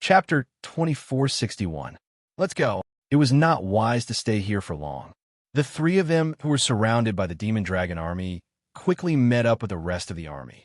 Chapter 2461. Let's go. It was not wise to stay here for long. The three of them, who were surrounded by the demon dragon army, quickly met up with the rest of the army.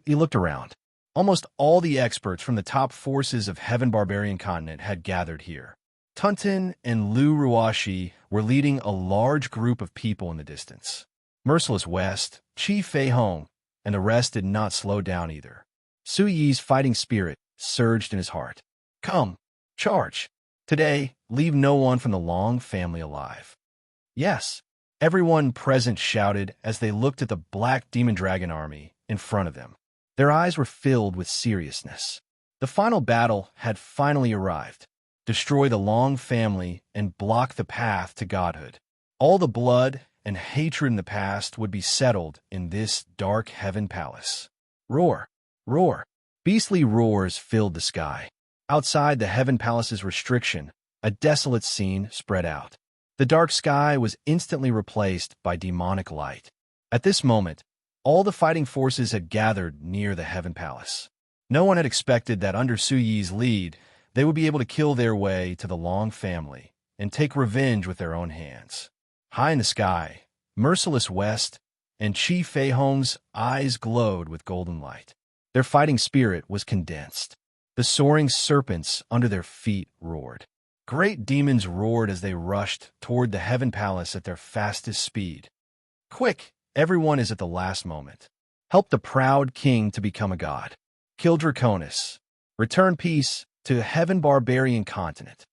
He looked around. Almost all the experts from the top forces of Heaven Barbarian Continent had gathered here. Tuntin and Lu Ruashi were leading a large group of people in the distance. Merciless West, Chi Fei Hong, and the rest did not slow down either. Su Yi's fighting spirit surged in his heart. Come, charge. Today, leave no one from the Long family alive. Yes, everyone present shouted as they looked at the black demon dragon army in front of them. Their eyes were filled with seriousness. The final battle had finally arrived. Destroy the Long family and block the path to godhood. All the blood and hatred in the past would be settled in this dark heaven palace. Roar, roar. Beastly roars filled the sky. Outside the heaven palace's restriction, a desolate scene spread out. The dark sky was instantly replaced by demonic light. At this moment, all the fighting forces had gathered near the heaven palace. No one had expected that under Su Yi's lead, they would be able to kill their way to the Long family and take revenge with their own hands. High in the sky, Merciless West and Chi Fei Hong's eyes glowed with golden light. Their fighting spirit was condensed. The soaring serpents under their feet roared. Great demons roared as they rushed toward the heaven palace at their fastest speed. Quick, everyone is at the last moment. Help the proud king to become a god. Kill Draconis. Return peace to Heaven Barbarian Continent.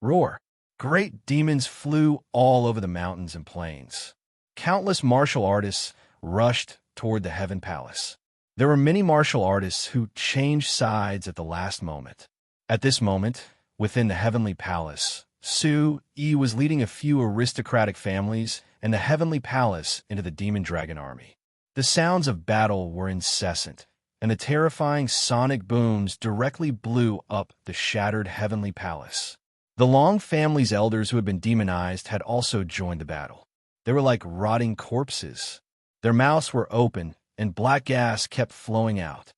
Roar. Great demons flew all over the mountains and plains. Countless martial artists rushed toward the heaven palace. There were many martial artists who changed sides at the last moment. At this moment, within the heavenly palace, Su Yi was leading a few aristocratic families and the heavenly palace into the demon dragon army. The sounds of battle were incessant, and the terrifying sonic booms directly blew up the shattered heavenly palace. The Long family's elders who had been demonized had also joined the battle. They were like rotting corpses. Their mouths were open, and black gas kept flowing out.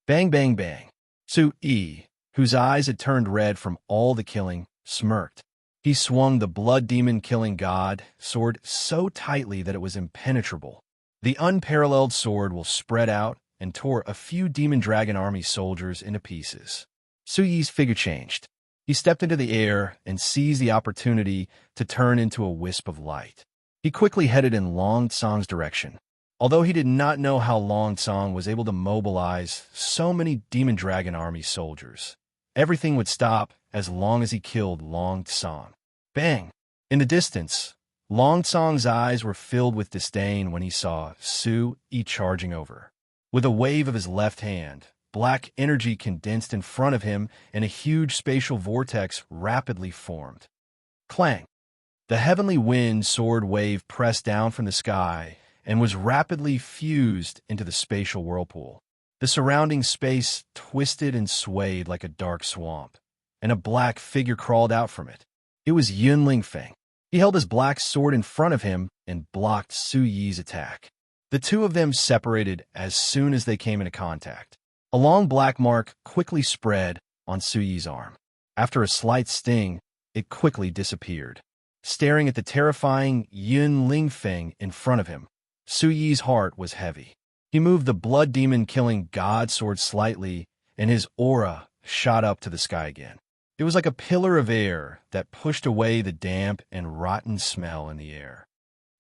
Bang, bang, bang. Su Yi, whose eyes had turned red from all the killing, smirked. He swung the blood demon killing god sword so tightly that it was impenetrable. The unparalleled sword will spread out and tore a few demon dragon army soldiers into pieces. Su Yi's figure changed. He stepped into the air and seized the opportunity to turn into a wisp of light. He quickly headed in Long Tsang's direction. Although he did not know how Long Tsang was able to mobilize so many demon dragon army soldiers, everything would stop as long as he killed Long Tsang. Bang! In the distance, Long Tsang's eyes were filled with disdain when he saw Su Yi charging over. With a wave of his left hand, black energy condensed in front of him and a huge spatial vortex rapidly formed. Clang! The heavenly wind sword wave pressed down from the sky and was rapidly fused into the spatial whirlpool. The surrounding space twisted and swayed like a dark swamp, and a black figure crawled out from it. It was Yun Lingfeng. He held his black sword in front of him and blocked Su Yi's attack. The two of them separated as soon as they came into contact. A long black mark quickly spread on Su Yi's arm. After a slight sting, it quickly disappeared. Staring at the terrifying Yun Lingfeng in front of him, Su Yi's heart was heavy. He moved the blood demon killing god sword slightly, and his aura shot up to the sky again. It was like a pillar of air that pushed away the damp and rotten smell in the air.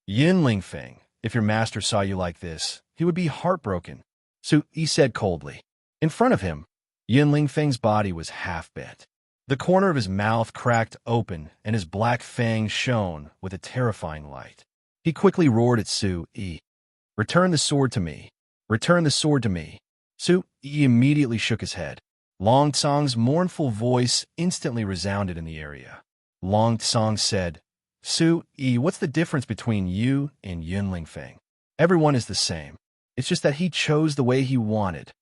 Yun Lingfeng, if your master saw you like this, he would be heartbroken, Su Yi said coldly. In front of him, Yun Lingfeng's body was half bent. The corner of his mouth cracked open, and his black fangs shone with a terrifying light. He quickly roared at Su Yi. Return the sword to me. Return the sword to me. Su Yi immediately shook his head. Long Tsang's mournful voice instantly resounded in the area. Long Tsang said, Su Yi, what's the difference between you and Yun Lingfeng? Everyone is the same. It's just that he chose the way he wanted.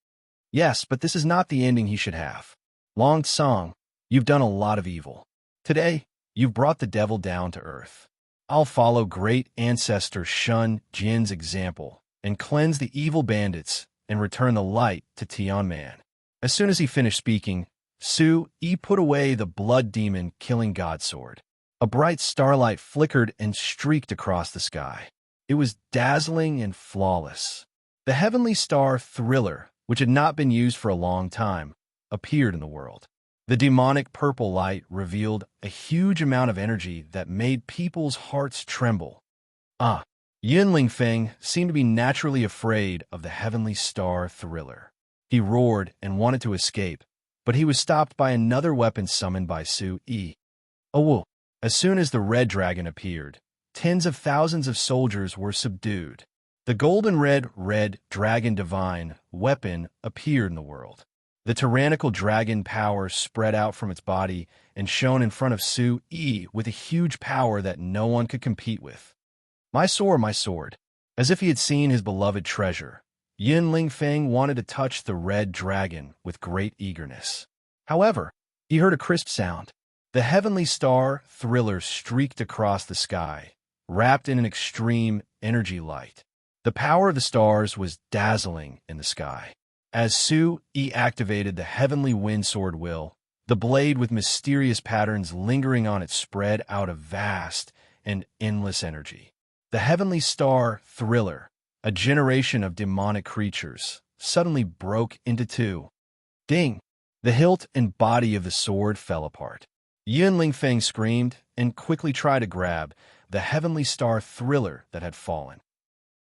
Yes, but this is not the ending he should have. Long Tsang, you've done a lot of evil. Today, you've brought the devil down to earth. I'll follow great ancestor Shun Jin's example and cleanse the evil bandits and return the light to Tianman. As soon as he finished speaking, Su-yi put away the blood demon killing god sword. A bright starlight flickered and streaked across the sky. It was dazzling and flawless. The heavenly star Thriller, which had not been used for a long time, appeared in the world. The demonic purple light revealed a huge amount of energy that made people's hearts tremble. Yunling Feng seemed to be naturally afraid of the heavenly star Thriller. He roared and wanted to escape, but he was stopped by another weapon summoned by Su-yi. As soon as the red dragon appeared, tens of thousands of soldiers were subdued. The golden red dragon divine weapon appeared in the world. The tyrannical dragon power spread out from its body and shone in front of Su-yi with a huge power that no one could compete with. My sword, my sword. As if he had seen his beloved treasure, Yunling Feng wanted to touch the red dragon with great eagerness. However, he heard a crisp sound. The heavenly star Thriller streaked across the sky, wrapped in an extreme energy light. The power of the stars was dazzling in the sky. As Su-yi activated the heavenly wind sword will, the blade with mysterious patterns lingering on it spread out a vast and endless energy. The heavenly star Thriller, a generation of demonic creatures, suddenly broke into two. Ding! The hilt and body of the sword fell apart. Yunling Feng screamed and quickly tried to grab the heavenly star Thriller that had fallen.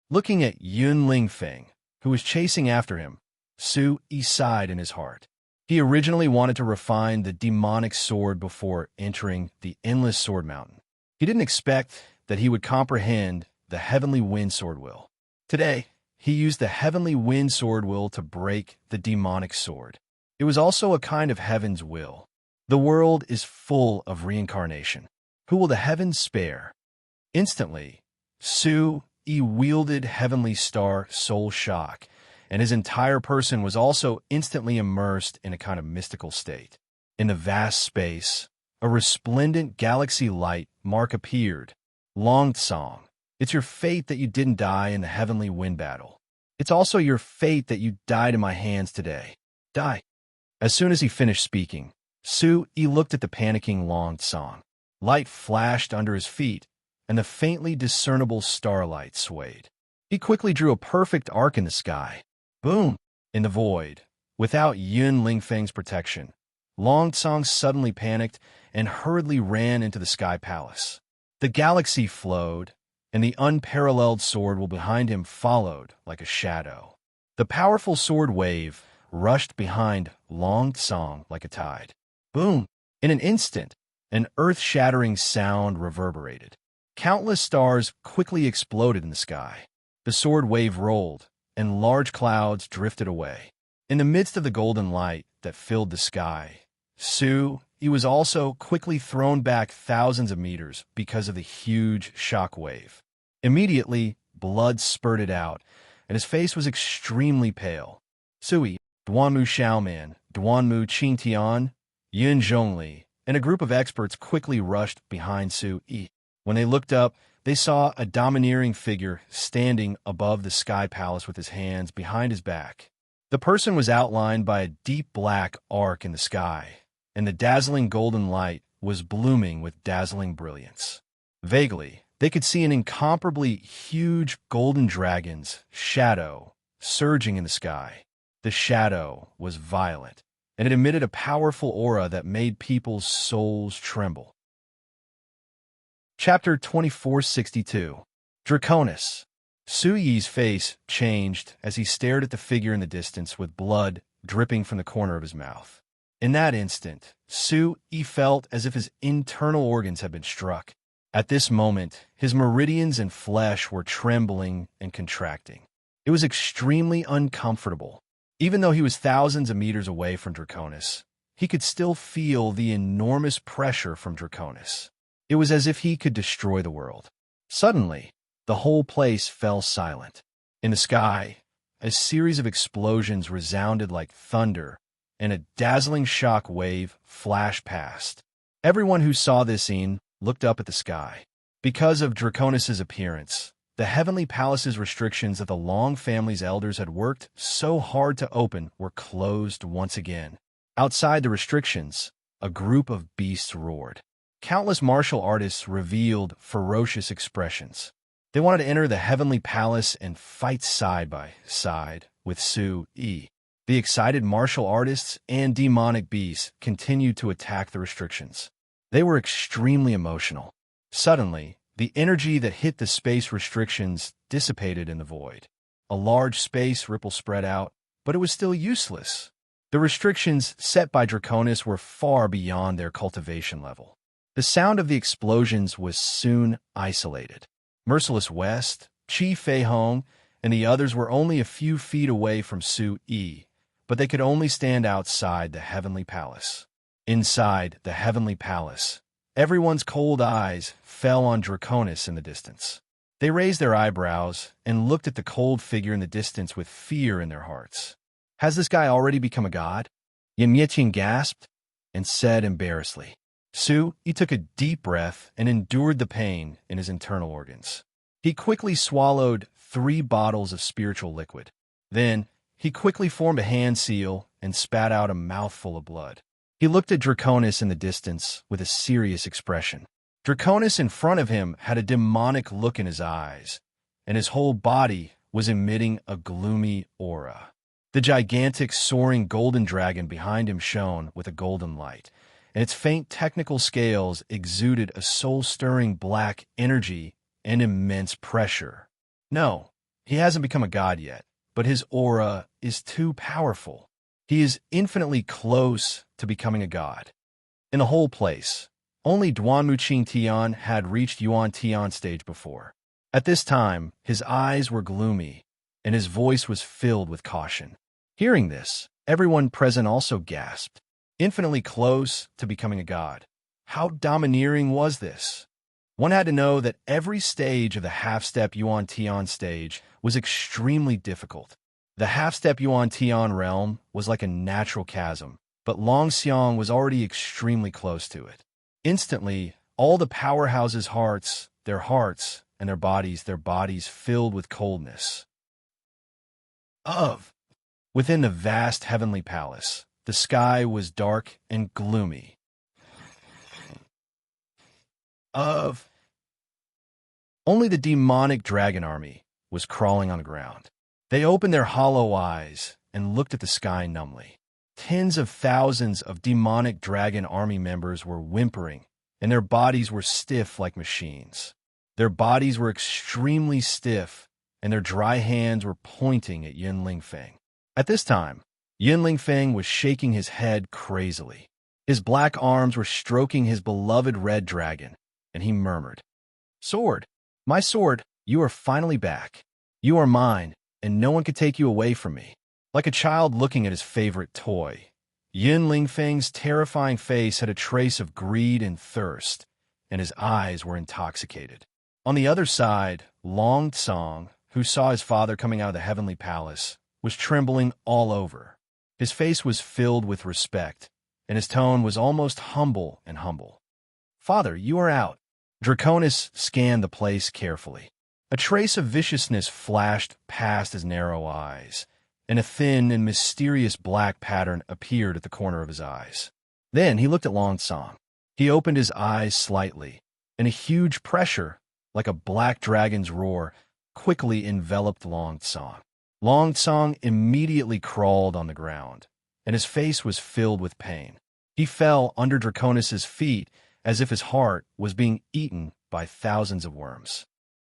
Looking at Yunling Feng, who was chasing after him, Su-yi sighed in his heart. He originally wanted to refine the demonic sword before entering the endless sword mountain. He didn't expect that he would comprehend the heavenly wind sword will. Today, he used the heavenly wind sword will to break the demonic sword. It was also a kind of heaven's will. The world is full of reincarnation. Who will the heavens spare? Instantly, Su-yi wielded heavenly star soul shock, and his entire person was also instantly immersed in a kind of mystical state. In the vast space, a resplendent galaxy light mark appeared. Long Song, it's your fate that you didn't die in the heavenly wind battle. It's also your fate that you died in my hands today. Die. As soon as he finished speaking, Su-yi looked at the panicking Long Song. Light flashed under his feet, and the faintly discernible starlight swayed. He quickly drew a perfect arc in the sky. Boom! In the void, without Yunling Feng's protection, Long Song suddenly panicked and hurriedly ran into the Sky Palace. The galaxy flowed, and the unparalleled sword will behind him followed like a shadow. The powerful sword wave rushed behind Long Song like a tide. Boom! In an instant, an earth-shattering sound reverberated. Countless stars quickly exploded in the sky. The sword wave rolled, and large clouds drifted away. In the midst of the golden light that filled the sky, Su-yi was also quickly thrown back thousands of meters because of the huge shock wave. Immediately, blood spurted out, and his face was extremely pale. Su-yi, Duanmu Xiaoman, Duanmu Qingtian, Yun Zhongli, and a group of experts quickly rushed behind Su-yi. When they looked up, they saw a domineering figure standing above the Sky Palace with his hands behind his back. The person was outlined by a deep black arc in the sky, and the dazzling golden light was blooming with dazzling brilliance. Vaguely, they could see an incomparably huge golden dragon's shadow surging in the sky. The shadow was violet, and it emitted a powerful aura that made people's souls tremble. Chapter 2462. Draconis. Su-yi's face changed as he stared at the figure in the distance with blood dripping from the corner of his mouth. In that instant, Su-yi felt as if his internal organs had been struck. At this moment, his meridians and flesh were trembling and contracting. It was extremely uncomfortable. Even though he was thousands of meters away from Draconis, he could still feel the enormous pressure from Draconis. It was as if he could destroy the world. Suddenly, the whole place fell silent. In the sky, a series of explosions resounded like thunder, and a dazzling shock wave flashed past. Everyone who saw this scene looked up at the sky. Because of Draconis' appearance, the heavenly palace's restrictions that the Long family's elders had worked so hard to open were closed once again. Outside the restrictions, a group of beasts roared. Countless martial artists revealed ferocious expressions. They wanted to enter the heavenly palace and fight side by side with Su-E. The excited martial artists and demonic beasts continued to attack the restrictions. They were extremely emotional. Suddenly, the energy that hit the space restrictions dissipated in the void. A large space ripple spread out, but it was still useless. The restrictions set by Draconis were far beyond their cultivation level. The sound of the explosions was soon isolated. Merciless West, Chi Fei Hong, and the others were only a few feet away from Su-E, but they could only stand outside the Heavenly Palace. Inside the Heavenly Palace, everyone's cold eyes fell on Draconis in the distance. They raised their eyebrows and looked at the cold figure in the distance with fear in their hearts. Has this guy already become a god? Yan Yeqing gasped and said embarrassedly. Su-E took a deep breath and endured the pain in his internal organs. He quickly swallowed 3 bottles of spiritual liquid. Then, he quickly formed a hand seal and spat out a mouthful of blood. He looked at Draconis in the distance with a serious expression. Draconis in front of him had a demonic look in his eyes, and his whole body was emitting a gloomy aura. The gigantic, soaring golden dragon behind him shone with a golden light, and its faint technical scales exuded a soul-stirring black energy and immense pressure. No, he hasn't become a god yet, but his aura is too powerful. He is infinitely close to becoming a god. In the whole place, only Duanmuqing Tian had reached Yuan Tian stage before. At this time, his eyes were gloomy, and his voice was filled with caution. Hearing this, everyone present also gasped. Infinitely close to becoming a god. How domineering was this? One had to know that every stage of the half-step Yuan Tian stage was extremely difficult. The half-step Yuan Tian realm was like a natural chasm, but Long Xiang was already extremely close to it. Instantly, all the powerhouses' hearts and their bodies filled with coldness. Within the vast heavenly palace, the sky was dark and gloomy. Only the demonic dragon army was crawling on the ground. They opened their hollow eyes and looked at the sky numbly. Tens of thousands of demonic dragon army members were whimpering, and their bodies were stiff like machines. Their bodies were extremely stiff, and their dry hands were pointing at Yin Lingfeng. At this time, Yin Lingfeng was shaking his head crazily. His black arms were stroking his beloved red dragon, and he murmured, "Sword, my sword, you are finally back. You are mine, and no one could take you away from me." Like a child looking at his favorite toy, Yin Lingfeng's terrifying face had a trace of greed and thirst, and his eyes were intoxicated. On the other side, Long Tsong, who saw his father coming out of the heavenly palace, was trembling all over. His face was filled with respect, and his tone was almost humble. "Father, you are out." Draconis scanned the place carefully. A trace of viciousness flashed past his narrow eyes, and a thin and mysterious black pattern appeared at the corner of his eyes. Then he looked at Long Tsong. He opened his eyes slightly, and a huge pressure, like a black dragon's roar, quickly enveloped Long Tsong. Long Tsong immediately crawled on the ground, and his face was filled with pain. He fell under Draconis's feet as if his heart was being eaten by thousands of worms.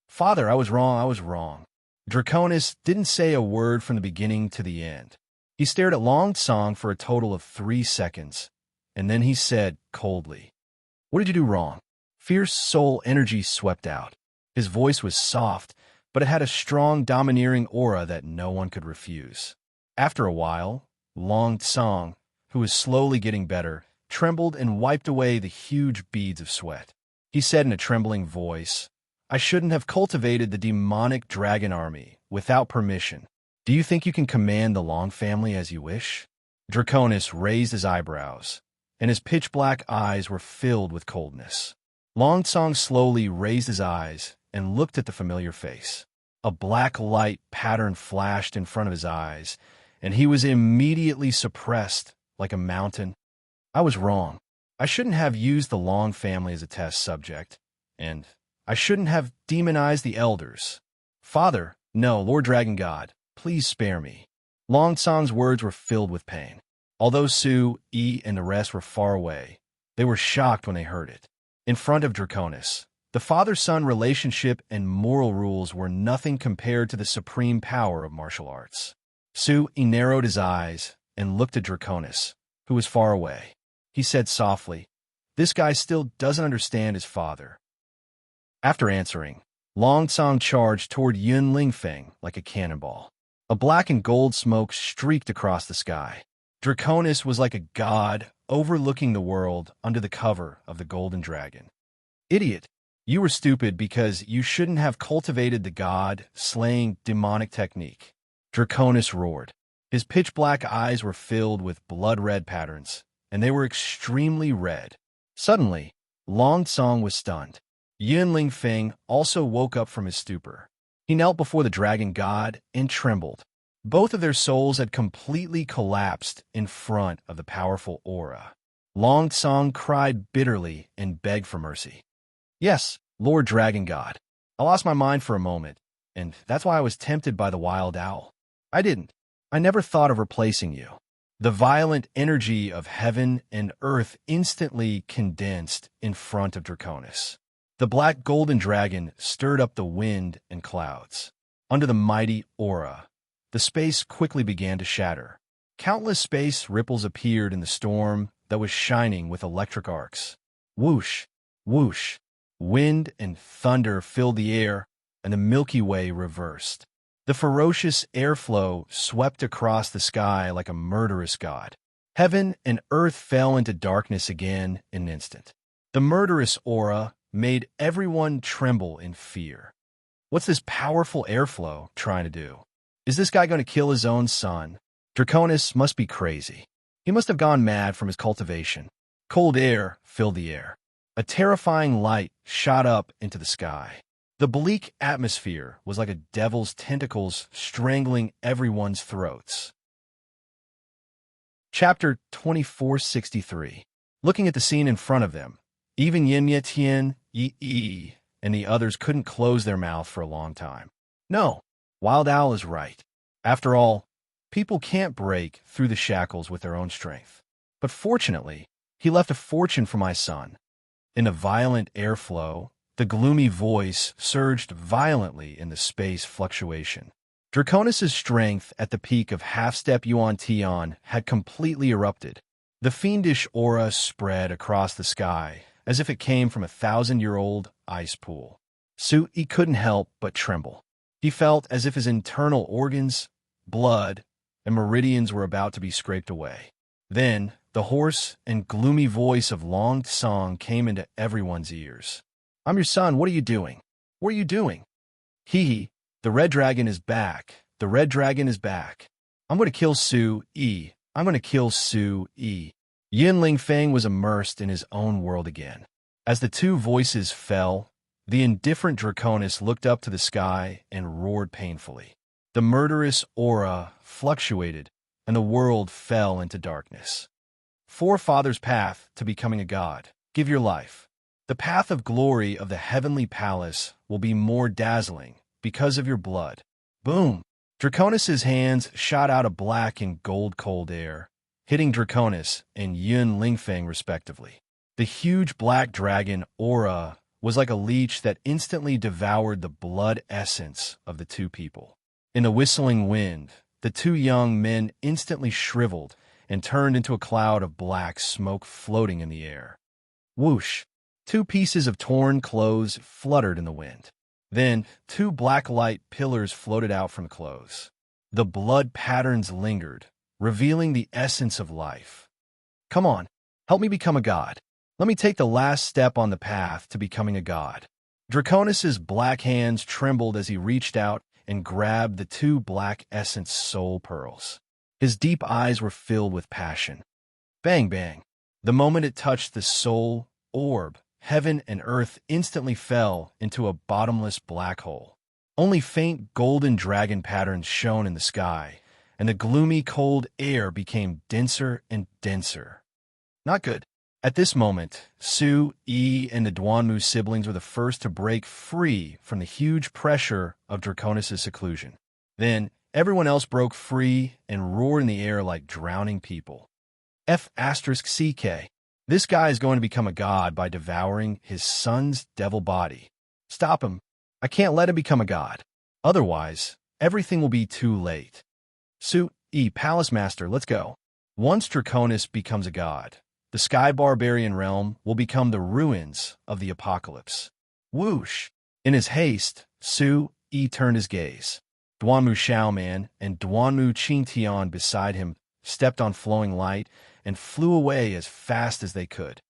"Father, I was wrong. Draconis didn't say a word from the beginning to the end. He stared at Long Tsong for a total of 3 seconds, and then he said coldly, "What did you do wrong?" Fierce soul energy swept out. His voice was soft, but it had a strong, domineering aura that no one could refuse. After a while, Long Tsong, who was slowly getting better, trembled and wiped away the huge beads of sweat. He said in a trembling voice, "I shouldn't have cultivated the demonic dragon army without permission. Do you think you can command the Long family as you wish?" Draconis raised his eyebrows, and his pitch-black eyes were filled with coldness. Long Tsong slowly raised his eyes and looked at the familiar face. A black light pattern flashed in front of his eyes, and he was immediately suppressed like a mountain. I was wrong. I shouldn't have used the Long family as a test subject, and I shouldn't have demonized the elders. Father, no, Lord Dragon God, please spare me. Long Song's words were filled with pain. Although Su, Yi, and the rest were far away, they were shocked when they heard it. In front of Draconis, the father-son relationship and moral rules were nothing compared to the supreme power of martial arts. Su Yi narrowed his eyes and looked at Draconis, who was far away. He said softly, "This guy still doesn't understand his father." After answering, Long Song charged toward Yun Lingfeng like a cannonball. A black and gold smoke streaked across the sky. Draconis was like a god overlooking the world under the cover of the golden dragon. Idiot! You were stupid because you shouldn't have cultivated the god-slaying demonic technique. Draconis roared. His pitch-black eyes were filled with blood-red patterns, and they were extremely red. Suddenly, Long Song was stunned. Yun Lingfeng also woke up from his stupor. He knelt before the dragon god and trembled. Both of their souls had completely collapsed in front of the powerful aura. Long Song cried bitterly and begged for mercy. "Yes, Lord Dragon God. I lost my mind for a moment, and that's why I was tempted by the wild owl. I never thought of replacing you." The violent energy of heaven and earth instantly condensed in front of Draconis. The black golden dragon stirred up the wind and clouds. Under the mighty aura, the space quickly began to shatter. Countless space ripples appeared in the storm that was shining with electric arcs. Whoosh, whoosh. Wind and thunder filled the air, and the Milky Way reversed. The ferocious airflow swept across the sky like a murderous god. Heaven and earth fell into darkness again in an instant. The murderous aura made everyone tremble in fear. What's this powerful airflow trying to do? Is this guy going to kill his own son? Draconis must be crazy. He must have gone mad from his cultivation. Cold air filled the air. A terrifying light shot up into the sky. The bleak atmosphere was like a devil's tentacles strangling everyone's throats. Chapter 2463. Looking at the scene in front of them, even Yin Tian, Yi, and the others couldn't close their mouth for a long time. No, Wild Owl is right. After all, people can't break through the shackles with their own strength. But fortunately, he left a fortune for my son. In a violent airflow, the gloomy voice surged violently in the space fluctuation. Draconis' strength at the peak of half-step Yuan Tian had completely erupted. The fiendish aura spread across the sky as if it came from a 1,000-year-old ice pool. Su Yi couldn't help but tremble. He felt as if his internal organs, blood, and meridians were about to be scraped away. Then, the hoarse and gloomy voice of Long Song came into everyone's ears. "I'm your son. What are you doing? What are you doing?" "Hee, the red dragon is back. The red dragon is back. I'm going to kill Su Yi. I'm going to kill Su Yi." Yin Lingfeng was immersed in his own world again. As the two voices fell, the indifferent Draconis looked up to the sky and roared painfully. The murderous aura fluctuated, and the world fell into darkness. Forefather's path to becoming a god. Give your life. The path of glory of the heavenly palace will be more dazzling because of your blood. Boom! Draconis' hands shot out a black and gold cold air, hitting Draconis and Yun Lingfeng respectively. The huge black dragon aura was like a leech that instantly devoured the blood essence of the two people. In the whistling wind, the two young men instantly shriveled and turned into a cloud of black smoke floating in the air. Whoosh! Two pieces of torn clothes fluttered in the wind. Then, two black light pillars floated out from the clothes. The blood patterns lingered, revealing the essence of life. "Come on, help me become a god. Let me take the last step on the path to becoming a god." Draconis' black hands trembled as he reached out and grabbed the two black essence soul pearls. His deep eyes were filled with passion. Bang, bang. The moment it touched the soul orb, heaven and earth instantly fell into a bottomless black hole. Only faint golden dragon patterns shone in the sky, and the gloomy, cold air became denser and denser. Not good. At this moment, Su, Yi, and the Duanmu siblings were the first to break free from the huge pressure of Draconis' seclusion. Then, everyone else broke free and roared in the air like drowning people. F***CK. This guy is going to become a god by devouring his son's devil body. Stop him. I can't let him become a god. Otherwise, everything will be too late. Su, Yi, Palace Master, let's go. Once Draconis becomes a god, the Sky Barbarian realm will become the ruins of the apocalypse. Whoosh! In his haste, Su, Yi turned his gaze. Duanmu Xiaoman and Duanmu Qingtian beside him stepped on flowing light and flew away as fast as they could.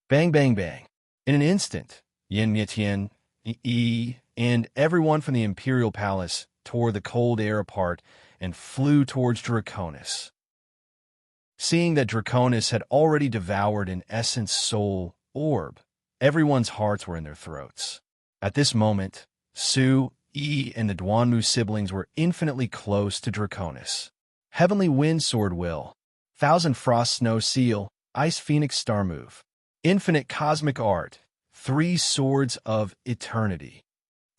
Bang, bang, bang. In an instant, Yin Yetian, Yi, and everyone from the Imperial Palace tore the cold air apart and flew towards Draconis. Seeing that Draconis had already devoured an essence soul orb, everyone's hearts were in their throats. At this moment, Su, Yi, and the Duanmu siblings were infinitely close to Draconis. Heavenly Wind Sword Will, Thousand Frost Snow Seal, Ice Phoenix Star Move, Infinite Cosmic Art, 3 Swords of Eternity.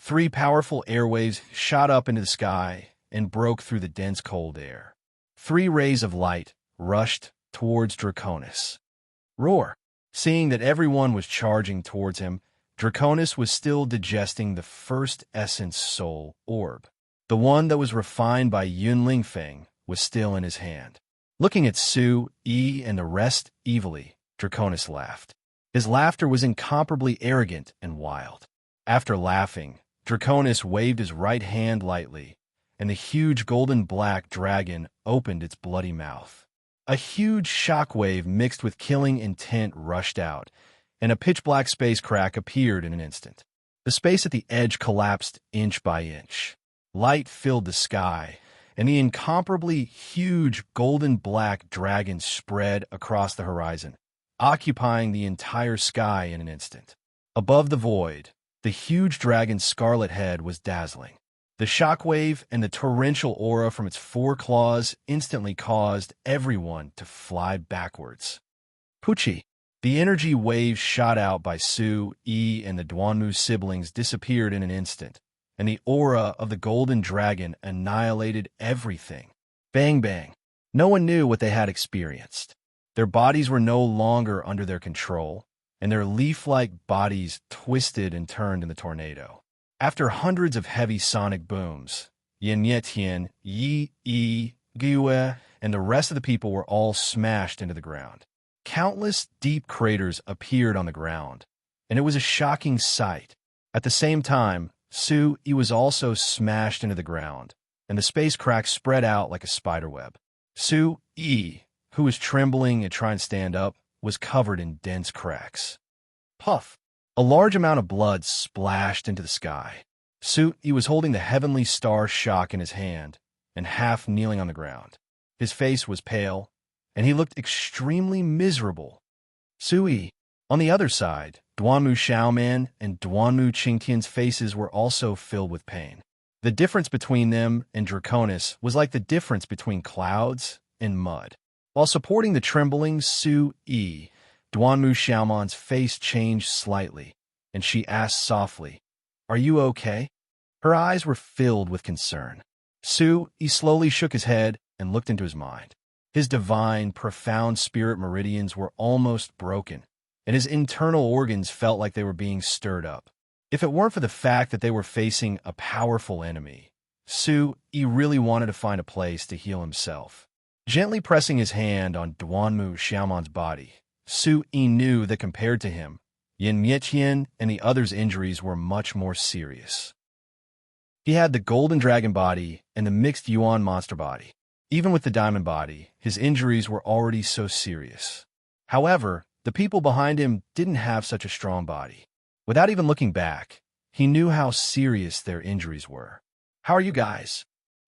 3 powerful airwaves shot up into the sky and broke through the dense cold air. 3 rays of light rushed towards Draconis. Roar! Seeing that everyone was charging towards him, Draconis was still digesting the first essence soul orb. The one that was refined by Yun Lingfeng was still in his hand. Looking at Su, Yi, and the rest evilly, Draconis laughed. His laughter was incomparably arrogant and wild. After laughing, Draconis waved his right hand lightly, and the huge golden-black dragon opened its bloody mouth. A huge shockwave mixed with killing intent rushed out, and a pitch-black space crack appeared in an instant. The space at the edge collapsed inch by inch. Light filled the sky, and the incomparably huge golden-black dragon spread across the horizon, occupying the entire sky in an instant. Above the void, the huge dragon's scarlet head was dazzling. The shockwave and the torrential aura from its 4 claws instantly caused everyone to fly backwards. Pucci! The energy waves shot out by Su, Yi, and the Duanmu siblings disappeared in an instant, and the aura of the golden dragon annihilated everything. Bang, bang. No one knew what they had experienced. Their bodies were no longer under their control, and their leaf-like bodies twisted and turned in the tornado. After hundreds of heavy sonic booms, Yin Yetian, Yi, Gue, and the rest of the people were all smashed into the ground. Countless deep craters appeared on the ground, and it was a shocking sight. At the same time, Su Yi was also smashed into the ground, and the space crack spread out like a spiderweb. Su Yi, who was trembling and trying to stand up, was covered in dense cracks. Puff! A large amount of blood splashed into the sky. Su Yi was holding the heavenly star shock in his hand and half kneeling on the ground. His face was pale, and he looked extremely miserable. Su Yi. On the other side, Duanmu Xiaoman and Duanmu Qingtian's faces were also filled with pain. The difference between them and Draconis was like the difference between clouds and mud. While supporting the trembling Su Yi, Duanmu Xiaoman's face changed slightly, and she asked softly, "Are you okay?" Her eyes were filled with concern. Su Yi slowly shook his head and looked into his mind. His divine, profound spirit meridians were almost broken, and his internal organs felt like they were being stirred up. If it weren't for the fact that they were facing a powerful enemy, Su Yi really wanted to find a place to heal himself. Gently pressing his hand on Duanmu Xiaoman's body, Su Yi knew that compared to him, Yin Yetian and the others' injuries were much more serious. He had the golden dragon body and the mixed yuan monster body. Even with the diamond body, his injuries were already so serious. However, the people behind him didn't have such a strong body. Without even looking back, he knew how serious their injuries were. "How are you guys?"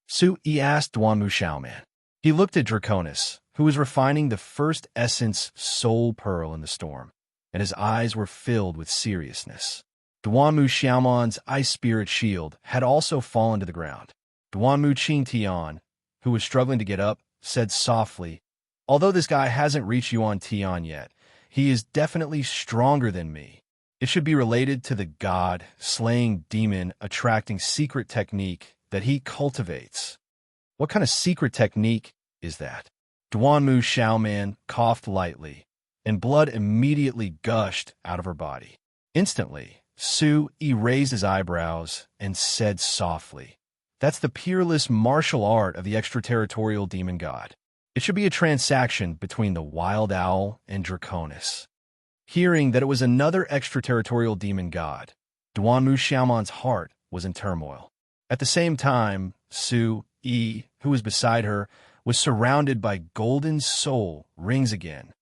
Su Yi asked Duanmu Xiaoman. He looked at Draconis, who was refining the first essence soul pearl in the storm, and his eyes were filled with seriousness. Duanmu Xiaoman's ice spirit shield had also fallen to the ground. Duanmu Qingtian, who was struggling to get up, said softly, "Although this guy hasn't reached Yuan Tian yet, he is definitely stronger than me. It should be related to the god-slaying demon attracting secret technique that he cultivates." "What kind of secret technique is that?" Duanmu Xiaoman coughed lightly, and blood immediately gushed out of her body. Instantly, Su Yi raised his eyebrows and said softly, "That's the peerless martial art of the extraterritorial demon god. It should be a transaction between the wild owl and Draconis." Hearing that it was another extraterritorial demon god, Duanmu Xiaoman's heart was in turmoil. At the same time, Su Yi, who was beside her, was surrounded by golden soul rings again.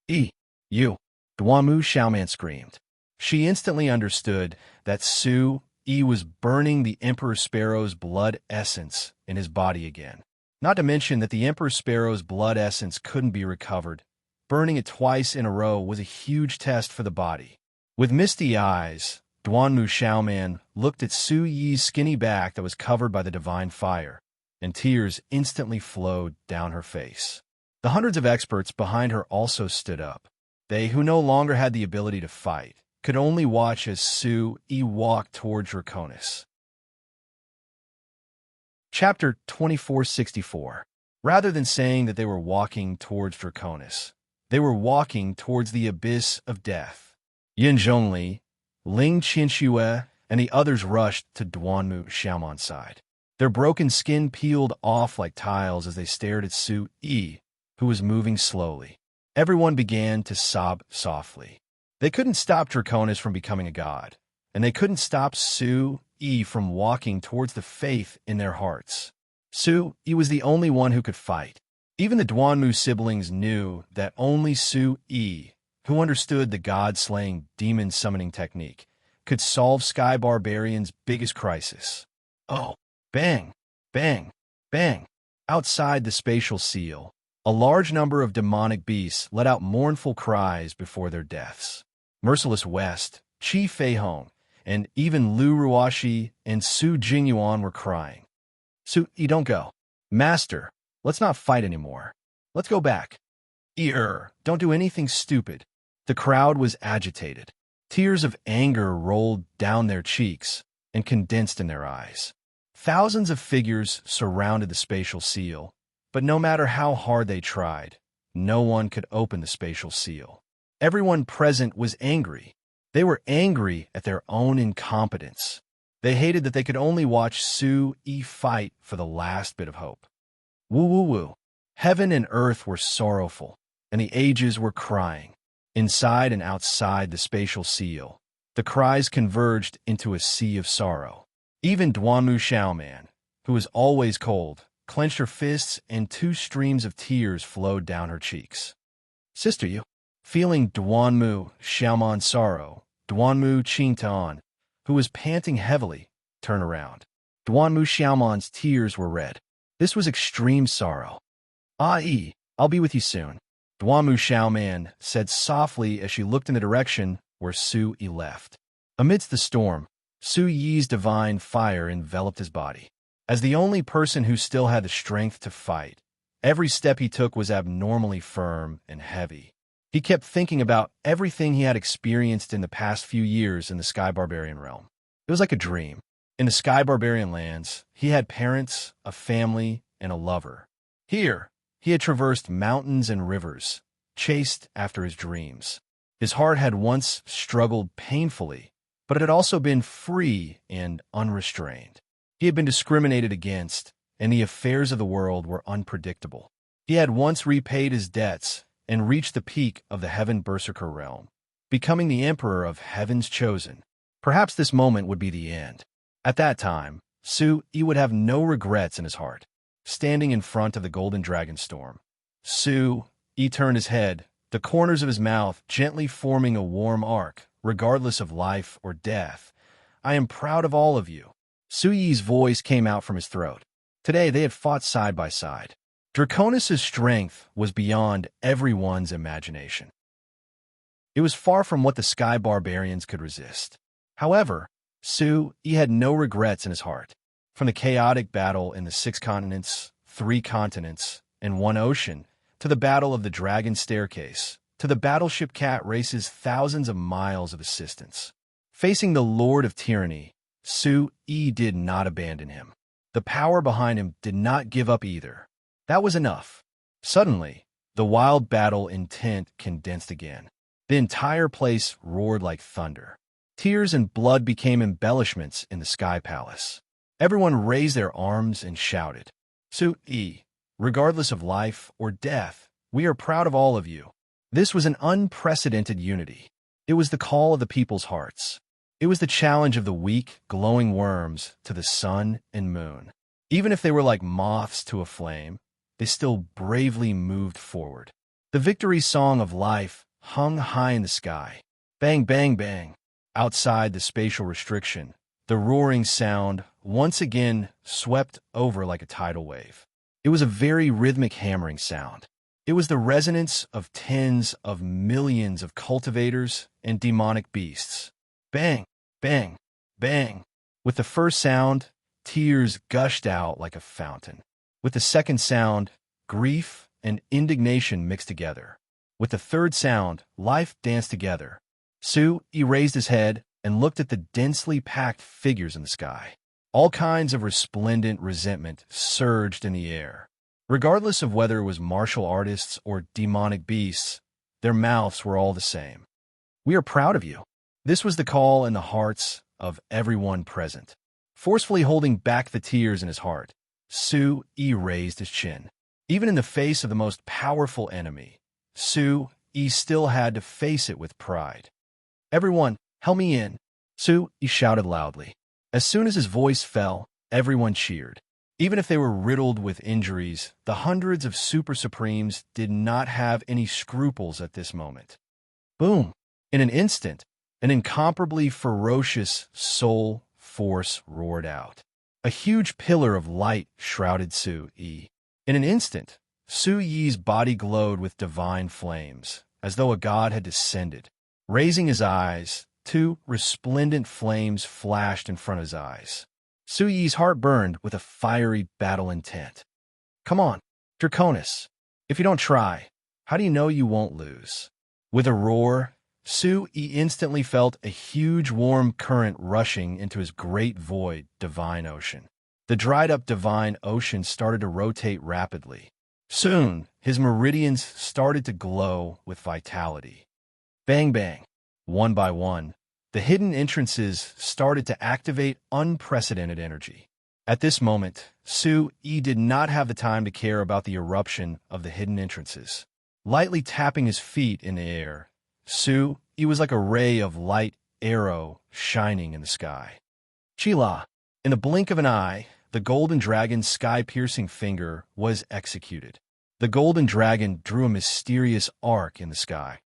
You!" Duanmu Xiaoman screamed. She instantly understood that Su Yi was burning the Emperor Sparrow's blood essence in his body again. Not to mention that the Emperor Sparrow's blood essence couldn't be recovered. Burning it twice in a row was a huge test for the body. With misty eyes, Duanmu Xiaoman looked at Su Yi's skinny back that was covered by the divine fire, and tears instantly flowed down her face. The hundreds of experts behind her also stood up. They, who no longer had the ability to fight, could only watch as Su Yi walked toward Draconis. Chapter 2464. Rather than saying that they were walking towards Draconis, they were walking towards the abyss of death. Yin Zhongli, Ling Qinxue, and the others rushed to Duanmu Xiaoman's side. Their broken skin peeled off like tiles as they stared at Su Yi, who was moving slowly. Everyone began to sob softly. They couldn't stop Draconis from becoming a god, and they couldn't stop Su Yi from walking towards the faith in their hearts. Su Yi was the only one who could fight. Even the Duanmu siblings knew that only Su Yi, who understood the god-slaying demon-summoning technique, could solve Sky Barbarian's biggest crisis. Oh, bang, bang, bang. Outside the spatial seal, a large number of demonic beasts let out mournful cries before their deaths. Merciless West, Qi Feihong, and even Lu Ruoxi and Su Jingyuan were crying. "Su Yi, don't go. Master, let's not fight anymore. Let's go back. Don't do anything stupid." The crowd was agitated. Tears of anger rolled down their cheeks and condensed in their eyes. Thousands of figures surrounded the spatial seal, but no matter how hard they tried, no one could open the spatial seal. Everyone present was angry. They were angry at their own incompetence. They hated that they could only watch Su Yi fight for the last bit of hope. Woo woo woo. Heaven and earth were sorrowful, and the ages were crying. Inside and outside the spatial seal, the cries converged into a sea of sorrow. Even Duanmu Xiaoman, who was always cold, clenched her fists and 2 streams of tears flowed down her cheeks. "Sister, you." Feeling Duanmu Xiaoman's sorrow, Duanmu Qingtan, who was panting heavily, turned around. Duanmu Xiaoman's tears were red. This was extreme sorrow. "Yi, I'll be with you soon," Duanmu Xiaoman said softly as she looked in the direction where Su Yi left. Amidst the storm, Su Yi's divine fire enveloped his body. As the only person who still had the strength to fight, every step he took was abnormally firm and heavy. He kept thinking about everything he had experienced in the past few years in the Sky Barbarian realm. It was like a dream. In the Sky Barbarian lands, he had parents, a family, and a lover. Here, he had traversed mountains and rivers, chased after his dreams. His heart had once struggled painfully, but it had also been free and unrestrained. He had been discriminated against, and the affairs of the world were unpredictable. He had once repaid his debts and reached the peak of the Heaven Berserker realm, becoming the Emperor of Heaven's Chosen. Perhaps this moment would be the end. At that time, Su Yi would have no regrets in his heart. Standing in front of the Golden Dragon Storm, Su Yi turned his head, the corners of his mouth gently forming a warm arc, regardless of life or death. "I am proud of all of you." Su Yi's voice came out from his throat. Today they had fought side by side. Draconis' strength was beyond everyone's imagination. It was far from what the Sky Barbarians could resist. However, Su Yi had no regrets in his heart. From the chaotic battle in the 6 continents, 3 continents and 1 ocean, to the battle of the Dragon Staircase, to the battleship Cat races thousands of miles of assistance. Facing the Lord of Tyranny, Su-Yi did not abandon him. The power behind him did not give up either. That was enough. Suddenly, the wild battle intent condensed again. The entire place roared like thunder. Tears and blood became embellishments in the Sky Palace. Everyone raised their arms and shouted, "Su-Yi, regardless of life or death, we are proud of all of you." This was an unprecedented unity. It was the call of the people's hearts. It was the challenge of the weak, glowing worms to the sun and moon. Even if they were like moths to a flame, they still bravely moved forward. The victory song of life hung high in the sky. Bang, bang, bang. Outside the spatial restriction, the roaring sound once again swept over like a tidal wave. It was a very rhythmic hammering sound. It was the resonance of tens of millions of cultivators and demonic beasts. Bang, bang, bang. With the first sound, tears gushed out like a fountain. With the second sound, grief and indignation mixed together. With the third sound, life danced together. Su-Yi raised his head and looked at the densely packed figures in the sky. All kinds of resplendent resentment surged in the air. Regardless of whether it was martial artists or demonic beasts, their mouths were all the same. "We are proud of you." This was the call in the hearts of everyone present. Forcefully holding back the tears in his heart, Su-Yi raised his chin. Even in the face of the most powerful enemy, Su-Yi still had to face it with pride. "Everyone, help me in," Su-Yi shouted loudly. As soon as his voice fell, everyone cheered. Even if they were riddled with injuries, the hundreds of Super Supremes did not have any scruples at this moment. Boom! In an instant, an incomparably ferocious soul force roared out. A huge pillar of light shrouded Su-Yi. In an instant, Su-Yi's body glowed with divine flames, as though a god had descended. Raising his eyes, 2 resplendent flames flashed in front of his eyes. Su-Yi's heart burned with a fiery battle intent. "Come on, Draconis. If you don't try, how do you know you won't lose?" With a roar, Su-Yi instantly felt a huge warm current rushing into his great void, divine ocean. The dried-up divine ocean started to rotate rapidly. Soon, his meridians started to glow with vitality. Bang, bang. One by one, the hidden entrances started to activate unprecedented energy. At this moment, Su-Yi did not have the time to care about the eruption of the hidden entrances. Lightly tapping his feet in the air, Su-Yi was like a ray of light arrow shining in the sky. Chila! In the blink of an eye, the golden dragon's sky-piercing finger was executed. The golden dragon drew a mysterious arc in the sky.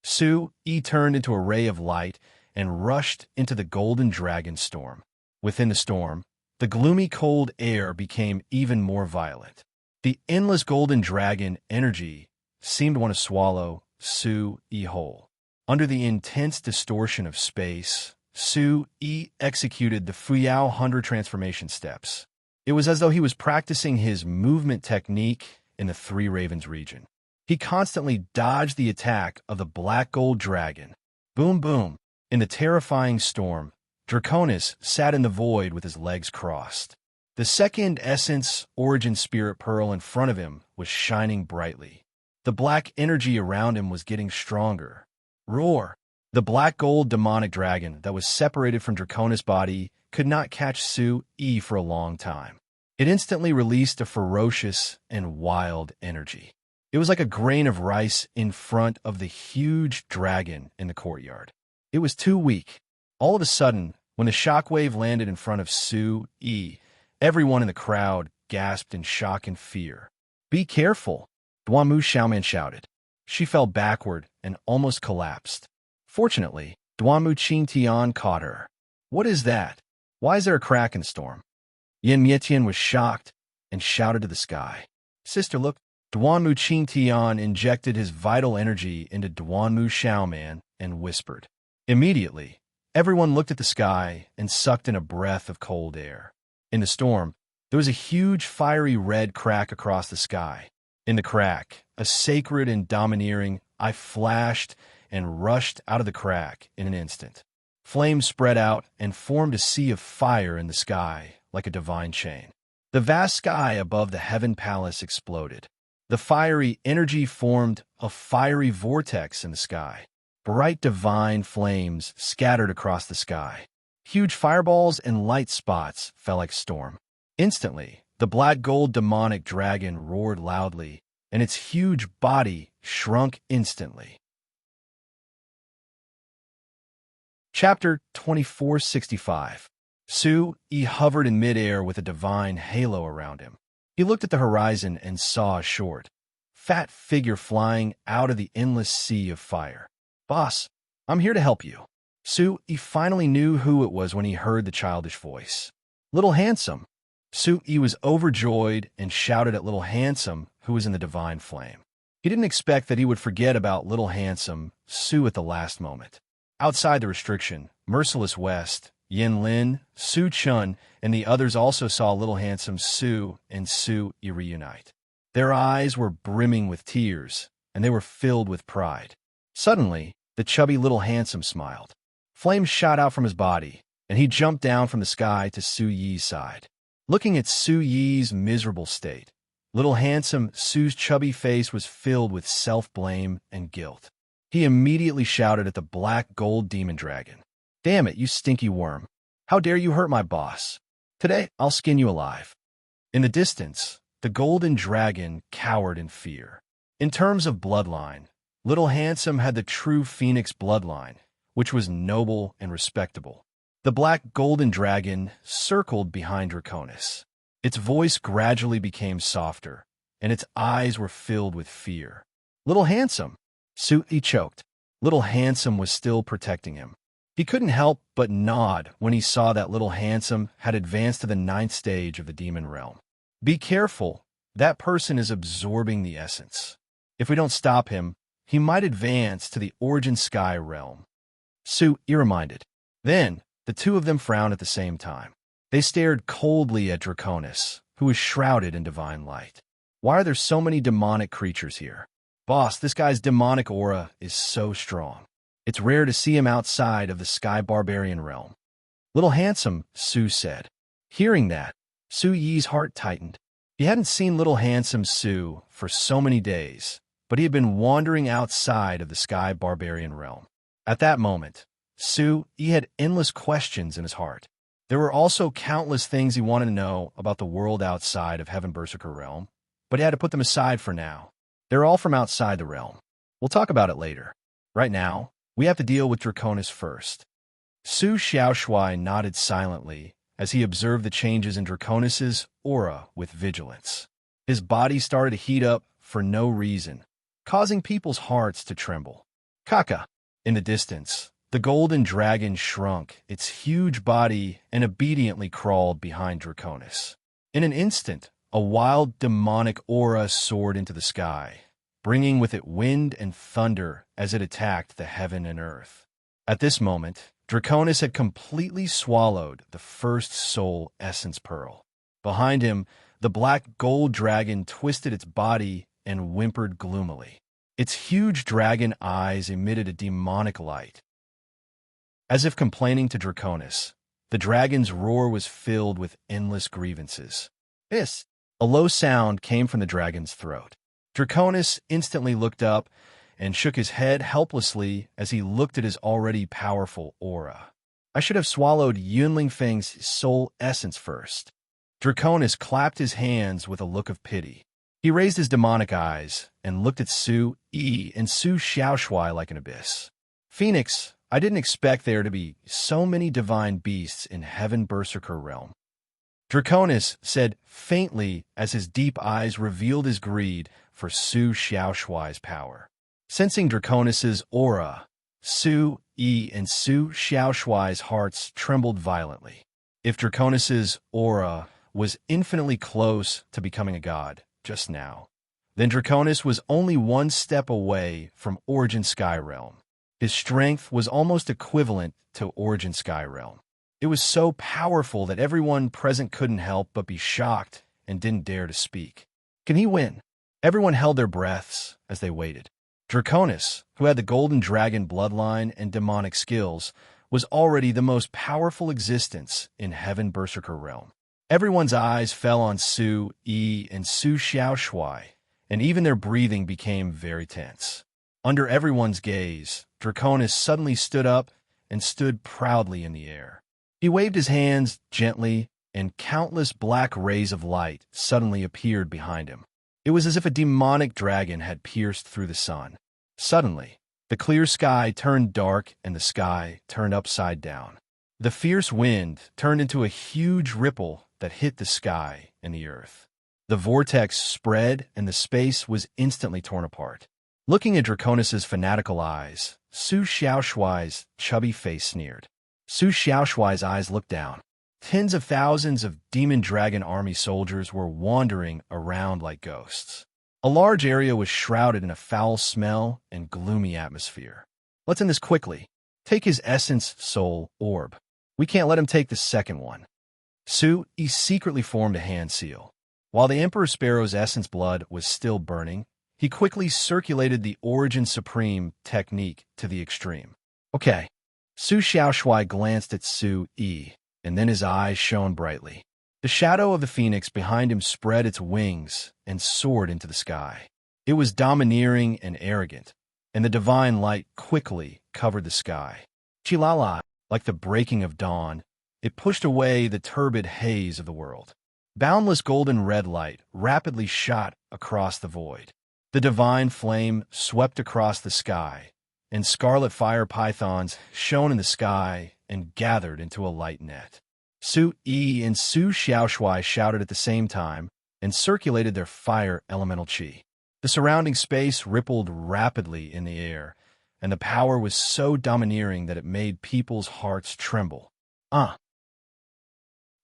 Su-Yi turned into a ray of light and rushed into the golden dragon storm. Within the storm, the gloomy cold air became even more violent. The endless golden dragon energy seemed to want to swallow Su-Yi whole. Under the intense distortion of space, Su-Yi executed the Fuyao 100 transformation steps. It was as though he was practicing his movement technique in the Three Ravens region. He constantly dodged the attack of the black gold dragon. Boom, boom. In the terrifying storm, Draconis sat in the void with his legs crossed. The second essence origin spirit pearl in front of him was shining brightly. The black energy around him was getting stronger. Roar! The black gold demonic dragon that was separated from Draconis' body could not catch Su-Yi for a long time. It instantly released a ferocious and wild energy. It was like a grain of rice in front of the huge dragon in the courtyard. It was too weak. All of a sudden, when the shockwave landed in front of Su-Yi, everyone in the crowd gasped in shock and fear. "Be careful," Duanmu Xiaoman shouted. She fell backward and almost collapsed. Fortunately, Duanmu Qingtian caught her. "What is that? Why is there a crack in the storm?" Yin Mietian was shocked and shouted to the sky. "Sister, look." Duanmu Qingtian injected his vital energy into Duanmu Xiaoman and whispered. Immediately, everyone looked at the sky and sucked in a breath of cold air. In the storm, There was a huge fiery red crack across the sky. In the crack, a sacred and domineering eye flashed and rushed out of the crack in an instant. Flames spread out and formed a sea of fire in the sky like a divine chain. The vast sky above the heaven palace exploded. The fiery energy formed a fiery vortex in the sky. Bright divine flames scattered across the sky. Huge fireballs and light spots fell like storm. Instantly, the black gold demonic dragon roared loudly, and its huge body shrunk instantly. Chapter 2465. Su-Yi hovered in midair with a divine halo around him. He looked at the horizon and saw a short, fat figure flying out of the endless sea of fire. "Boss, I'm here to help you." Su-Yi finally knew who it was when he heard the childish voice. "Little Handsome." Su-Yi was overjoyed and shouted at Little Handsome, who was in the divine flame. He didn't expect that he would forget about Little Handsome Su at the last moment. Outside the restriction, Merciless West, Yin Lin, Su Chun, and the others also saw Little Handsome Su and Su-Yi reunite. Their eyes were brimming with tears, and they were filled with pride. Suddenly, the chubby Little Handsome smiled. Flames shot out from his body, and he jumped down from the sky to Su-Yi's side. Looking at Su-Yi's miserable state, Little Handsome Su's chubby face was filled with self-blame and guilt. He immediately shouted at the black gold demon dragon. "Damn it, you stinky worm. How dare you hurt my boss? Today, I'll skin you alive." In the distance, the golden dragon cowered in fear. In terms of bloodline, Little Handsome had the true phoenix bloodline, which was noble and respectable. The black golden dragon circled behind Draconis. Its voice gradually became softer, and its eyes were filled with fear. "Little Handsome!" Su-Yi choked. Little Handsome was still protecting him. He couldn't help but nod when he saw that Little Handsome had advanced to the 9th stage of the demon realm. "Be careful, that person is absorbing the essence. If we don't stop him, he might advance to the Origin Sky realm." Su-Yi reminded. Then, the two of them frowned at the same time. They stared coldly at Draconis, who was shrouded in divine light. "Why are there so many demonic creatures here? Boss, this guy's demonic aura is so strong. It's rare to see him outside of the Sky Barbarian realm." "Little Handsome," Su said. Hearing that, Su-Yi's heart tightened. He hadn't seen Little Handsome Su for so many days, but he had been wandering outside of the Sky Barbarian realm. At that moment, Su-Yi had endless questions in his heart. There were also countless things he wanted to know about the world outside of Heaven Berserker realm, but he had to put them aside for now. They're all from outside the realm. We'll talk about it later. Right now, we have to deal with Draconis first. Su Xiaoshui nodded silently as he observed the changes in Draconis's aura with vigilance. His body started to heat up for no reason, causing people's hearts to tremble. "Kaka!" In the distance, the golden dragon shrunk its huge body and obediently crawled behind Draconis. In an instant, a wild demonic aura soared into the sky, bringing with it wind and thunder as it attacked the heaven and earth. At this moment, Draconis had completely swallowed the first soul essence pearl. Behind him, the black gold dragon twisted its body and whimpered gloomily. Its huge dragon eyes emitted a demonic light. As if complaining to Draconis, the dragon's roar was filled with endless grievances. "Hiss!" A low sound came from the dragon's throat. Draconis instantly looked up and shook his head helplessly as he looked at his already powerful aura. "I should have swallowed Yunling Feng's soul essence first." Draconis clapped his hands with a look of pity. He raised his demonic eyes and looked at Su-Yi and Su Xiaoshui like an abyss. "Phoenix, I didn't expect there to be so many divine beasts in Heaven Berserker realm." Draconis said faintly as his deep eyes revealed his greed for Su Xiaoshui's power. Sensing Draconis's aura, Su-Yi and Su Xiaoshui's hearts trembled violently. If Draconis's aura was infinitely close to becoming a god just now, then Draconis was only one step away from Origin Sky Realm. His strength was almost equivalent to Origin Sky Realm. It was so powerful that everyone present couldn't help but be shocked and didn't dare to speak. Can he win? Everyone held their breaths as they waited. Draconis, who had the golden dragon bloodline and demonic skills, was already the most powerful existence in Heaven Berserker realm. Everyone's eyes fell on Su Yi and Su Xiaoshui, and even their breathing became very tense. Under everyone's gaze, Draconis suddenly stood up and stood proudly in the air. He waved his hands gently, and countless black rays of light suddenly appeared behind him. It was as if a demonic dragon had pierced through the sun. Suddenly, the clear sky turned dark and the sky turned upside down. The fierce wind turned into a huge ripple that hit the sky and the earth. The vortex spread and the space was instantly torn apart. Looking at Draconis' fanatical eyes, Su Xiaoshui's chubby face sneered. Su Xiaoshui's eyes looked down. Tens of thousands of demon dragon army soldiers were wandering around like ghosts. A large area was shrouded in a foul smell and gloomy atmosphere. Let's end this quickly. Take his essence soul orb. We can't let him take the second one. Su Yi secretly formed a hand seal. While the Emperor Sparrow's essence blood was still burning, he quickly circulated the Origin Supreme technique to the extreme. Okay. Su Xiaoshui glanced at Su Yi, and then his eyes shone brightly. The shadow of the phoenix behind him spread its wings and soared into the sky. It was domineering and arrogant, and the divine light quickly covered the sky. Chilala, like the breaking of dawn, it pushed away the turbid haze of the world. Boundless golden red light rapidly shot across the void. The divine flame swept across the sky, and scarlet fire pythons shone in the sky and gathered into a light net. Su Yi and Su Xiaoshui shouted at the same time and circulated their fire elemental qi. The surrounding space rippled rapidly in the air, and the power was so domineering that it made people's hearts tremble.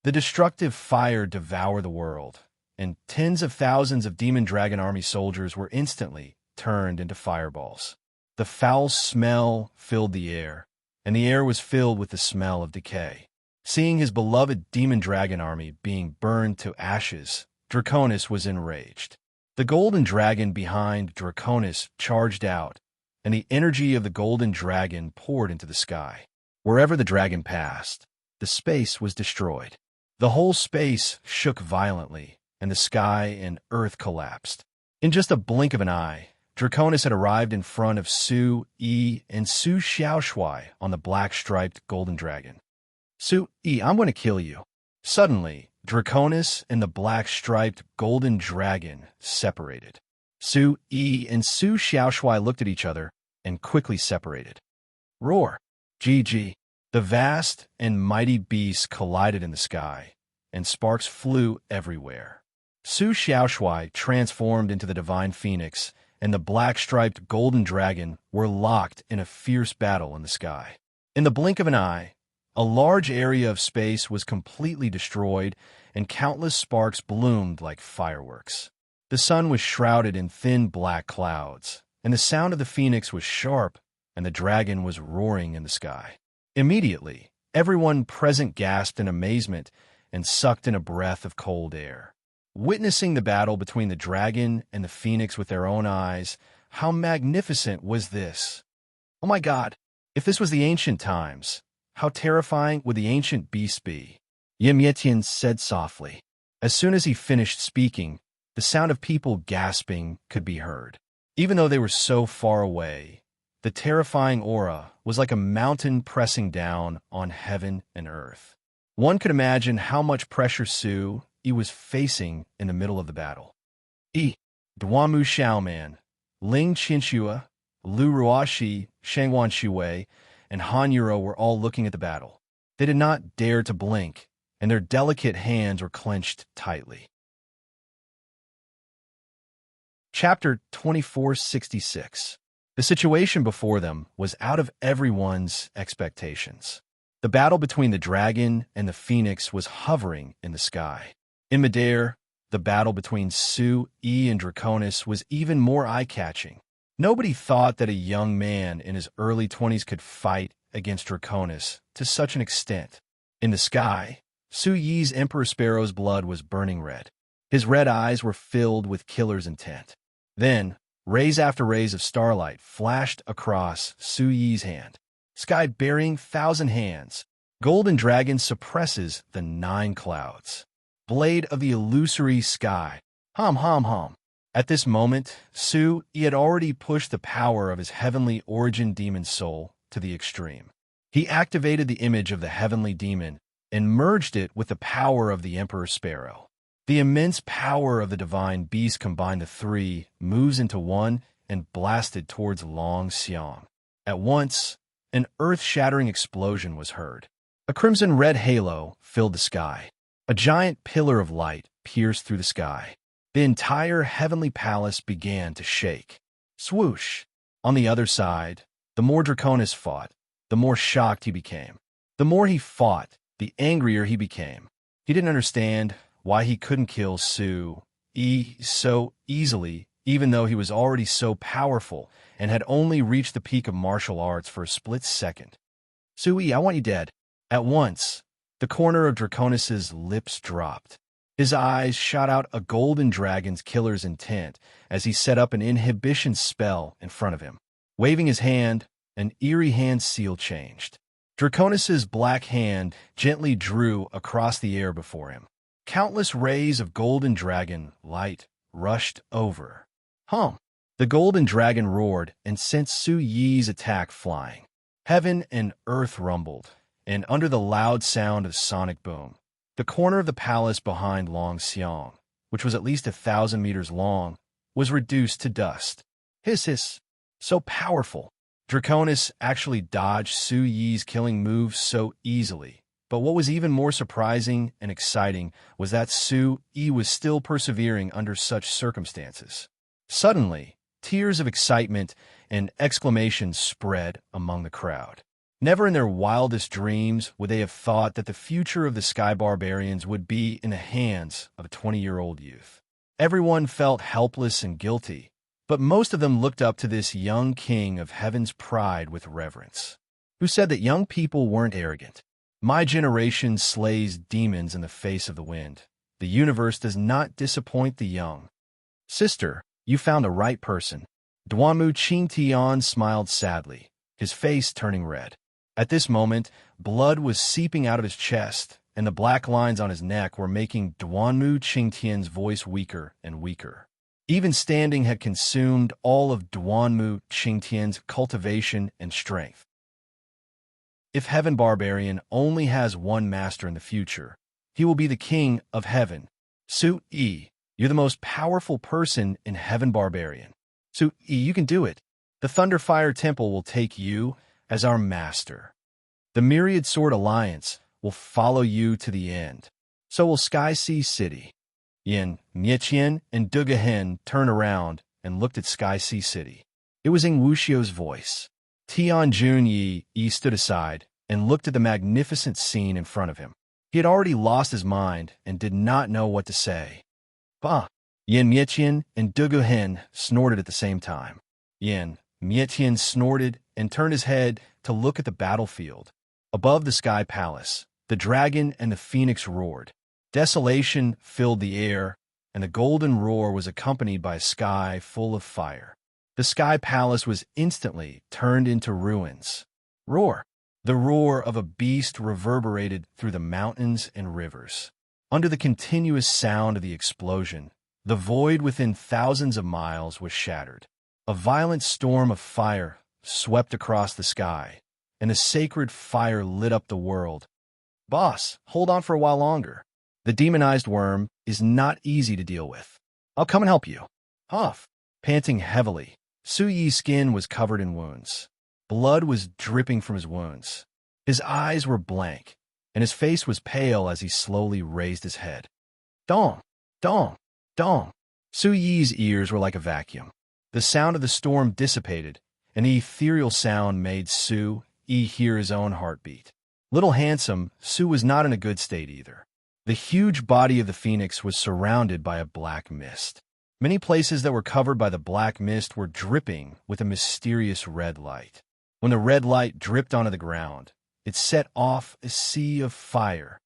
The destructive fire devoured the world, and tens of thousands of demon dragon army soldiers were instantly turned into fireballs. The foul smell filled the air, and the air was filled with the smell of decay. Seeing his beloved demon dragon army being burned to ashes, Draconis was enraged. The golden dragon behind Draconis charged out, and the energy of the golden dragon poured into the sky. Wherever the dragon passed, the space was destroyed. The whole space shook violently, and the sky and earth collapsed. In just a blink of an eye, Draconis had arrived in front of Su Yi and Su Xiaoshui on the black-striped golden dragon. Su Yi, I'm going to kill you. Suddenly, Draconis and the black-striped golden dragon separated. Su Yi and Su Xiaoshui looked at each other and quickly separated. Roar! GG. The vast and mighty beasts collided in the sky, and sparks flew everywhere. Su Xiaoshui transformed into the divine phoenix, and the black-striped golden dragon were locked in a fierce battle in the sky. In the blink of an eye, a large area of space was completely destroyed, and countless sparks bloomed like fireworks. The sun was shrouded in thin black clouds, and the sound of the phoenix was sharp, and the dragon was roaring in the sky. Immediately, everyone present gasped in amazement and sucked in a breath of cold air. Witnessing the battle between the dragon and the phoenix with their own eyes, how magnificent was this? Oh my God, if this was the ancient times, how terrifying would the ancient beasts be? Yimyetian said softly. As soon as he finished speaking, the sound of people gasping could be heard. Even though they were so far away, the terrifying aura was like a mountain pressing down on heaven and earth. One could imagine how much pressure Su Yi was facing in the middle of the battle. Duanmu Xiaoman, Ling Qinxue, Lu Ruoxi, Shangwan Shui, and Han Yuro were all looking at the battle. They did not dare to blink, and their delicate hands were clenched tightly. Chapter 2466. The situation before them was out of everyone's expectations. The battle between the dragon and the phoenix was hovering in the sky. In midair, the battle between Su Yi and Draconis was even more eye-catching. Nobody thought that a young man in his early 20s could fight against Draconis to such an extent. In the sky, Su Yi's Emperor Sparrow's blood was burning red. His red eyes were filled with killer's intent. Then, rays after rays of starlight flashed across Su Yi's hand. Sky burying 1,000 hands. Golden dragon suppresses the 9 clouds. Blade of the illusory sky. Hum, hum, hum. At this moment, Su Yi had already pushed the power of his heavenly origin demon soul to the extreme. He activated the image of the heavenly demon and merged it with the power of the Emperor Sparrow. The immense power of the divine beast combined the 3 moves into one and blasted towards Long Xiang. At once, an earth-shattering explosion was heard. A crimson-red halo filled the sky. A giant pillar of light pierced through the sky. The entire heavenly palace began to shake. Swoosh! On the other side, the more Draconis fought, the more shocked he became. The more he fought, the angrier he became. He didn't understand why he couldn't kill Su Yi so easily, even though he was already so powerful and had only reached the peak of martial arts for a split second. Su Yi, I want you dead. At once, the corner of Draconis' lips dropped. His eyes shot out a golden dragon's killer's intent as he set up an inhibition spell in front of him. Waving his hand, an eerie hand seal changed. Draconis' black hand gently drew across the air before him. Countless rays of golden dragon light rushed over. Hum! The golden dragon roared and sent Su Yi's attack flying. Heaven and earth rumbled, and under the loud sound of sonic boom, the corner of the palace behind Long Xiang, which was at least 1,000 meters long, was reduced to dust. Hiss, hiss! So powerful! Draconis actually dodged Su Yi's killing moves so easily. But what was even more surprising and exciting was that Su Yi was still persevering under such circumstances. Suddenly, tears of excitement and exclamations spread among the crowd. Never in their wildest dreams would they have thought that the future of the Sky Barbarians would be in the hands of a 20-year-old youth. Everyone felt helpless and guilty, but most of them looked up to this young king of heaven's pride with reverence, who said that young people weren't arrogant. My generation slays demons in the face of the wind. The universe does not disappoint the young. Sister, you found the right person. Duanmu Qingtian smiled sadly, his face turning red. At this moment, blood was seeping out of his chest, and the black lines on his neck were making Duanmu Qingtian's voice weaker and weaker. Even standing had consumed all of Duanmu Qingtian's cultivation and strength. If Heaven Barbarian only has one master in the future, he will be the king of heaven. Su Yi, you're the most powerful person in Heaven Barbarian. Su Yi, you can do it. The Thunderfire Temple will take you as our master. The Myriad Sword Alliance will follow you to the end. So will Sky Sea City. Yin, Mietian, and Dugahen turned around and looked at Sky Sea City. It was Ing Wuxiu's voice. Tian Junyi stood aside and looked at the magnificent scene in front of him. He had already lost his mind and did not know what to say. Bah! Yin Mietian and Dugahen snorted at the same time. Yin Mietian snorted and turned his head to look at the battlefield. Above the Sky Palace, the dragon and the phoenix roared. Desolation filled the air, and the golden roar was accompanied by a sky full of fire. The Sky Palace was instantly turned into ruins. Roar! The roar of a beast reverberated through the mountains and rivers. Under the continuous sound of the explosion, the void within thousands of miles was shattered. A violent storm of fire swept across the sky, and the sacred fire lit up the world. Boss, hold on for a while longer. The demonized worm is not easy to deal with. I'll come and help you. Huff. Panting heavily, Su Yi's skin was covered in wounds. Blood was dripping from his wounds. His eyes were blank, and his face was pale as he slowly raised his head. Dong! Dong! Dong! Su Yi's ears were like a vacuum. The sound of the storm dissipated, and the ethereal sound made Su Yi hear his own heartbeat. Little handsome, Su was not in a good state either. The huge body of the phoenix was surrounded by a black mist. Many places that were covered by the black mist were dripping with a mysterious red light. When the red light dripped onto the ground, It set off a sea of fire.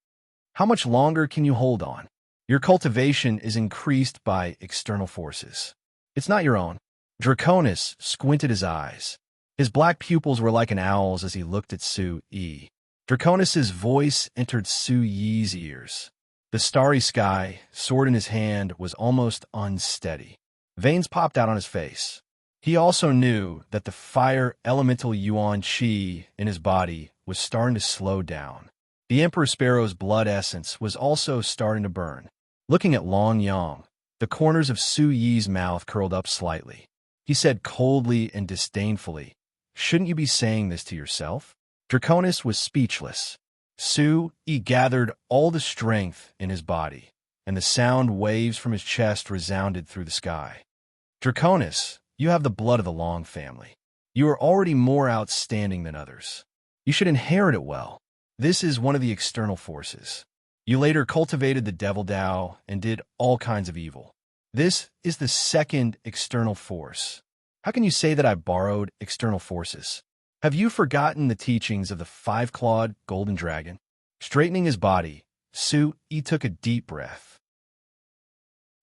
How much longer can you hold on? Your cultivation is increased by external forces. It's not your own. Draconis squinted his eyes. His black pupils were like an owl's as he looked at Su-Yi. Draconis's voice entered Su-Yi's ears. The starry sky, sword in his hand, was almost unsteady. Veins popped out on his face. He also knew that the fire elemental yuan qi in his body was starting to slow down. The Emperor Sparrow's blood essence was also starting to burn. Looking at Long Yang, the corners of Su-Yi's mouth curled up slightly. He said coldly and disdainfully, "Shouldn't you be saying this to yourself?" Draconis was speechless. Su-Yi gathered all the strength in his body, and the sound waves from his chest resounded through the sky. "Draconis, you have the blood of the Long family. You are already more outstanding than others. You should inherit it well. This is one of the external forces. You later cultivated the Devil Dao and did all kinds of evil. This is the second external force. How can you say that I borrowed external forces? Have you forgotten the teachings of the five-clawed golden dragon?" Straightening his body, Su-Yi took a deep breath.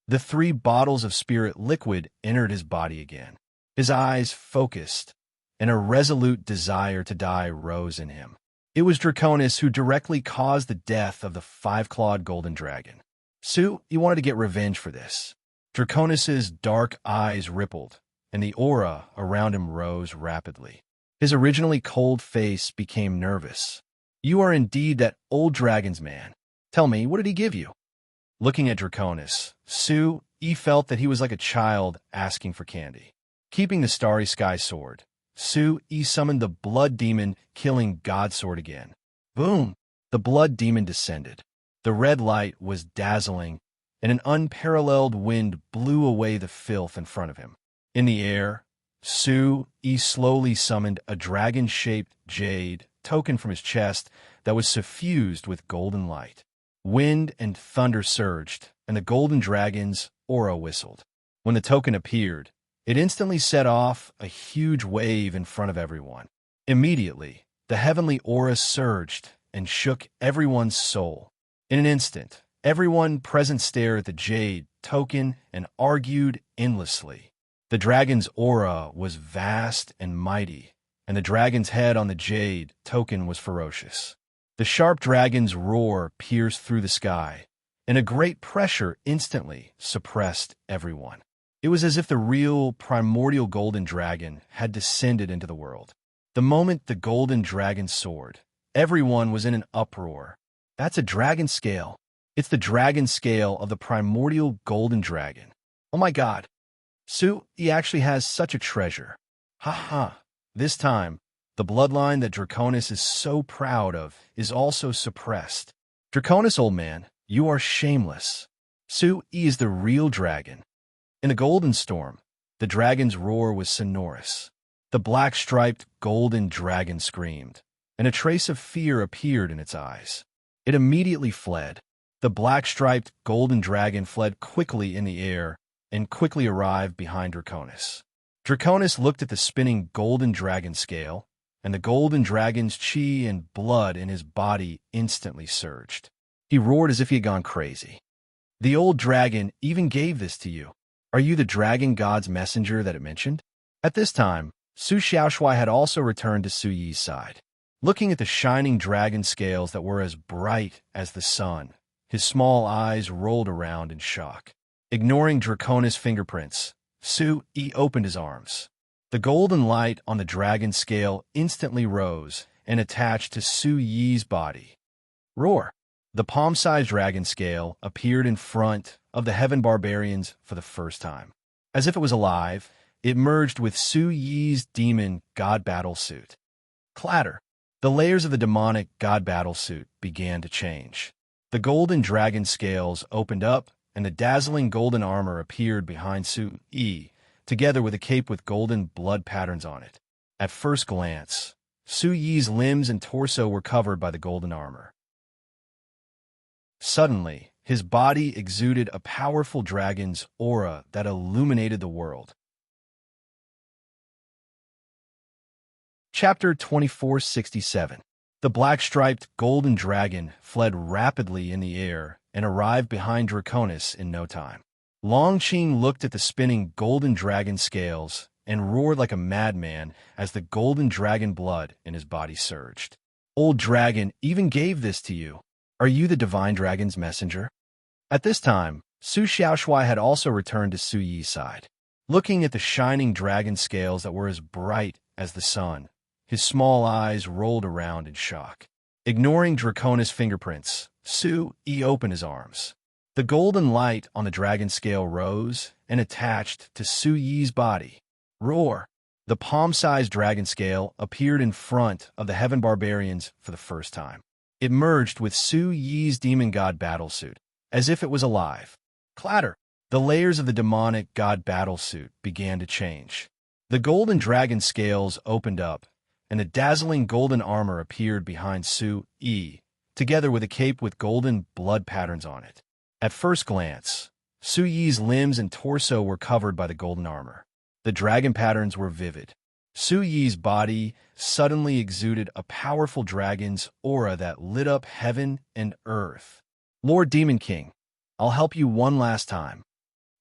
The 3 bottles of spirit liquid entered his body again. His eyes focused, and a resolute desire to die rose in him. It was Draconis who directly caused the death of the five-clawed golden dragon. Su-Yi wanted to get revenge for this. Draconis's dark eyes rippled, and the aura around him rose rapidly. His originally cold face became nervous. "You are indeed that old dragon's man. Tell me, what did he give you?" Looking at Draconis, Su-Yi felt that he was like a child asking for candy. Keeping the starry sky sword, Su-Yi summoned the blood demon, killing God Sword again. Boom! The blood demon descended. The red light was dazzling, and an unparalleled wind blew away the filth in front of him. In the air, Su-Yi slowly summoned a dragon-shaped jade token from his chest that was suffused with golden light. Wind and thunder surged, and the golden dragon's aura whistled. When the token appeared, it instantly set off a huge wave in front of everyone. Immediately, the heavenly aura surged and shook everyone's soul. In an instant, everyone present stared at the jade token and argued endlessly. The dragon's aura was vast and mighty, and the dragon's head on the jade token was ferocious. The sharp dragon's roar pierced through the sky, and a great pressure instantly suppressed everyone. It was as if the real primordial golden dragon had descended into the world. The moment the golden dragon soared, everyone was in an uproar. That's a dragon scale. It's the dragon scale of the primordial golden dragon. Oh my God. Su-Yi actually has such a treasure. Ha ha. This time, the bloodline that Draconis is so proud of is also suppressed. Draconis, old man, you are shameless. Su-Yi is the real dragon. In the golden storm, the dragon's roar was sonorous. The black-striped golden dragon screamed, and a trace of fear appeared in its eyes. It immediately fled. The black-striped golden dragon fled quickly in the air and quickly arrived behind Draconis. Draconis looked at the spinning golden dragon scale, and the golden dragon's chi and blood in his body instantly surged. He roared as if he had gone crazy. "The old dragon even gave this to you. Are you the dragon god's messenger that it mentioned?" At this time, Su Xiaoshui had also returned to Su-Yi's side. Looking at the shining dragon scales that were as bright as the sun, his small eyes rolled around in shock. Ignoring Draconis' fingerprints, Su-Yi opened his arms. The golden light on the dragon scale instantly rose and attached to Su-Yi's body. Roar! The palm-sized dragon scale appeared in front of the Heaven Barbarians for the first time. As if it was alive, it merged with Su-Yi's demon god battle suit. Clatter! The layers of the demonic god battle suit began to change. The golden dragon scales opened up, and the dazzling golden armor appeared behind Su-Yi, together with a cape with golden blood patterns on it. At first glance, Su-Yi's limbs and torso were covered by the golden armor. Suddenly, his body exuded a powerful dragon's aura that illuminated the world. Chapter 2467. The black-striped golden dragon fled rapidly in the air and arrived behind Draconis in no time. Longqing looked at the spinning golden dragon scales and roared like a madman as the golden dragon blood in his body surged. Old dragon even gave this to you. Are you the divine dragon's messenger? At this time, Su Xiaoshui had also returned to Su Yi's side. Looking at the shining dragon scales that were as bright as the sun, his small eyes rolled around in shock. Ignoring Draconis' fingerprints, Su Yi opened his arms. The golden light on the dragon scale rose and attached to Su Yi's body. Roar! The palm-sized dragon scale appeared in front of the Heaven Barbarians for the first time. It merged with Su Yi's demon god battlesuit, as if it was alive. Clatter! The layers of the demonic god battlesuit began to change. The golden dragon scales opened up, and the dazzling golden armor appeared behind Su Yi, together with a cape with golden blood patterns on it. At first glance, Su Yi's limbs and torso were covered by the golden armor. The dragon patterns were vivid. Su Yi's body suddenly exuded a powerful dragon's aura that lit up heaven and earth. Lord Demon King, I'll help you one last time.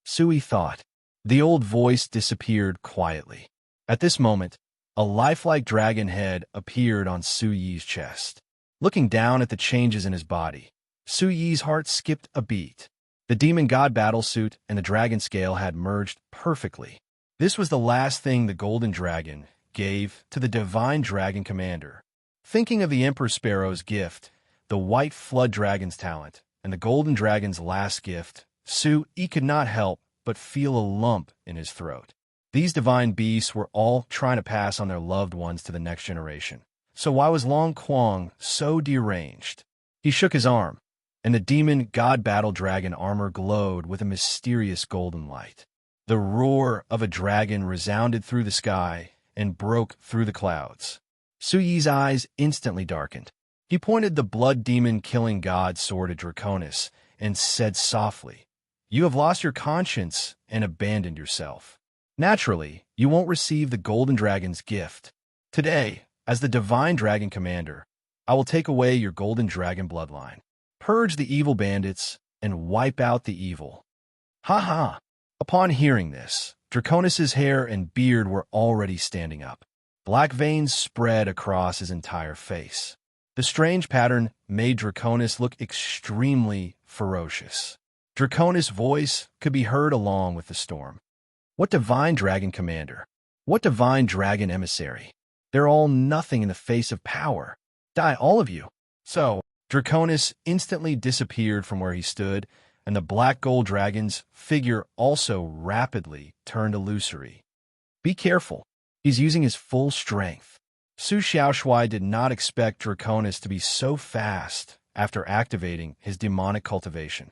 Su Yi thought. The old voice disappeared quietly. At this moment, a lifelike dragon head appeared on Su Yi's chest. Looking down at the changes in his body, Su Yi's heart skipped a beat. The demon god battlesuit and the dragon scale had merged perfectly. This was the last thing the golden dragon gave to the divine dragon commander. Thinking of the Emperor Sparrow's gift, the white flood dragon's talent, and the golden dragon's last gift, Su Yi could not help but feel a lump in his throat. These divine beasts were all trying to pass on their loved ones to the next generation. So why was Long Quang so deranged? He shook his arm, and the demon god battle dragon armor glowed with a mysterious golden light. The roar of a dragon resounded through the sky and broke through the clouds. Su Yi's eyes instantly darkened. He pointed the blood demon killing god sword at Draconis and said softly, "You have lost your conscience and abandoned yourself. Naturally, you won't receive the golden dragon's gift. Today, as the divine dragon commander, I will take away your golden dragon bloodline, purge the evil bandits, and wipe out the evil." Ha ha! Upon hearing this, Draconis' hair and beard were already standing up. Black veins spread across his entire face. The strange pattern made Draconis look extremely ferocious. Draconis' voice could be heard along with the storm. What divine dragon commander? What divine dragon emissary? They're all nothing in the face of power. Die, all of you. So, Draconis instantly disappeared from where he stood, and the black gold dragon's figure also rapidly turned illusory. Be careful. He's using his full strength. Su Xiaoshui did not expect Draconis to be so fast after activating his demonic cultivation.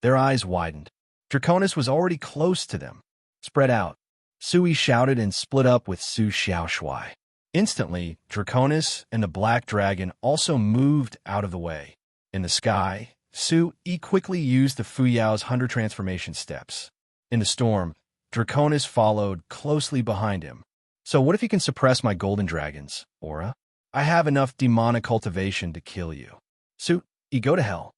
Their eyes widened. Draconis was already close to them. Spread out. Su Yi shouted and split up with Su Xiaoshui. Instantly, Draconis and the black dragon also moved out of the way. In the sky, Su Yi quickly used the Fuyao's 100 transformation steps. In the storm, Draconis followed closely behind him. So what if you can suppress my golden dragon's aura? I have enough demonic cultivation to kill you. Su Yi, go to hell.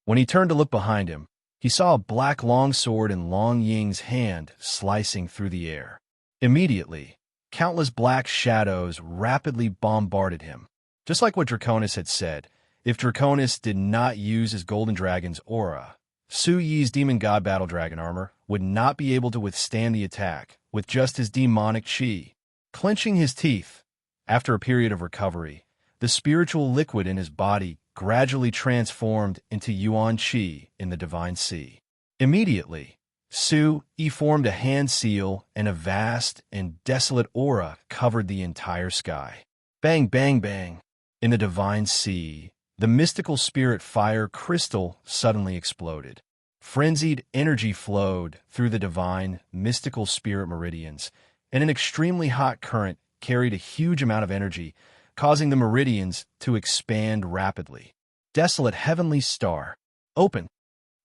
When he turned to look behind him, he saw a black longsword in Long Ying's hand slicing through the air. Immediately, countless black shadows rapidly bombarded him. Just like what Draconis had said, if Draconis did not use his golden dragon's aura, Su Yi's demon god battle dragon armor would not be able to withstand the attack with just his demonic chi. Clenching his teeth, after a period of recovery, the spiritual liquid in his body gradually transformed into Yuan Qi in the Divine Sea. Immediately, Su Yi formed a hand seal and a vast and desolate aura covered the entire sky. Bang, bang, bang. In the Divine Sea, the mystical spirit fire crystal suddenly exploded. Frenzied energy flowed through the divine, mystical spirit meridians, and an extremely hot current carried a huge amount of energy, causing the meridians to expand rapidly. Desolate heavenly star. Open.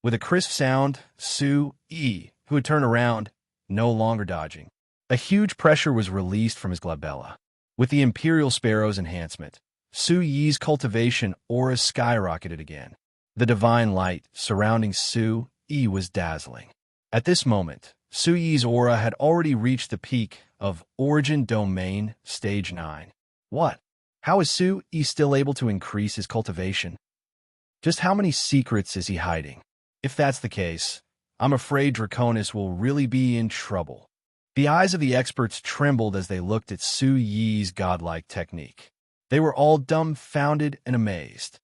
With a crisp sound, Su Yi, who had turned around, no longer dodging. A huge pressure was released from his glabella. With the Imperial Sparrow's enhancement, Su Yi's cultivation aura skyrocketed again. The divine light surrounding Su Yi was dazzling. At this moment, Su Yi's aura had already reached the peak of Origin Domain Stage 9. What? How is Su Yi still able to increase his cultivation? Just how many secrets is he hiding? If that's the case, I'm afraid Draconis will really be in trouble. The eyes of the experts trembled as they looked at Su Yi's godlike technique. They were all dumbfounded and amazed.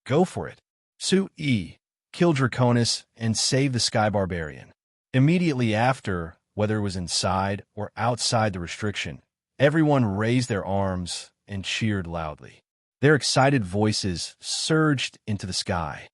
Go for it. Su Yi, kill Draconis and save the Sky Barbarian. Immediately after, whether it was inside or outside the restriction, everyone raised their arms and cheered loudly. Their excited voices surged into the sky.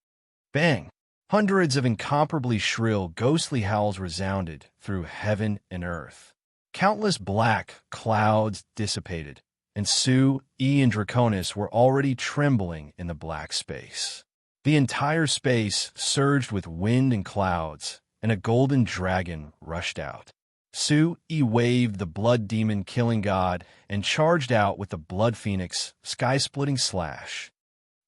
Bang! Hundreds of incomparably shrill, ghostly howls resounded through heaven and earth. Countless black clouds dissipated, and Su Yi and Draconis were already trembling in the black space. The entire space surged with wind and clouds, and a golden dragon rushed out. Su Yi waved the blood demon killing god and charged out with the blood phoenix sky-splitting slash.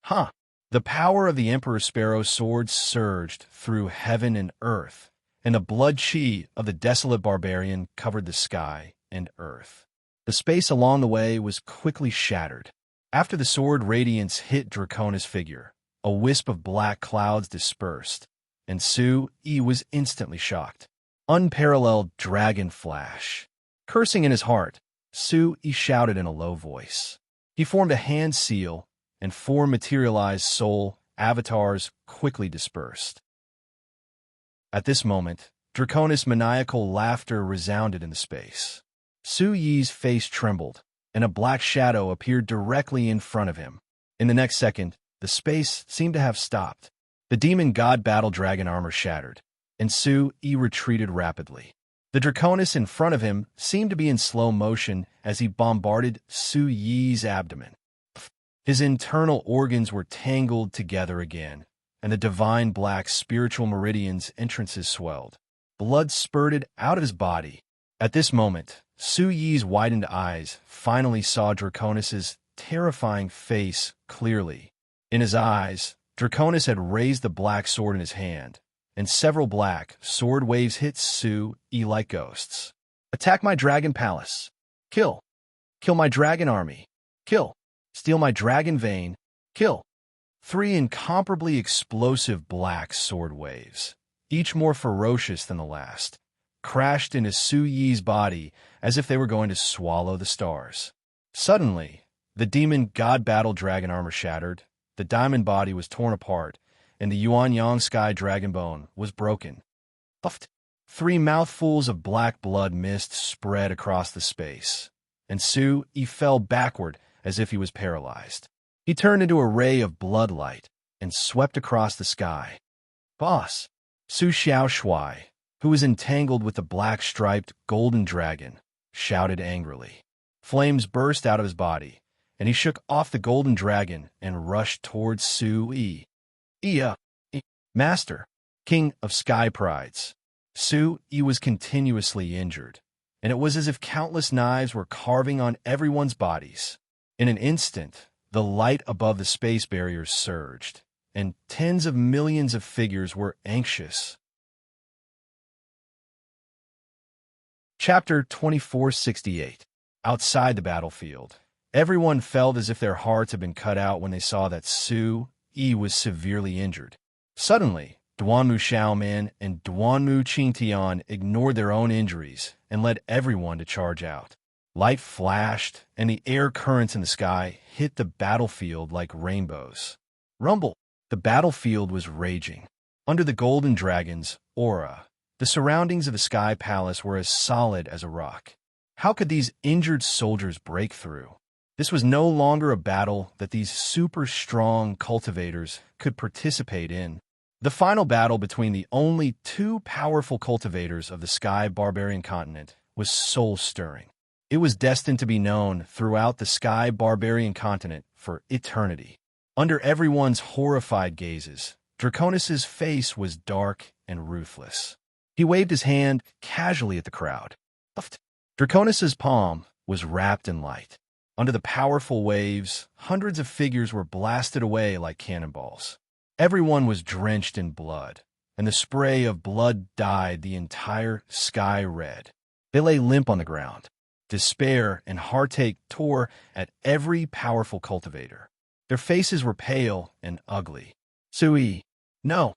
Huh! The power of the Emperor Sparrow's sword surged through heaven and earth, and the blood chi of the desolate barbarian covered the sky and earth. The space along the way was quickly shattered. After the sword radiance hit Draconis' figure, a wisp of black clouds dispersed, and Su Yi was instantly shocked. Unparalleled dragon flash. Cursing in his heart, Su Yi shouted in a low voice. He formed a hand seal, and 4 materialized soul avatars quickly dispersed. At this moment, Draconis' maniacal laughter resounded in the space. Su Yi's face trembled, and a black shadow appeared directly in front of him. In the next second, the space seemed to have stopped. The demon god battle dragon armor shattered, and Su Yi retreated rapidly. The Draconis in front of him seemed to be in slow motion as he bombarded Su Yi's abdomen. His internal organs were tangled together again, and the divine black spiritual meridian's entrances swelled. Blood spurted out of his body. At this moment, Su Yi's widened eyes finally saw Draconis' terrifying face clearly. In his eyes, Draconis had raised the black sword in his hand, and several black sword waves hit Su Yi like ghosts. Attack my dragon palace. Kill. Kill my dragon army. Kill. Steal my dragon vein. Kill. 3 incomparably explosive black sword waves, each more ferocious than the last, crashed into Su Yi's body as if they were going to swallow the stars. Suddenly, the demon god battle dragon armor shattered, the diamond body was torn apart, and the Yuan-Yang sky dragon bone was broken. Puffed. 3 mouthfuls of black blood mist spread across the space, and Su Yi fell backward as if he was paralyzed. He turned into a ray of blood light and swept across the sky. Boss! Su Xiaoshui, who was entangled with the black-striped golden dragon, shouted angrily. Flames burst out of his body, and he shook off the golden dragon and rushed towards Su Yi. Master, King of Sky Prides. Su Yi was continuously injured, and it was as if countless knives were carving on everyone's bodies. In an instant, the light above the space barriers surged, and tens of millions of figures were anxious. Chapter 2468. Outside the battlefield, everyone felt as if their hearts had been cut out when they saw that Su Yi was severely injured. Suddenly, Duanmu Xiaoman and Duanmu Qingtian ignored their own injuries and led everyone to charge out. Light flashed, and the air currents in the sky hit the battlefield like rainbows. Rumble! The battlefield was raging. Under the golden dragon's aura, the surroundings of the Sky Palace were as solid as a rock. How could these injured soldiers break through? This was no longer a battle that these super-strong cultivators could participate in. The final battle between the only 2 powerful cultivators of the Sky Barbarian continent was soul-stirring. It was destined to be known throughout the Sky Barbarian continent for eternity. Under everyone's horrified gazes, Draconis' face was dark and ruthless. He waved his hand casually at the crowd. Draconis' palm was wrapped in light. Under the powerful waves, hundreds of figures were blasted away like cannonballs. Everyone was drenched in blood, and the spray of blood dyed the entire sky red. They lay limp on the ground. Despair and heartache tore at every powerful cultivator. Their faces were pale and ugly. Sui, no.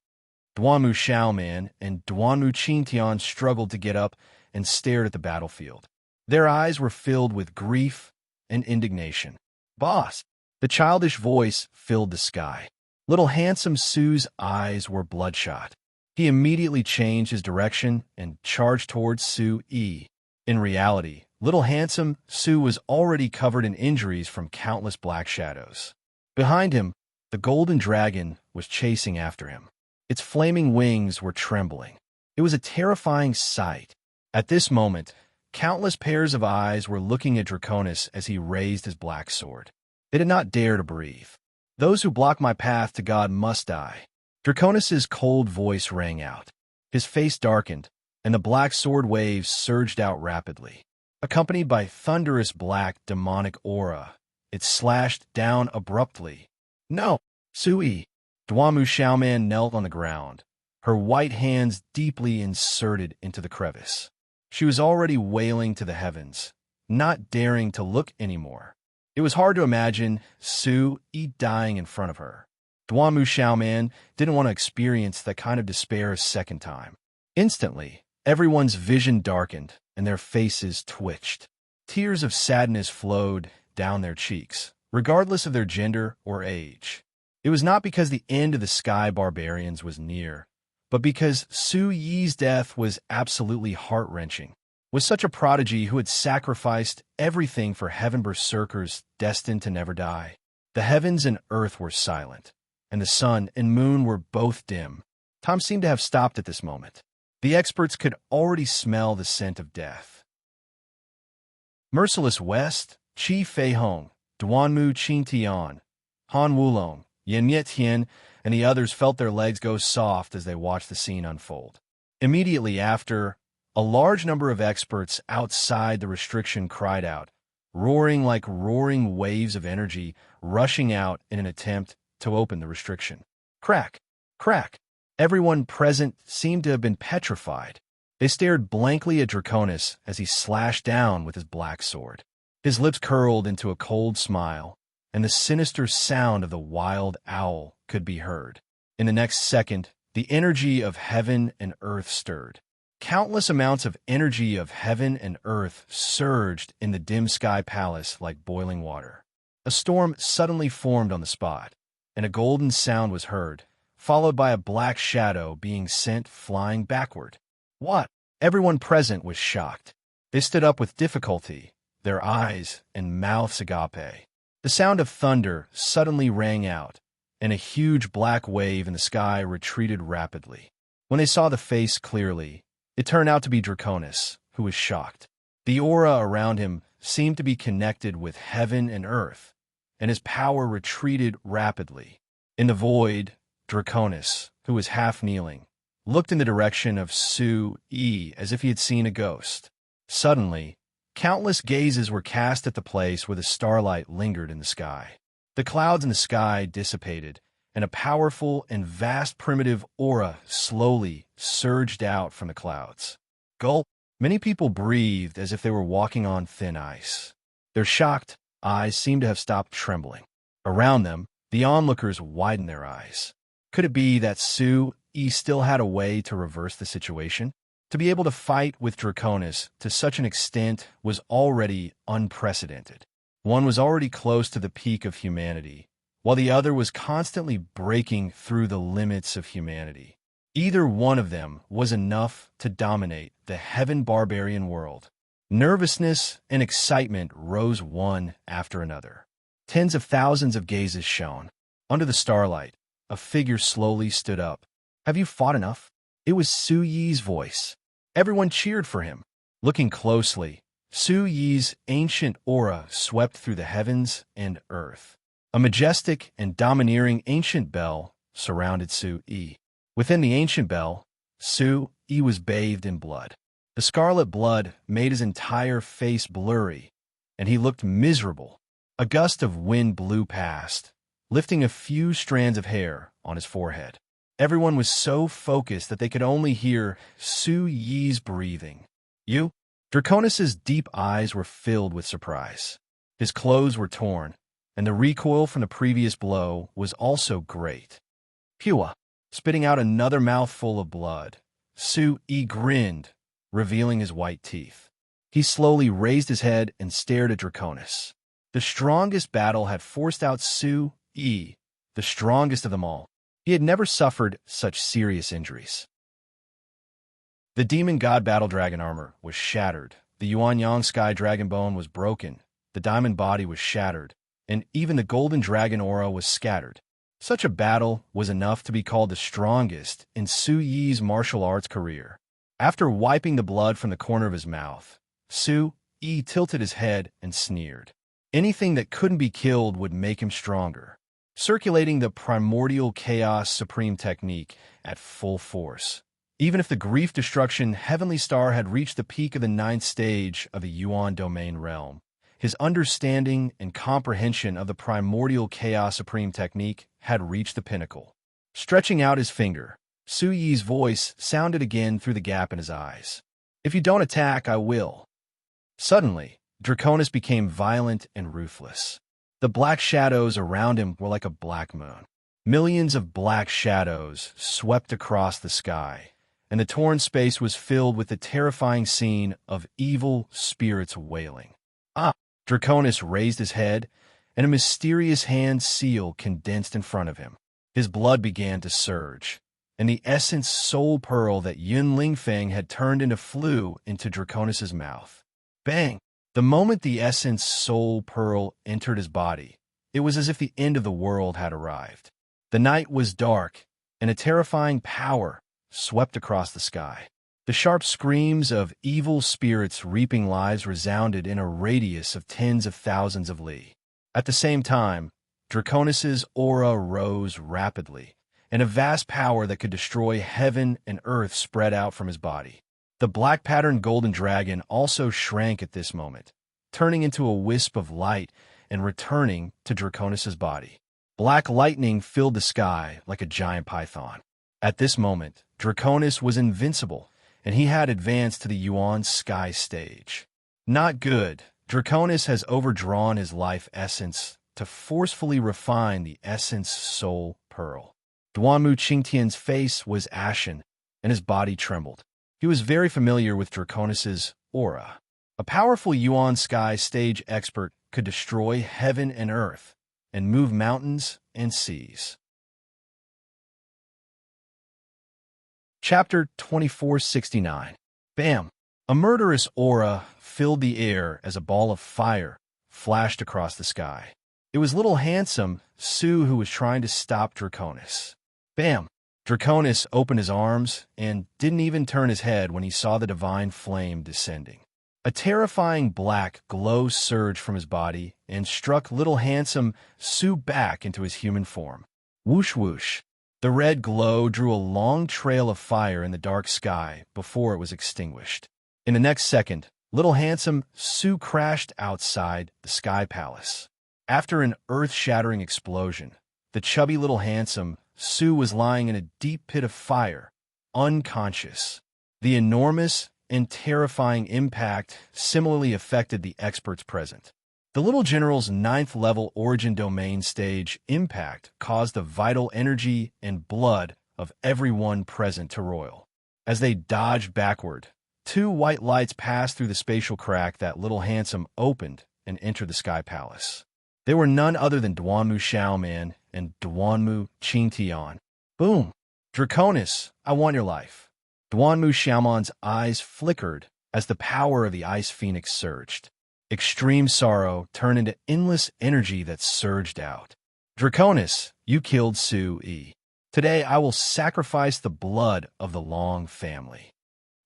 Duanmu Xiaoman and Duanmu Qingtian struggled to get up and stared at the battlefield. Their eyes were filled with grief and indignation. Boss! The childish voice filled the sky. Little handsome Su's eyes were bloodshot. He immediately changed his direction and charged towards Su Yi. In reality, little handsome Su was already covered in injuries from countless black shadows. Behind him, the golden dragon was chasing after him. Its flaming wings were trembling. It was a terrifying sight. At this moment, countless pairs of eyes were looking at Draconis as he raised his black sword. They did not dare to breathe. Those who block my path to God must die. Draconis's cold voice rang out. His face darkened, and the black sword waves surged out rapidly. Accompanied by thunderous black demonic aura, it slashed down abruptly. No! Sui! Duanmu Xiaoman knelt on the ground, her white hands deeply inserted into the crevice. She was already wailing to the heavens, not daring to look anymore. It was hard to imagine Su Yi dying in front of her. Duanmu Xiaoman didn't want to experience that kind of despair a second time. Instantly, everyone's vision darkened and their faces twitched. Tears of sadness flowed down their cheeks, regardless of their gender or age. It was not because the end of the Sky Barbarians was near, but because Su Yi's death was absolutely heart-wrenching. Was such a prodigy who had sacrificed everything for heaven berserkers destined to never die. The heavens and earth were silent, and the sun and moon were both dim. Time seemed to have stopped at this moment. The experts could already smell the scent of death. Merciless West, Qi Feihong, Duanmu Qingtian, Han Wulong, Yan Yetian, and the others felt their legs go soft as they watched the scene unfold. Immediately after, a large number of experts outside the restriction cried out, roaring like roaring waves of energy rushing out in an attempt to open the restriction. Crack! Crack! Everyone present seemed to have been petrified. They stared blankly at Draconis as he slashed down with his black sword. His lips curled into a cold smile, and the sinister sound of the wild owl could be heard. In the next second, the energy of heaven and earth stirred. Countless amounts of energy of heaven and earth surged in the dim sky palace like boiling water. A storm suddenly formed on the spot, and a golden sound was heard, followed by a black shadow being sent flying backward. What? Everyone present was shocked. They stood up with difficulty, their eyes and mouths agape. The sound of thunder suddenly rang out, and a huge black wave in the sky retreated rapidly. When they saw the face clearly, it turned out to be Draconis, who was shocked. The aura around him seemed to be connected with heaven and earth, and his power retreated rapidly. In the void, Draconis, who was half kneeling, looked in the direction of Su Yi as if he had seen a ghost. Suddenly, countless gazes were cast at the place where the starlight lingered in the sky. The clouds in the sky dissipated, and a powerful and vast primitive aura slowly surged out from the clouds. Gulp! Many people breathed as if they were walking on thin ice. Their shocked eyes seemed to have stopped trembling. Around them, the onlookers widened their eyes. Could it be that Su Yi still had a way to reverse the situation? To be able to fight with Draconis to such an extent was already unprecedented. One was already close to the peak of humanity, while the other was constantly breaking through the limits of humanity. Either one of them was enough to dominate the heaven barbarian world. Nervousness and excitement rose one after another. Tens of thousands of gazes shone. Under the starlight, a figure slowly stood up. Have you fought enough? It was Su Yi's voice. Everyone cheered for him. Looking closely, Su Yi's ancient aura swept through the heavens and earth. A majestic and domineering ancient bell surrounded Su Yi. Within the ancient bell, Su Yi was bathed in blood. The scarlet blood made his entire face blurry, and he looked miserable. A gust of wind blew past, lifting a few strands of hair on his forehead. Everyone was so focused that they could only hear Su Yi's breathing. You? Draconis's deep eyes were filled with surprise. His clothes were torn, and the recoil from the previous blow was also great. Pua, spitting out another mouthful of blood, Su Yi grinned, revealing his white teeth. He slowly raised his head and stared at Draconis. The strongest battle had forced out Su Yi, the strongest of them all. He had never suffered such serious injuries. The demon god battle dragon armor was shattered, the Yuanyang sky dragon bone was broken, the diamond body was shattered, and even the golden dragon aura was scattered. Such a battle was enough to be called the strongest in Su Yi's martial arts career. After wiping the blood from the corner of his mouth, Su Yi tilted his head and sneered. Anything that couldn't be killed would make him stronger, circulating the primordial chaos supreme technique at full force. Even if the grief destruction heavenly star had reached the peak of the 9th stage of the Yuan domain realm, his understanding and comprehension of the primordial chaos supreme technique had reached the pinnacle. Stretching out his finger, Su Yi's voice sounded again through the gap in his eyes. If you don't attack, I will. Suddenly, Draconis became violent and ruthless. The black shadows around him were like a black moon. Millions of black shadows swept across the sky, and the torn space was filled with the terrifying scene of evil spirits wailing. Ah! Draconis raised his head, and a mysterious hand seal condensed in front of him. His blood began to surge, and the essence soul pearl that Yun Lingfeng had turned into flew into Draconis's mouth. Bang! The moment the essence soul pearl entered his body, it was as if the end of the world had arrived. The night was dark, and a terrifying power swept across the sky. The sharp screams of evil spirits reaping lives resounded in a radius of tens of thousands of li. At the same time, Draconis's aura rose rapidly, and a vast power that could destroy heaven and earth spread out from his body. The black-patterned golden dragon also shrank at this moment, turning into a wisp of light and returning to Draconis's body. Black lightning filled the sky like a giant python. At this moment, Draconis was invincible, and he had advanced to the Yuan sky stage. Not good. Draconis has overdrawn his life essence to forcefully refine the essence soul pearl. Duanmu Qingtian's face was ashen, and his body trembled. He was very familiar with Draconis's aura. A powerful Yuan sky stage expert could destroy heaven and earth and move mountains and seas. Chapter 2469. Bam! A murderous aura filled the air as a ball of fire flashed across the sky. It was little handsome Su who was trying to stop Draconis. Bam! Draconis opened his arms and didn't even turn his head when he saw the divine flame descending. A terrifying black glow surged from his body and struck little handsome Su back into his human form. Whoosh whoosh. The red glow drew a long trail of fire in the dark sky before it was extinguished. In the next second, little handsome Su crashed outside the Sky Palace. After an earth-shattering explosion, the chubby little handsome Su was lying in a deep pit of fire, unconscious. The enormous and terrifying impact similarly affected the experts present. The little general's 9th-level origin domain stage impact caused the vital energy and blood of everyone present to roil. As they dodged backward, 2 white lights passed through the spatial crack that little handsome opened and entered the Sky Palace. They were none other than Duanmu Xiaoman and Duanmu Qingtian. Boom! Draconis, I want your life. Duanmu Xiaoman's eyes flickered as the power of the Ice Phoenix surged. Extreme sorrow turned into endless energy that surged out. Draconis, you killed Su Yi. Today I will sacrifice the blood of the Long family.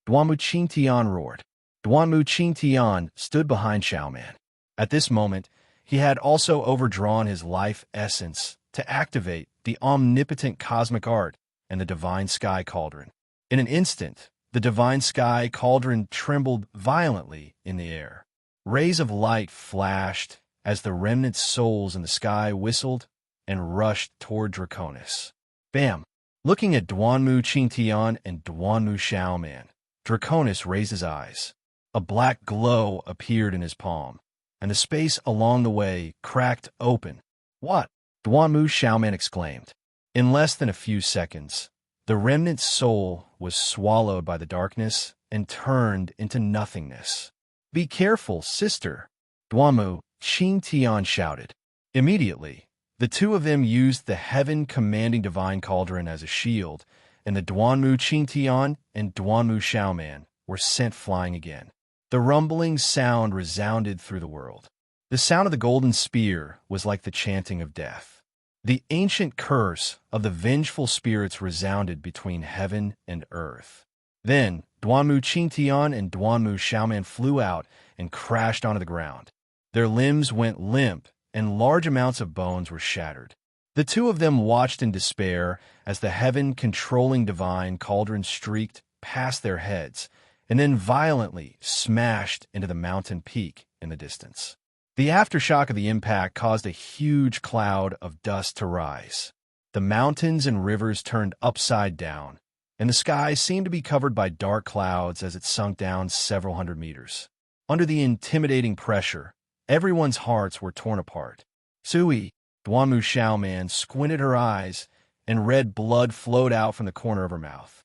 Duanmu Qingtian roared. Duanmu Qingtian stood behind Xiaoman. At this moment, he had also overdrawn his life essence to activate the omnipotent cosmic art and the divine sky cauldron. In an instant, the divine sky cauldron trembled violently in the air. Rays of light flashed, as the remnant souls in the sky whistled and rushed toward Draconis. Bam! Looking at Duanmu Qingtian and Duanmu Xiaoman, Draconis raised his eyes. A black glow appeared in his palm, and the space along the way cracked open. What? Duanmu Xiaoman exclaimed. In less than a few seconds, the remnant soul was swallowed by the darkness and turned into nothingness. Be careful, sister, Duanmu Qingtian shouted. Immediately, the two of them used the heaven-commanding divine cauldron as a shield, and the Duanmu Qingtian and Duanmu Xiaoman were sent flying again. The rumbling sound resounded through the world. The sound of the golden spear was like the chanting of death. The ancient curse of the vengeful spirits resounded between heaven and earth. Then, Duanmu Qingtian and Duanmu Xiaoman flew out and crashed onto the ground. Their limbs went limp, and large amounts of bones were shattered. The two of them watched in despair as the heaven-controlling divine cauldron streaked past their heads and then violently smashed into the mountain peak in the distance. The aftershock of the impact caused a huge cloud of dust to rise. The mountains and rivers turned upside down, and the sky seemed to be covered by dark clouds as it sunk down several hundred meters. Under the intimidating pressure, everyone's hearts were torn apart. Sui, Duanmu Xiaoman, squinted her eyes, and red blood flowed out from the corner of her mouth.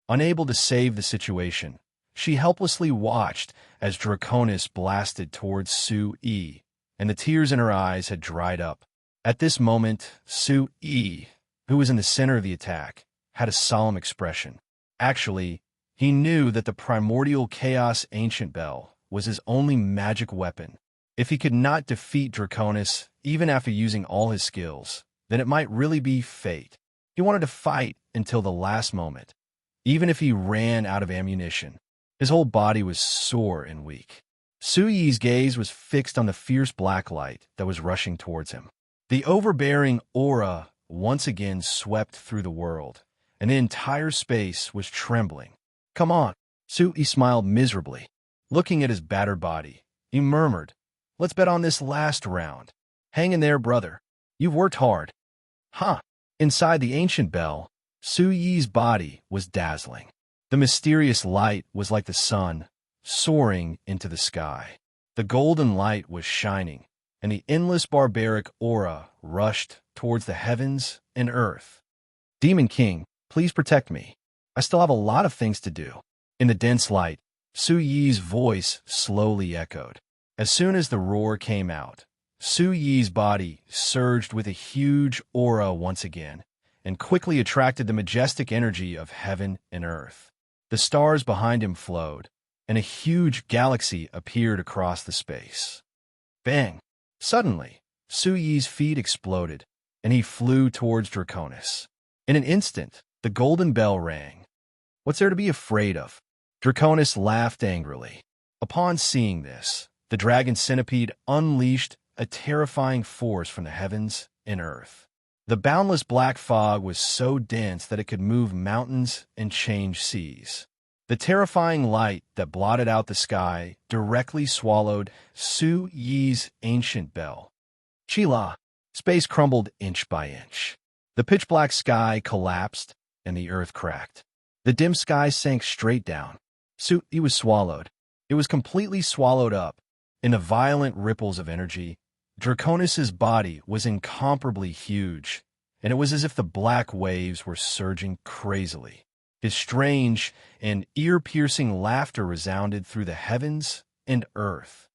Unable to save the situation, she helplessly watched as Draconis blasted towards Sui, and the tears in her eyes had dried up. At this moment, Sui, who was in the center of the attack, had a solemn expression. Actually, he knew that the primordial chaos ancient bell was his only magic weapon. If he could not defeat Draconis, even after using all his skills, then it might really be fate. He wanted to fight until the last moment, even if he ran out of ammunition. His whole body was sore and weak. Suyi's gaze was fixed on the fierce black light that was rushing towards him. The overbearing aura once again swept through the world, and the entire space was trembling. Come on, Sui smiled miserably. Looking at his battered body, he murmured, let's bet on this last round. Hang in there, brother. You've worked hard. Huh. Inside the ancient bell, Suyi's body was dazzling. The mysterious light was like the sun, soaring into the sky. The golden light was shining, and the endless barbaric aura rushed towards the heavens and earth. Demon King, please protect me. I still have a lot of things to do. In the dense light, Suyi's voice slowly echoed. As soon as the roar came out, Suyi's body surged with a huge aura once again, and quickly attracted the majestic energy of heaven and earth. The stars behind him flowed, and a huge galaxy appeared across the space. Bang! Suddenly, Suyi's feet exploded, and he flew towards Draconis. In an instant, the golden bell rang. What's there to be afraid of? Draconis laughed angrily. Upon seeing this, the dragon centipede unleashed a terrifying force from the heavens and earth. The boundless black fog was so dense that it could move mountains and change seas. The terrifying light that blotted out the sky directly swallowed Suyi's ancient bell. Chila! Space crumbled inch by inch. The pitch-black sky collapsed, and the earth cracked. The dim sky sank straight down. Suyi was swallowed. It was completely swallowed up. In the violent ripples of energy, Draconis' body was incomparably huge, and it was as if the black waves were surging crazily. His strange and ear-piercing laughter resounded through the heavens and earth.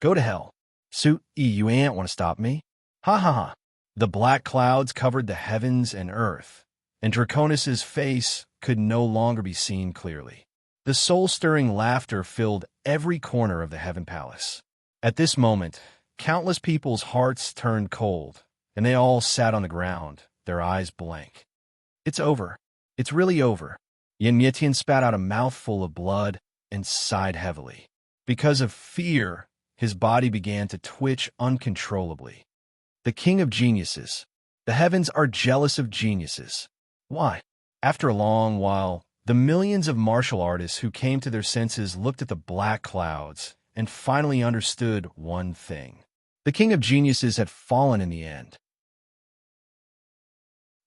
Go to hell. Suyi, you ain't want to stop me? Ha ha ha. The black clouds covered the heavens and earth, and Draconis' face could no longer be seen clearly. The soul-stirring laughter filled every corner of the Heaven Palace. At this moment, countless people's hearts turned cold, and they all sat on the ground, their eyes blank. It's over. It's really over. Yin Yetian spat out a mouthful of blood and sighed heavily. Because of fear, his body began to twitch uncontrollably. The king of geniuses. The heavens are jealous of geniuses. Why? After a long while, the millions of martial artists who came to their senses looked at the black clouds and finally understood one thing. The king of geniuses had fallen in the end.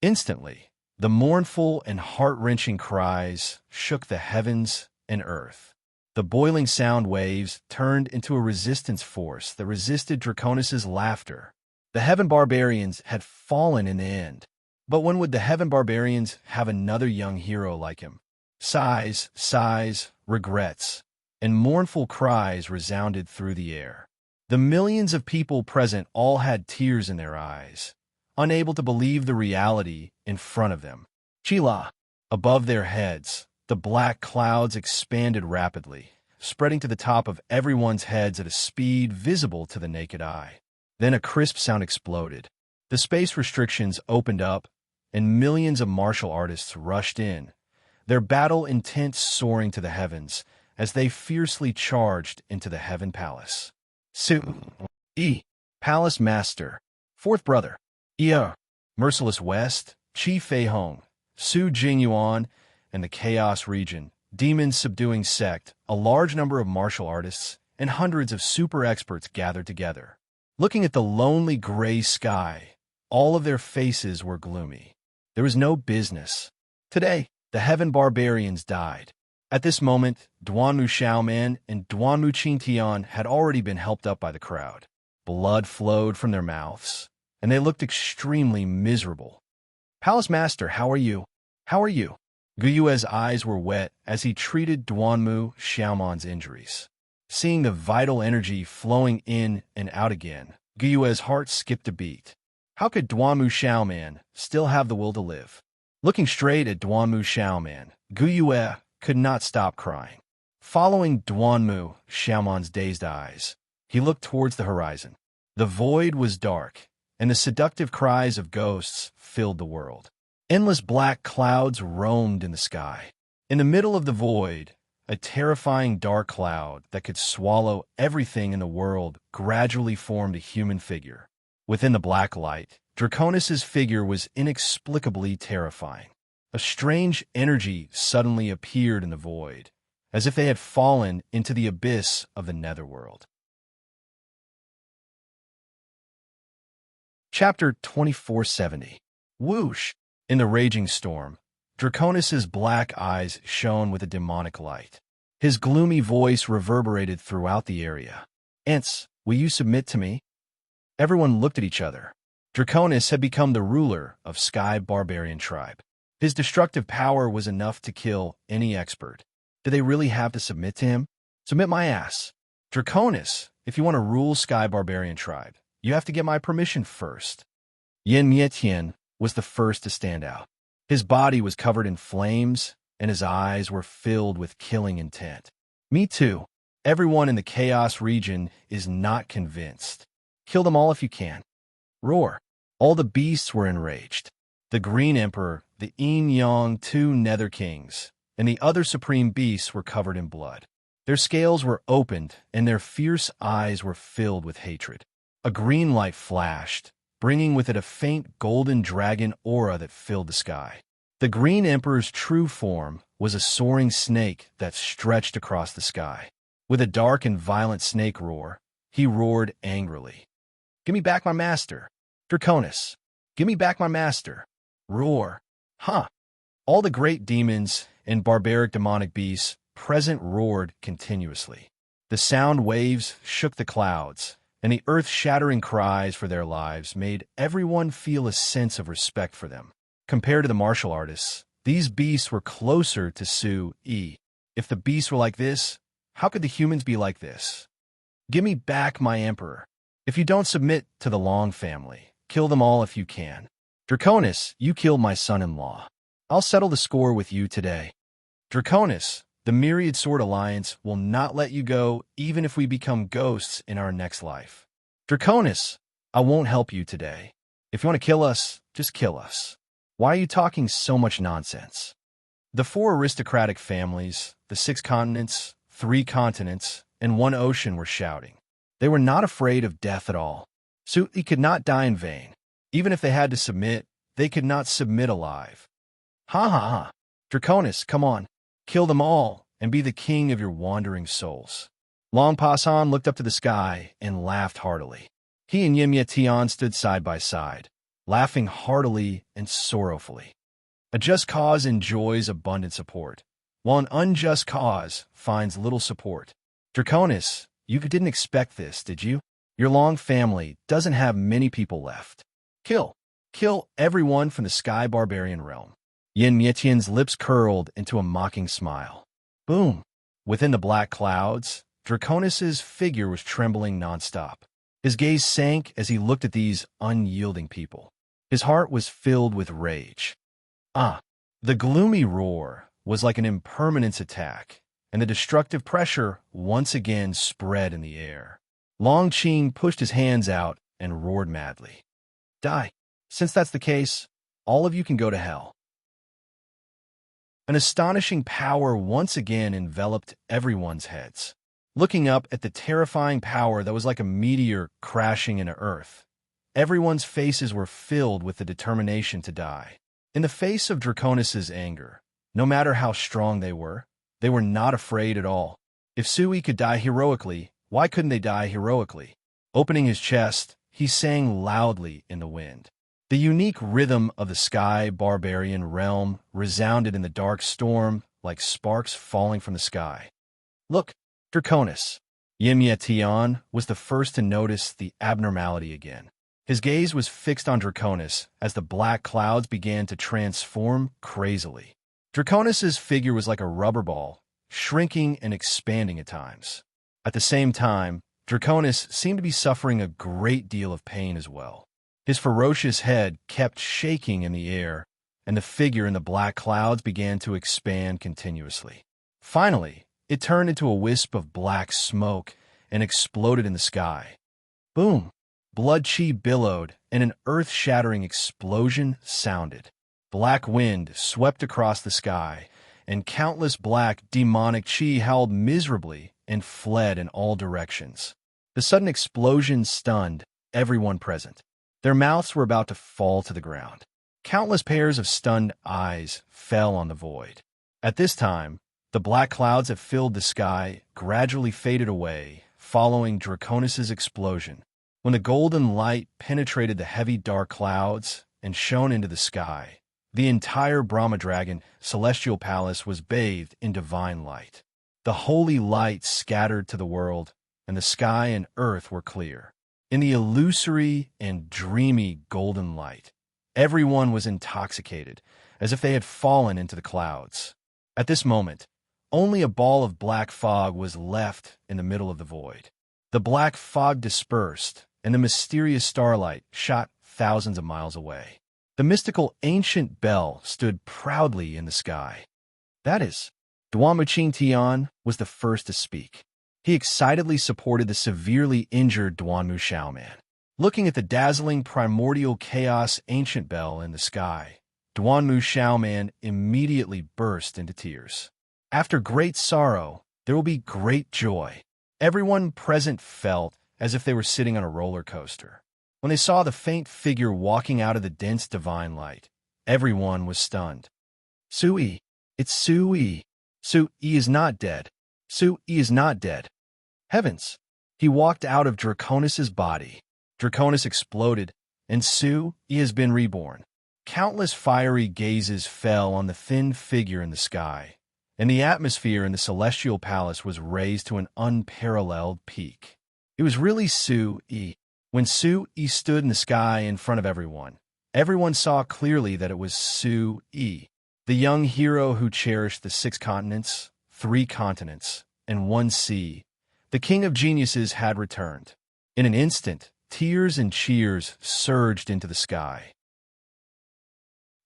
Instantly, the mournful and heart-wrenching cries shook the heavens and earth. The boiling sound waves turned into a resistance force that resisted Draconis's laughter. The Heaven Barbarians had fallen in the end. But when would the Heaven Barbarians have another young hero like him? Sighs, regrets, and mournful cries resounded through the air. The millions of people present all had tears in their eyes, unable to believe the reality in front of them. Chila. Above their heads, the black clouds expanded rapidly, spreading to the top of everyone's heads at a speed visible to the naked eye. Then a crisp sound exploded. The space restrictions opened up, and millions of martial artists rushed in, their battle intent soaring to the heavens as they fiercely charged into the Heaven Palace. Palace Master, Fourth Brother, Merciless West, Chi Fei Hong, Su Jingyuan, and the Chaos Region, Demons Subduing Sect, a large number of martial artists, and hundreds of super experts gathered together. Looking at the lonely gray sky, all of their faces were gloomy. There was no business. Today, the Heaven Barbarians died. At this moment, Duanmu Xiaoman and Duanmu Qingtian had already been helped up by the crowd. Blood flowed from their mouths, and they looked extremely miserable. Palace Master, how are you? How are you? Guyue's eyes were wet as he treated Duanmu Xiaoman's injuries. Seeing the vital energy flowing in and out again, Guyue's heart skipped a beat. How could Duanmu Xiaoman still have the will to live? Looking straight at Duanmu Xiaoman, Guyue could not stop crying. Following Duanmu Xiaoman's dazed eyes, he looked towards the horizon. The void was dark, and the seductive cries of ghosts filled the world. Endless black clouds roamed in the sky. In the middle of the void, a terrifying dark cloud that could swallow everything in the world gradually formed a human figure. Within the black light, Draconis's figure was inexplicably terrifying. A strange energy suddenly appeared in the void, as if they had fallen into the abyss of the netherworld. Chapter 2470. Whoosh! In the raging storm, Draconis's black eyes shone with a demonic light. His gloomy voice reverberated throughout the area. "Ents, will you submit to me?" Everyone looked at each other. Draconis had become the ruler of Sky Barbarian tribe. His destructive power was enough to kill any expert. Did they really have to submit to him? Submit my ass. Draconis, if you want to rule Sky Barbarian tribe, you have to get my permission first. Yin Mietian was the first to stand out. His body was covered in flames, and his eyes were filled with killing intent. Me too. Everyone in the Chaos region is not convinced. Kill them all if you can. Roar. All the beasts were enraged. The Green Emperor, the Yin Yang two Nether Kings, and the other supreme beasts were covered in blood. Their scales were opened, and their fierce eyes were filled with hatred. A green light flashed, bringing with it a faint golden dragon aura that filled the sky. The Green Emperor's true form was a soaring snake that stretched across the sky. With a dark and violent snake roar, he roared angrily. "Give me back my master! Draconis! Give me back my master!" Roar! Huh! All the great demons and barbaric demonic beasts present roared continuously. The sound waves shook the clouds, and the earth-shattering cries for their lives made everyone feel a sense of respect for them. Compared to the martial artists, these beasts were closer to Su-E. If the beasts were like this, how could the humans be like this? Give me back my emperor. If you don't submit to the Long family, kill them all if you can. Draconis, you killed my son-in-law. I'll settle the score with you today. Draconis, the Myriad Sword Alliance will not let you go even if we become ghosts in our next life. Draconis, I won't help you today. If you want to kill us, just kill us. Why are you talking so much nonsense? The 4 aristocratic families, the 6 continents, 3 continents, and 1 ocean were shouting. They were not afraid of death at all. Su-E could not die in vain. Even if they had to submit, they could not submit alive. Ha ha ha. Draconis, come on. Kill them all, and be the king of your wandering souls. Long Pasan looked up to the sky and laughed heartily. He and Yimya Tian stood side by side, laughing heartily and sorrowfully. A just cause enjoys abundant support, while an unjust cause finds little support. Draconis, you didn't expect this, did you? Your Long family doesn't have many people left. Kill everyone from the Sky Barbarian realm. Yin Mietian's lips curled into a mocking smile. Boom! Within the black clouds, Draconis' figure was trembling nonstop. His gaze sank as he looked at these unyielding people. His heart was filled with rage. The gloomy roar was like an impermanence attack, and the destructive pressure once again spread in the air. Long Qing pushed his hands out and roared madly. Die. Since that's the case, all of you can go to hell. An astonishing power once again enveloped everyone's heads. Looking up at the terrifying power that was like a meteor crashing into Earth, everyone's faces were filled with the determination to die. In the face of Draconis' anger, no matter how strong they were not afraid at all. If Sui could die heroically, why couldn't they die heroically? Opening his chest, he sang loudly in the wind. The unique rhythm of the Sky Barbarian realm resounded in the dark storm like sparks falling from the sky. Look, Draconis. Yimya Tian was the first to notice the abnormality again. His gaze was fixed on Draconis as the black clouds began to transform crazily. Draconis' figure was like a rubber ball, shrinking and expanding at times. At the same time, Draconis seemed to be suffering a great deal of pain as well. His ferocious head kept shaking in the air, and the figure in the black clouds began to expand continuously. Finally, it turned into a wisp of black smoke and exploded in the sky. Boom! Blood chi billowed, and an earth-shattering explosion sounded. Black wind swept across the sky, and countless black demonic chi howled miserably and fled in all directions. The sudden explosion stunned everyone present. Their mouths were about to fall to the ground. Countless pairs of stunned eyes fell on the void. At this time, the black clouds that filled the sky gradually faded away, following Draconis' explosion. When the golden light penetrated the heavy dark clouds and shone into the sky, the entire Brahma Dragon celestial palace was bathed in divine light. The holy light scattered to the world, and the sky and earth were clear. In the illusory and dreamy golden light, everyone was intoxicated, as if they had fallen into the clouds. At this moment, only a ball of black fog was left in the middle of the void. The black fog dispersed, and the mysterious starlight shot thousands of miles away. The mystical ancient bell stood proudly in the sky. That is, Duanmuqing Tian was the first to speak. He excitedly supported the severely injured Duanmu Xiaoman. Looking at the dazzling primordial chaos ancient bell in the sky, Duanmu Xiaoman immediately burst into tears. After great sorrow, there will be great joy. Everyone present felt as if they were sitting on a roller coaster. When they saw the faint figure walking out of the dense divine light, everyone was stunned. Sui, it's Sui. Sui is not dead. Sui is not dead. Heavens! He walked out of Draconis' body. Draconis exploded, and Sui has been reborn. Countless fiery gazes fell on the thin figure in the sky, and the atmosphere in the celestial palace was raised to an unparalleled peak. It was really Sui. When Sui stood in the sky in front of everyone saw clearly that it was Sui, the young hero who cherished the 6 continents, 3 continents, and 1 sea. The king of geniuses had returned. In an instant, tears and cheers surged into the sky.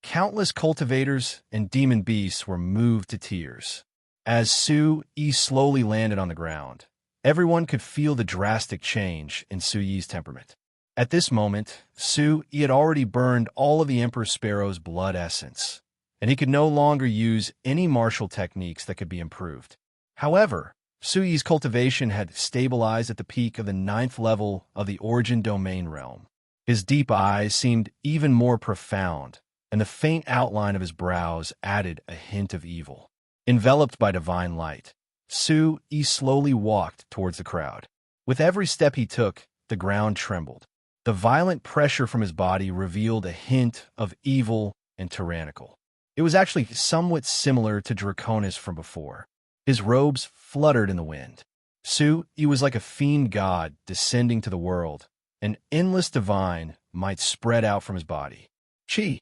Countless cultivators and demon beasts were moved to tears. As Sui slowly landed on the ground, everyone could feel the drastic change in Sui's temperament. At this moment, Sui had already burned all of the Emperor Sparrow's blood essence, and he could no longer use any martial techniques that could be improved. However, Sui's cultivation had stabilized at the peak of the 9th level of the Origin Domain realm. His deep eyes seemed even more profound, and the faint outline of his brows added a hint of evil. Enveloped by divine light, Su-yi slowly walked towards the crowd. With every step he took, the ground trembled. The violent pressure from his body revealed a hint of evil and tyrannical. It was actually somewhat similar to Draconis from before. His robes fluttered in the wind. Su-yi was like a fiend god descending to the world. An endless divine might spread out from his body. Chi!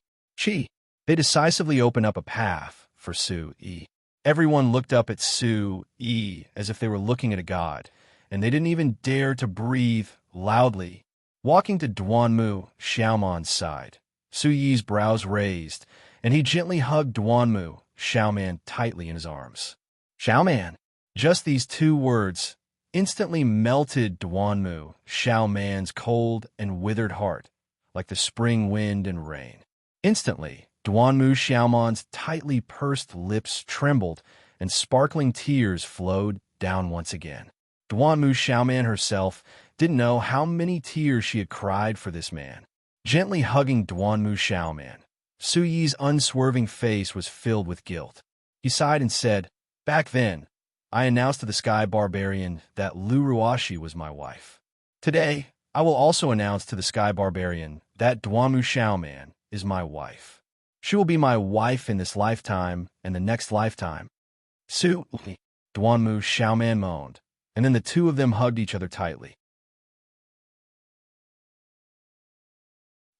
They decisively opened up a path for Su-yi. Everyone looked up at Su-yi as if they were looking at a god, and they didn't even dare to breathe loudly. Walking to Duanmu Xiaoman's side, Su-yi's brows raised, and he gently hugged Duanmu Xiaoman tightly in his arms. Xiaoman! Just these two words instantly melted Duanmu Xiaoman's cold and withered heart, like the spring wind and rain. Instantly, Duanmu Xiaoman's tightly pursed lips trembled, and sparkling tears flowed down once again. Duanmu Xiaoman herself didn't know how many tears she had cried for this man. Gently hugging Duanmu Xiaoman, Su-yi's unswerving face was filled with guilt. He sighed and said, "Back then, I announced to the Sky Barbarian that Lu Ruashi was my wife. Today, I will also announce to the Sky Barbarian that Duanmu Xiaoman is my wife. She will be my wife in this lifetime and the next lifetime." Su-yi, Duanmu Xiaoman moaned, and then the two of them hugged each other tightly.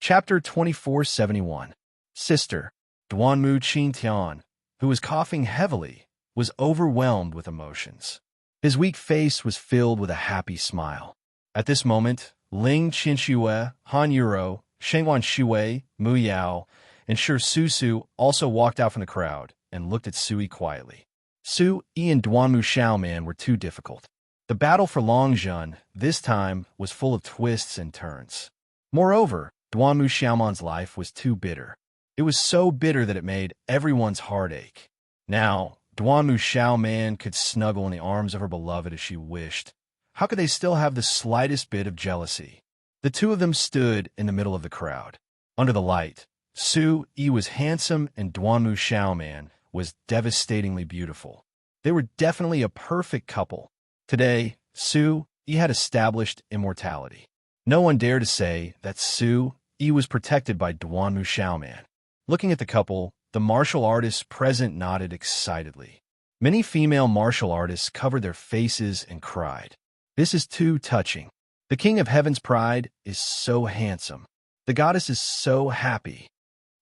Chapter 2471. Sister. Duanmu Qingtian, who was coughing heavily, was overwhelmed with emotions. His weak face was filled with a happy smile. At this moment, Ling Qinxue, Han Yuro, Shengwan Shui, Mu Yao, and Shi Susu also walked out from the crowd and looked at Su-yi quietly. Su-yi and Duanmu Xiaoman were too difficult. The battle for Longzhen, this time, was full of twists and turns. Moreover, Duanmu Xiaoman's life was too bitter. It was so bitter that it made everyone's heart ache. Now, Duanmu Xiaoman could snuggle in the arms of her beloved as she wished. How could they still have the slightest bit of jealousy? The two of them stood in the middle of the crowd. Under the light, Su-yi was handsome and Duanmu Xiaoman was devastatingly beautiful. They were definitely a perfect couple. Today, Su-yi had established immortality. No one dared to say that Su-yi was protected by Duanmu Xiaoman. Looking at the couple, the martial artists present nodded excitedly. Many female martial artists covered their faces and cried. This is too touching. The King of Heaven's Pride is so handsome. The goddess is so happy.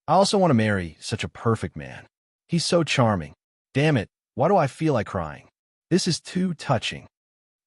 I also want to marry such a perfect man. He's so charming. Damn it, why do I feel like crying? This is too touching.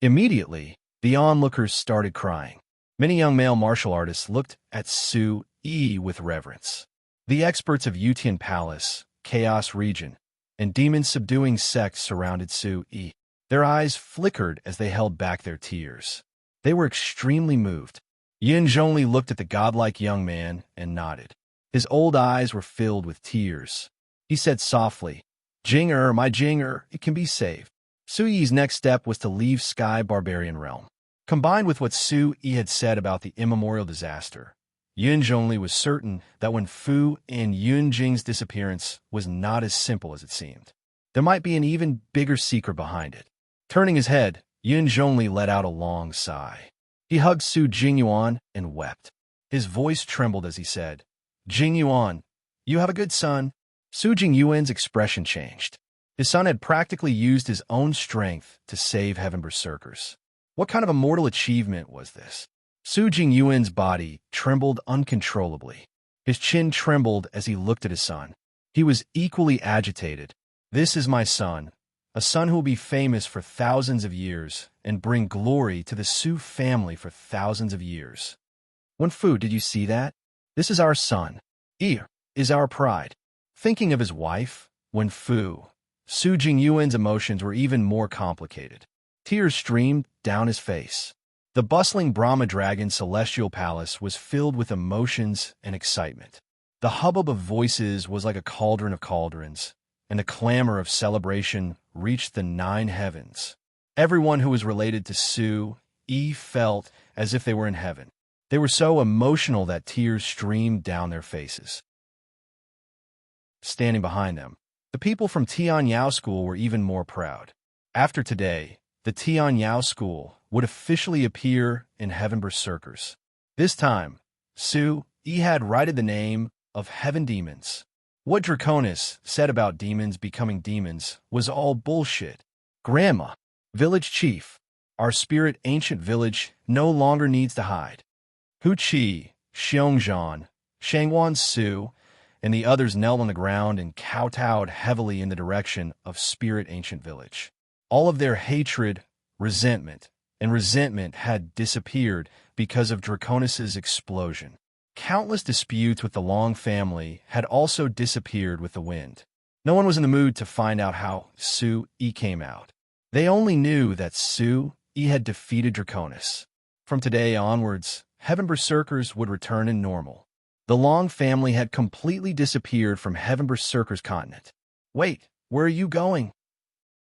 Immediately, the onlookers started crying. Many young male martial artists looked at Su-yi with reverence. The experts of Yutian Palace, Chaos Region, and demon-subduing sects surrounded Su-yi. Their eyes flickered as they held back their tears. They were extremely moved. Yin Zhongli looked at the godlike young man and nodded. His old eyes were filled with tears. He said softly, "Jinger, my Jinger, it can be saved." Su-yi's next step was to leave Sky Barbarian Realm. Combined with what Su-yi had said about the immemorial disaster, Yin Zhongli was certain that when Fu and Yunjing's disappearance was not as simple as it seemed. There might be an even bigger secret behind it. Turning his head, Yin Zhongli let out a long sigh. He hugged Su Jingyuan and wept. His voice trembled as he said, "Jingyuan, you have a good son." Su Jingyuan's expression changed. His son had practically used his own strength to save Heaven Berserkers. What kind of immortal achievement was this? Su Jingyuan's body trembled uncontrollably. His chin trembled as he looked at his son. He was equally agitated. This is my son, a son who will be famous for thousands of years and bring glory to the Su family for thousands of years. Wen Fu, did you see that? This is our son. He is our pride. Thinking of his wife, Wen Fu, Su Jingyuan's emotions were even more complicated. Tears streamed down his face. The bustling Brahma Dragon Celestial Palace was filled with emotions and excitement. The hubbub of voices was like a cauldron of cauldrons, and the clamor of celebration reached the 9 heavens. Everyone who was related to Su-yi felt as if they were in heaven. They were so emotional that tears streamed down their faces. Standing behind them, the people from Tianyao School were even more proud. After today, the Tian Yao school would officially appear in Heaven Berserkers. This time, Su Yi had righted the name of Heaven Demons. What Draconis said about demons becoming demons was all bullshit. Grandma, village chief, our spirit ancient village no longer needs to hide. Hu Qi, Xiongzhan, Shangwan Su, and the others knelt on the ground and kowtowed heavily in the direction of spirit ancient village. All of their hatred, resentment had disappeared because of Draconis' explosion. Countless disputes with the Long family had also disappeared with the wind. No one was in the mood to find out how Su Yi came out. They only knew that Su Yi had defeated Draconis. From today onwards, Heaven Berserkers would return in normal. The Long family had completely disappeared from Heaven Berserkers continent. Wait, where are you going?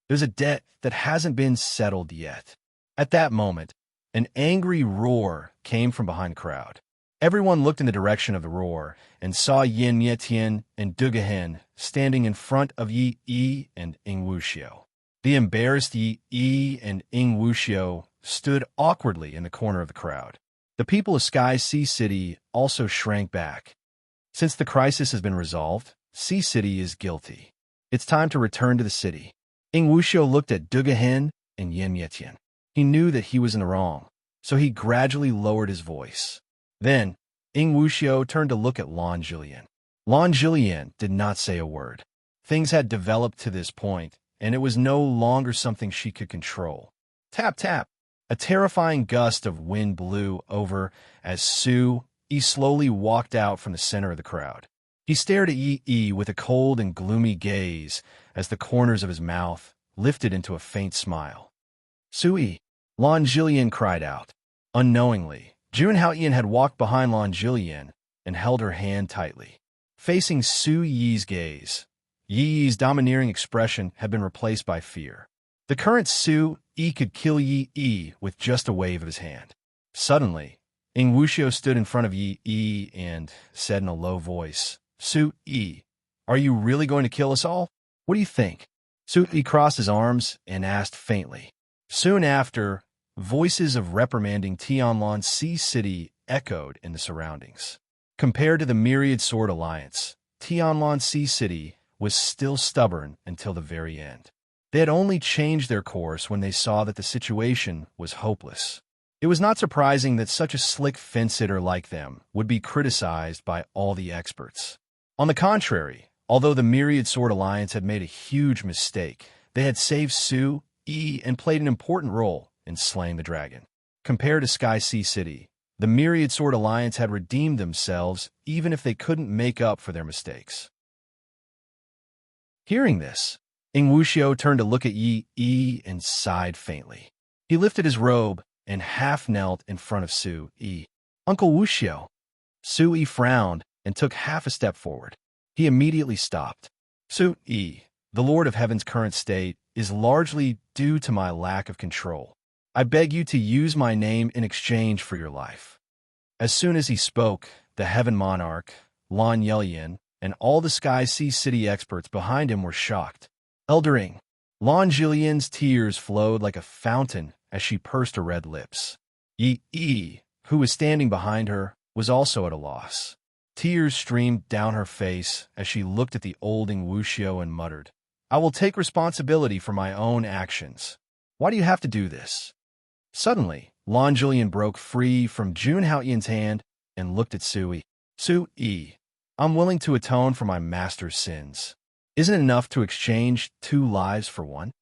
There's a debt that hasn't been settled yet. At that moment, an angry roar came from behind the crowd. Everyone looked in the direction of the roar and saw Yin Yetian and Dugahen standing in front of Yi Yi and Ing Wuxiu. The embarrassed Yi Yi and Ing Wuxiu stood awkwardly in the corner of the crowd. The people of Sky Sea City also shrank back. Since the crisis has been resolved, Sea City is guilty. It's time to return to the city. Ing Wuxiu looked at Dugahen and Yin Yetian. He knew that he was in the wrong, so he gradually lowered his voice. Then, Ing Wuxiu turned to look at Lan Zhilian. Lan Zhilian did not say a word. Things had developed to this point, and it was no longer something she could control. Tap, tap. A terrifying gust of wind blew over as Su Yi slowly walked out from the center of the crowd. He stared at Yi Yi with a cold and gloomy gaze as the corners of his mouth lifted into a faint smile. Su Yi, Lan Zhilian cried out. Unknowingly, Jun Haoyan had walked behind Lan Zhilian and held her hand tightly. Facing Su Yi's gaze, Yi Yi's domineering expression had been replaced by fear. The current Su Yi could kill Yi Yi with just a wave of his hand. Suddenly, Ing Wuxiu stood in front of Yi Yi and said in a low voice, Su Yi, are you really going to kill us all? What do you think? Su Yi crossed his arms and asked faintly. Soon after, voices of reprimanding Tianlan Sea City echoed in the surroundings. Compared to the Myriad Sword Alliance, Tianlan Sea City was still stubborn until the very end. They had only changed their course when they saw that the situation was hopeless. It was not surprising that such a slick fence-sitter like them would be criticized by all the experts. On the contrary, although the Myriad Sword Alliance had made a huge mistake, they had saved Su Yi and played an important role in slaying the dragon. Compared to Sky Sea City, the Myriad Sword Alliance had redeemed themselves even if they couldn't make up for their mistakes. Hearing this, Ing Wuxiu turned to look at Yi Yi and sighed faintly. He lifted his robe and half knelt in front of Su Yi. Uncle Wuxiu. Su Yi frowned and took half a step forward. He immediately stopped. Su Yi, the Lord of Heaven's current state, is largely due to my lack of control. I beg you to use my name in exchange for your life. As soon as he spoke, the Heaven Monarch, Lan Yelian, and all the Sky Sea City experts behind him were shocked. Eldering, Lan Zhilian's tears flowed like a fountain as she pursed her red lips. Yi Yi, who was standing behind her, was also at a loss. Tears streamed down her face as she looked at the old Ing Wuxiu and muttered, I will take responsibility for my own actions. Why do you have to do this? Suddenly, Lan Zhilian broke free from Jun Haoyan's hand and looked at Su Yi. Su Yi, I'm willing to atone for my master's sins. Isn't it enough to exchange 2 lives for 1?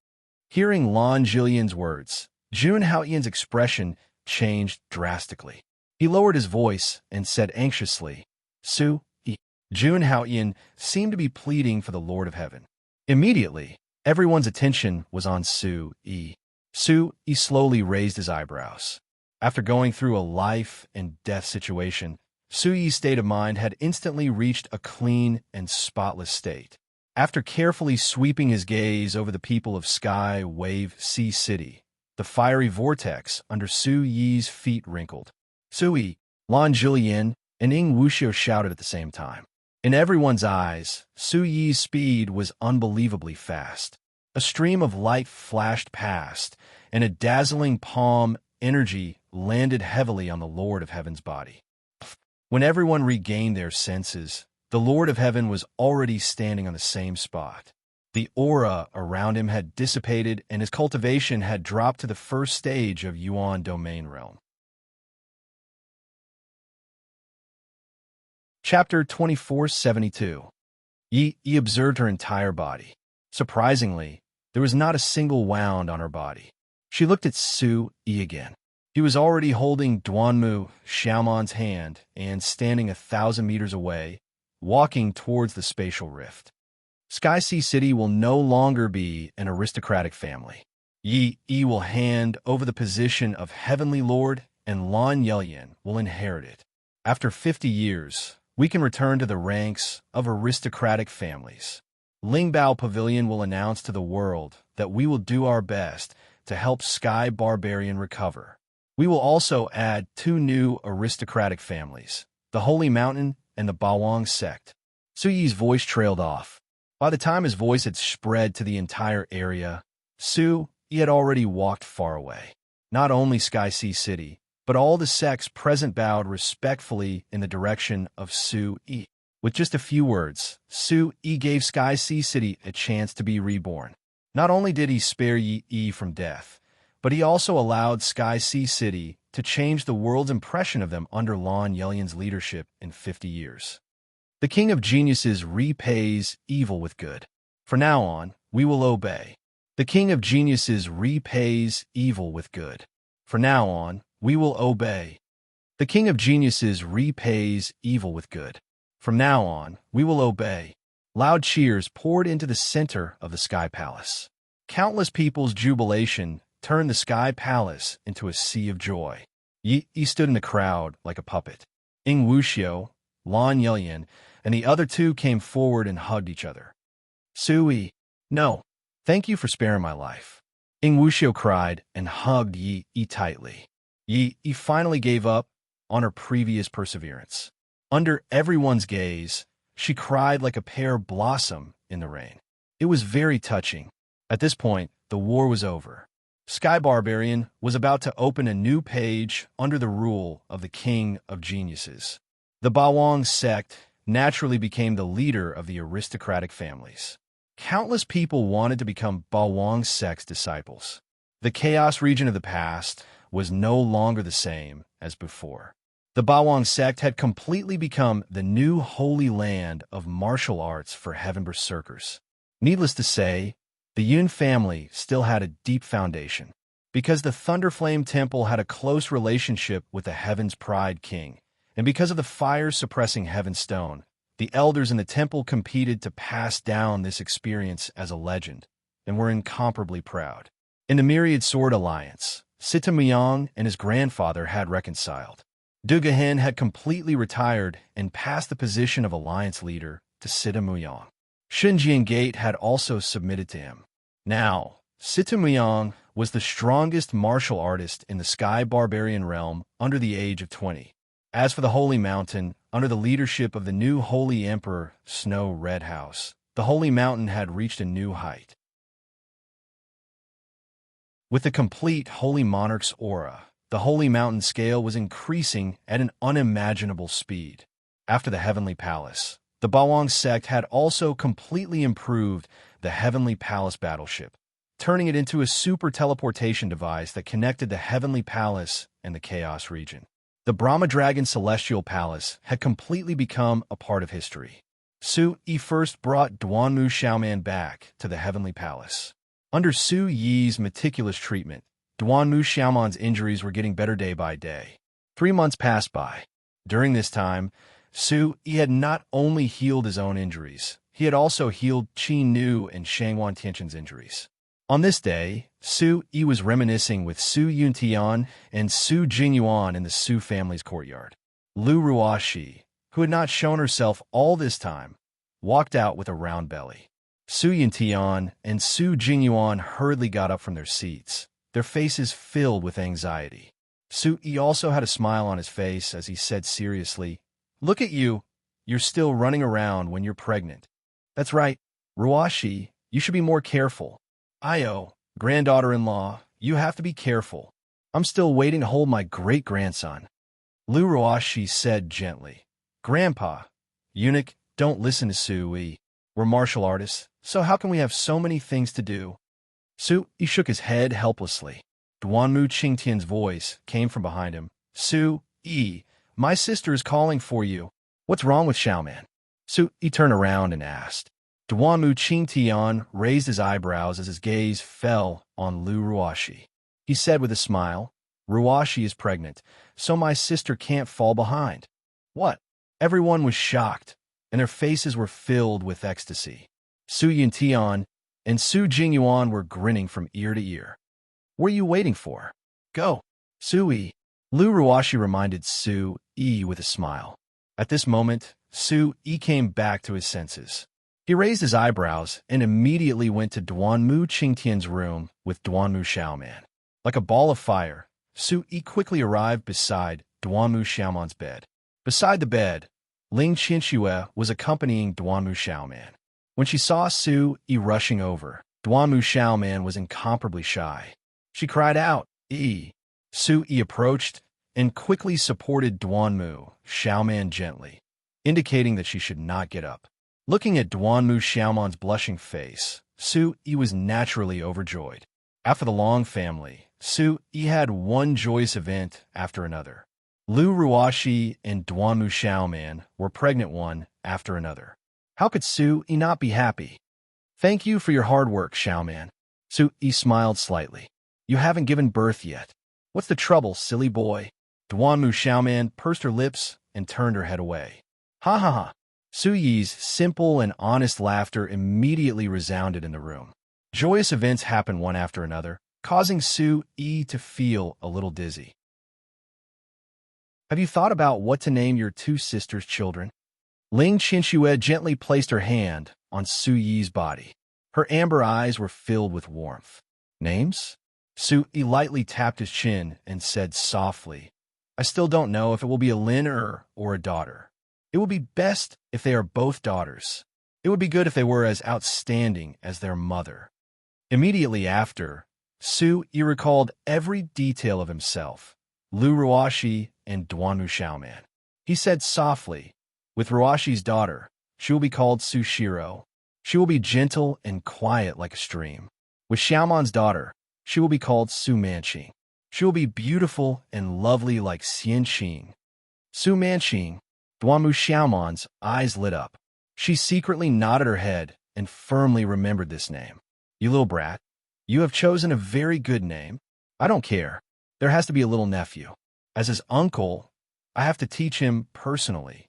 Hearing Lan Zhilian's words, Jun Haoyan's expression changed drastically. He lowered his voice and said anxiously, Su Yi. Jun Haoyan seemed to be pleading for the Lord of Heaven. Immediately, everyone's attention was on Su Yi. Su Yi slowly raised his eyebrows. After going through a life and death situation, Su Yi's state of mind had instantly reached a clean and spotless state. After carefully sweeping his gaze over the people of Sky Wave Sea City, the fiery vortex under Su Yi's feet wrinkled. Su Yi, Lan Zhilian, and Ing Wuxiu shouted at the same time. In everyone's eyes, Su Yi's speed was unbelievably fast. A stream of light flashed past, and a dazzling palm energy landed heavily on the Lord of Heaven's body. When everyone regained their senses, the Lord of Heaven was already standing on the same spot. The aura around him had dissipated, and his cultivation had dropped to the first stage of Yuan domain realm. Chapter 2472. Yi observed her entire body. Surprisingly, there was not a single wound on her body. She looked at Su Yi again. He was already holding Duanmu Xiaoman's hand and standing 1,000 meters away, walking towards the spatial rift. Sky Sea City will no longer be an aristocratic family. Yi will hand over the position of Heavenly Lord, and Lan Yelyan will inherit it. After 50 years, we can return to the ranks of aristocratic families. Lingbao Pavilion will announce to the world that we will do our best to help Sky Barbarian recover. We will also add 2 new aristocratic families, the Holy Mountain and the Bawang sect. Su Yi's voice trailed off. By the time his voice had spread to the entire area, Su Yi had already walked far away. Not only Sky Sea City, but all the sects present bowed respectfully in the direction of Su Yi. With just a few words, Su Yi gave Sky Sea City a chance to be reborn. Not only did he spare Yi from death, but he also allowed Sky Sea City to change the world's impression of them under Lan Yelyan's leadership in 50 years. The King of Geniuses repays evil with good. From now on, we will obey. The King of Geniuses repays evil with good. From now on, we will obey. The King of Geniuses repays evil with good. From now on, we will obey. Loud cheers poured into the center of the Sky Palace. Countless people's jubilation turned the Sky Palace into a sea of joy. Yi stood in the crowd like a puppet. Ing Wuxiu, Lan Yelyan, and the other 2 came forward and hugged each other. Su Yi, no, thank you for sparing my life. Ing Wuxiu cried and hugged Yi tightly. Yi finally gave up on her previous perseverance. Under everyone's gaze, she cried like a pear blossom in the rain. It was very touching. At this point, the war was over. Sky Barbarian was about to open a new page under the rule of the King of Geniuses. The Bawang sect naturally became the leader of the aristocratic families. Countless people wanted to become Bawang sect's disciples. The chaos region of the past was no longer the same as before. The Bawang sect had completely become the new holy land of martial arts for heaven berserkers. Needless to say, the Yun family still had a deep foundation. Because the Thunderflame Temple had a close relationship with the Heaven's Pride King, and because of the fire-suppressing Heaven Stone, the elders in the temple competed to pass down this experience as a legend, and were incomparably proud. In the Myriad Sword Alliance, Sita Muyang and his grandfather had reconciled. Du Gehen had completely retired and passed the position of alliance leader to Sita Muyang. Xinjiang Gate had also submitted to him. Now, Sita Muyang was the strongest martial artist in the Sky Barbarian realm under the age of 20. As for the Holy Mountain, under the leadership of the new Holy Emperor Snow Red House, the Holy Mountain had reached a new height. With the complete Holy Monarch's aura, the Holy Mountain scale was increasing at an unimaginable speed. After the Heavenly Palace, the Bawang sect had also completely improved the Heavenly Palace battleship, turning it into a super teleportation device that connected the Heavenly Palace and the Chaos region. The Brahma Dragon Celestial Palace had completely become a part of history. Su Yi first brought Duanmu Xiaoman back to the Heavenly Palace. Under Su Yi's meticulous treatment, Duanmu Xiaoman's injuries were getting better day by day. 3 months passed by. During this time, Su Yi had not only healed his own injuries, he had also healed Qi Nu and Shangwan Tianqin's injuries. On this day, Su Yi was reminiscing with Su Yuntian and Su Jingyuan in the Su family's courtyard. Lu Ruoxi, who had not shown herself all this time, walked out with a round belly. Su Yuntian and Su Jingyuan hurriedly got up from their seats, their faces filled with anxiety. Su Yi also had a smile on his face as he said seriously, "Look at you. You're still running around when you're pregnant." "That's right. Ruoxi, you should be more careful. Io, granddaughter-in-law, you have to be careful. I'm still waiting to hold my great-grandson. Lu Ruashi said gently. Grandpa, eunuch, don't listen to Sui. We're martial artists, so how can we have so many things to do? Sui shook his head helplessly. Duanmu Qingtian's voice came from behind him. Sui, my sister is calling for you. What's wrong with Xiaoman? Sui turned around and asked. Duanmu Qingtian raised his eyebrows as his gaze fell on Lu Ruashi. He said with a smile, Ruashi is pregnant, so my sister can't fall behind. What? Everyone was shocked, and their faces were filled with ecstasy. Su Yintian and Su Jingyuan were grinning from ear to ear. What are you waiting for? Go. Sui. Lu Ruashi reminded Sui with a smile. At this moment, Sui came back to his senses. He raised his eyebrows and immediately went to Duanmu Qingtian's room with Duanmu Xiaoman. Like a ball of fire, Sui quickly arrived beside Duanmu Xiaoman's bed. Beside the bed, Ling Qianxue was accompanying Duanmu Xiaoman. When she saw Sui rushing over, Duanmu Xiaoman was incomparably shy. She cried out, Sui approached and quickly supported Duanmu Xiaoman gently, indicating that she should not get up. Looking at Duanmu Xiaoman's blushing face, Sui was naturally overjoyed. After the Long family, Sui had one joyous event after another. Lu Ruashi and Duanmu Xiaoman were pregnant one after another. How could Sui not be happy? Thank you for your hard work, Xiaoman. Sui smiled slightly. You haven't given birth yet. What's the trouble, silly boy? Duanmu Xiaoman pursed her lips and turned her head away. Ha ha ha. Sui's simple and honest laughter immediately resounded in the room. Joyous events happened one after another, causing Sui to feel a little dizzy. Have you thought about what to name your two sisters' children? Ling Qianxue gently placed her hand on Sui's body. Her amber eyes were filled with warmth. Names? Sui lightly tapped his chin and said softly, I still don't know if it will be a Lin or a daughter. It would be best if they are both daughters. It would be good if they were as outstanding as their mother. Immediately after, Sui recalled every detail of himself, Lu Ruashi and Duanmu Xiaoman. He said softly, with Ruashi's daughter, she will be called Sushiro. She will be gentle and quiet like a stream. With Xiaoman's daughter, she will be called Su Manqing. She will be beautiful and lovely like Xianqing. Su Manqing. Duanmu Xiaoman's eyes lit up. She secretly nodded her head and firmly remembered this name. You little brat, you have chosen a very good name. I don't care. There has to be a little nephew. As his uncle, I have to teach him personally.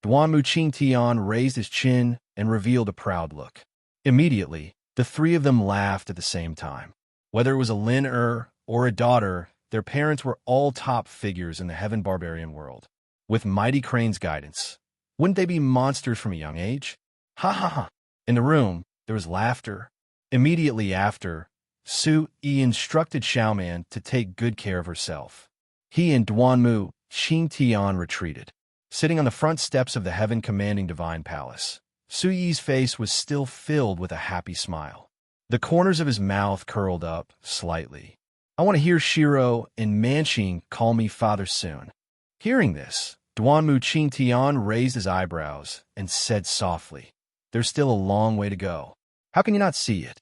Duanmu Qingtian raised his chin and revealed a proud look. Immediately, the three of them laughed at the same time. Whether it was a Lin or a daughter, their parents were all top figures in the Heaven Barbarian world. With Mighty Crane's guidance, wouldn't they be monsters from a young age? Ha ha ha. In the room, there was laughter. Immediately after, Sui instructed Xiaoman to take good care of herself. He and Duanmu Qingtian retreated. Sitting on the front steps of the heaven-commanding divine palace, Sui's face was still filled with a happy smile. The corners of his mouth curled up slightly. I want to hear Shiro and Manqing call me father soon. Hearing this, Duanmu Qingtian raised his eyebrows and said softly, There's still a long way to go. How can you not see it?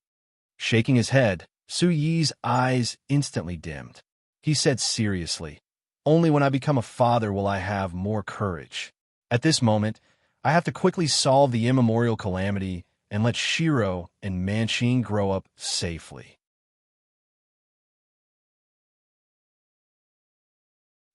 Shaking his head, Sui's eyes instantly dimmed. He said seriously, Only when I become a father will I have more courage. At this moment, I have to quickly solve the immemorial calamity and let Shiro and Manqing grow up safely.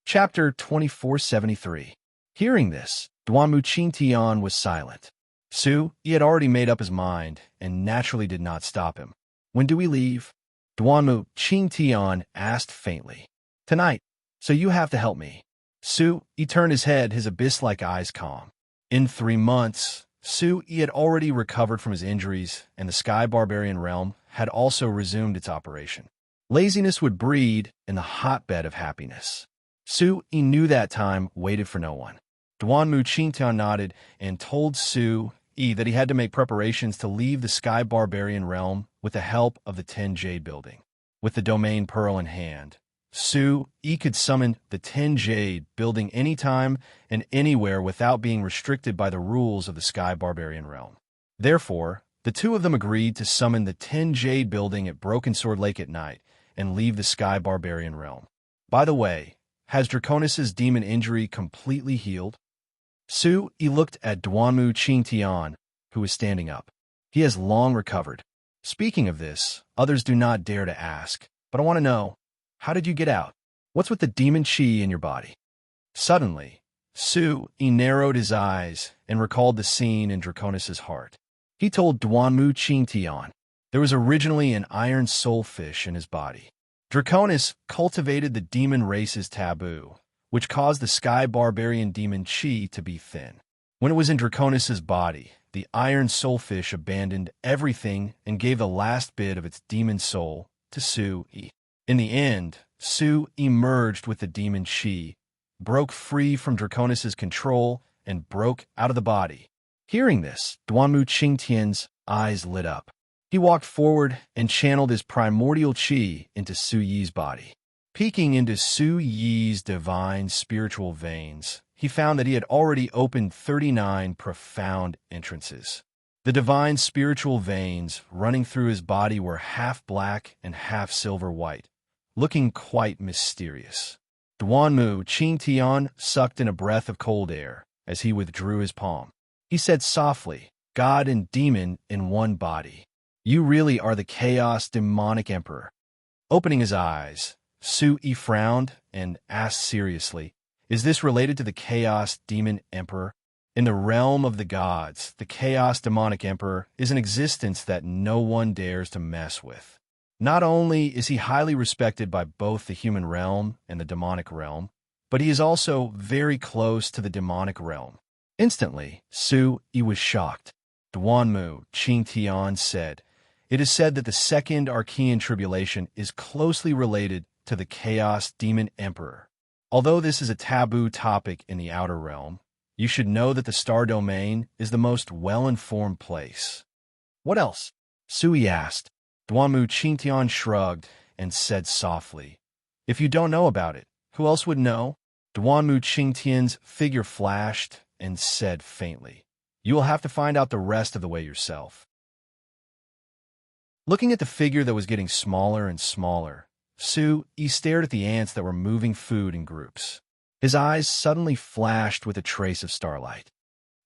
Chapter 2473. Hearing this, Duanmu Qingtian was silent. Sui had already made up his mind and naturally did not stop him. When do we leave? Duanmu Qingtian asked faintly. Tonight, so you have to help me. Sui turned his head, his abyss-like eyes calm. In 3 months, Sui had already recovered from his injuries, and the Sky Barbarian realm had also resumed its operation. Laziness would breed in the hotbed of happiness. Sui knew that time waited for no one. Duanmu Qingtian nodded and told Sui that he had to make preparations to leave the Sky Barbarian realm with the help of the 10 Jade Building. With the Domain Pearl in hand, Su-Yi could summon the 10 Jade Building anytime and anywhere without being restricted by the rules of the Sky Barbarian realm. Therefore, the two of them agreed to summon the 10 Jade Building at Broken Sword Lake at night and leave the Sky Barbarian realm. By the way, has Draconis' demon injury completely healed? Su-Yi looked at Duanmu Qingtian, who was standing up. He has long recovered. Speaking of this, others do not dare to ask, but I want to know, how did you get out? What's with the demon chi in your body? Suddenly, Su-Yi narrowed his eyes and recalled the scene in Draconis' heart. He told Duanmu Qingtian there was originally an iron soulfish in his body. Draconis cultivated the demon race's taboo, which caused the Sky Barbarian demon chi to be thin. When it was in Draconis' body, the iron soulfish abandoned everything and gave the last bit of its demon soul to Su-Yi. In the end, Su-Yi merged with the demon chi, broke free from Draconis' control, and broke out of the body. Hearing this, Duanmu Qingtian's eyes lit up. He walked forward and channeled his primordial chi into Su-Yi's body. Peeking into Su-Yi's divine spiritual veins, he found that he had already opened 39 profound entrances. The divine spiritual veins running through his body were half black and half silver white, looking quite mysterious. Duanmu Qingtian sucked in a breath of cold air as he withdrew his palm. He said softly, "God and demon in one body. You really are the Chaos Demonic Emperor." Opening his eyes, Su-Yi frowned and asked seriously, "Is this related to the Chaos Demon Emperor? In the realm of the gods, the Chaos Demonic Emperor is an existence that no one dares to mess with. Not only is he highly respected by both the human realm and the demonic realm, but he is also very close to the demonic realm." Instantly, Su-Yi was shocked. Duanmu Qingtian said, "It is said that the second Archean tribulation is closely related to the Chaos Demon Emperor. Although this is a taboo topic in the outer realm, you should know that the Star Domain is the most well-informed place." "What else?" Su-Yi asked. Duanmu Qingtian shrugged and said softly, "If you don't know about it, who else would know?" Duanmu Qingtian's figure flashed and said faintly, "You will have to find out the rest of the way yourself." Looking at the figure that was getting smaller and smaller, Su-Yi stared at the ants that were moving food in groups. His eyes suddenly flashed with a trace of starlight.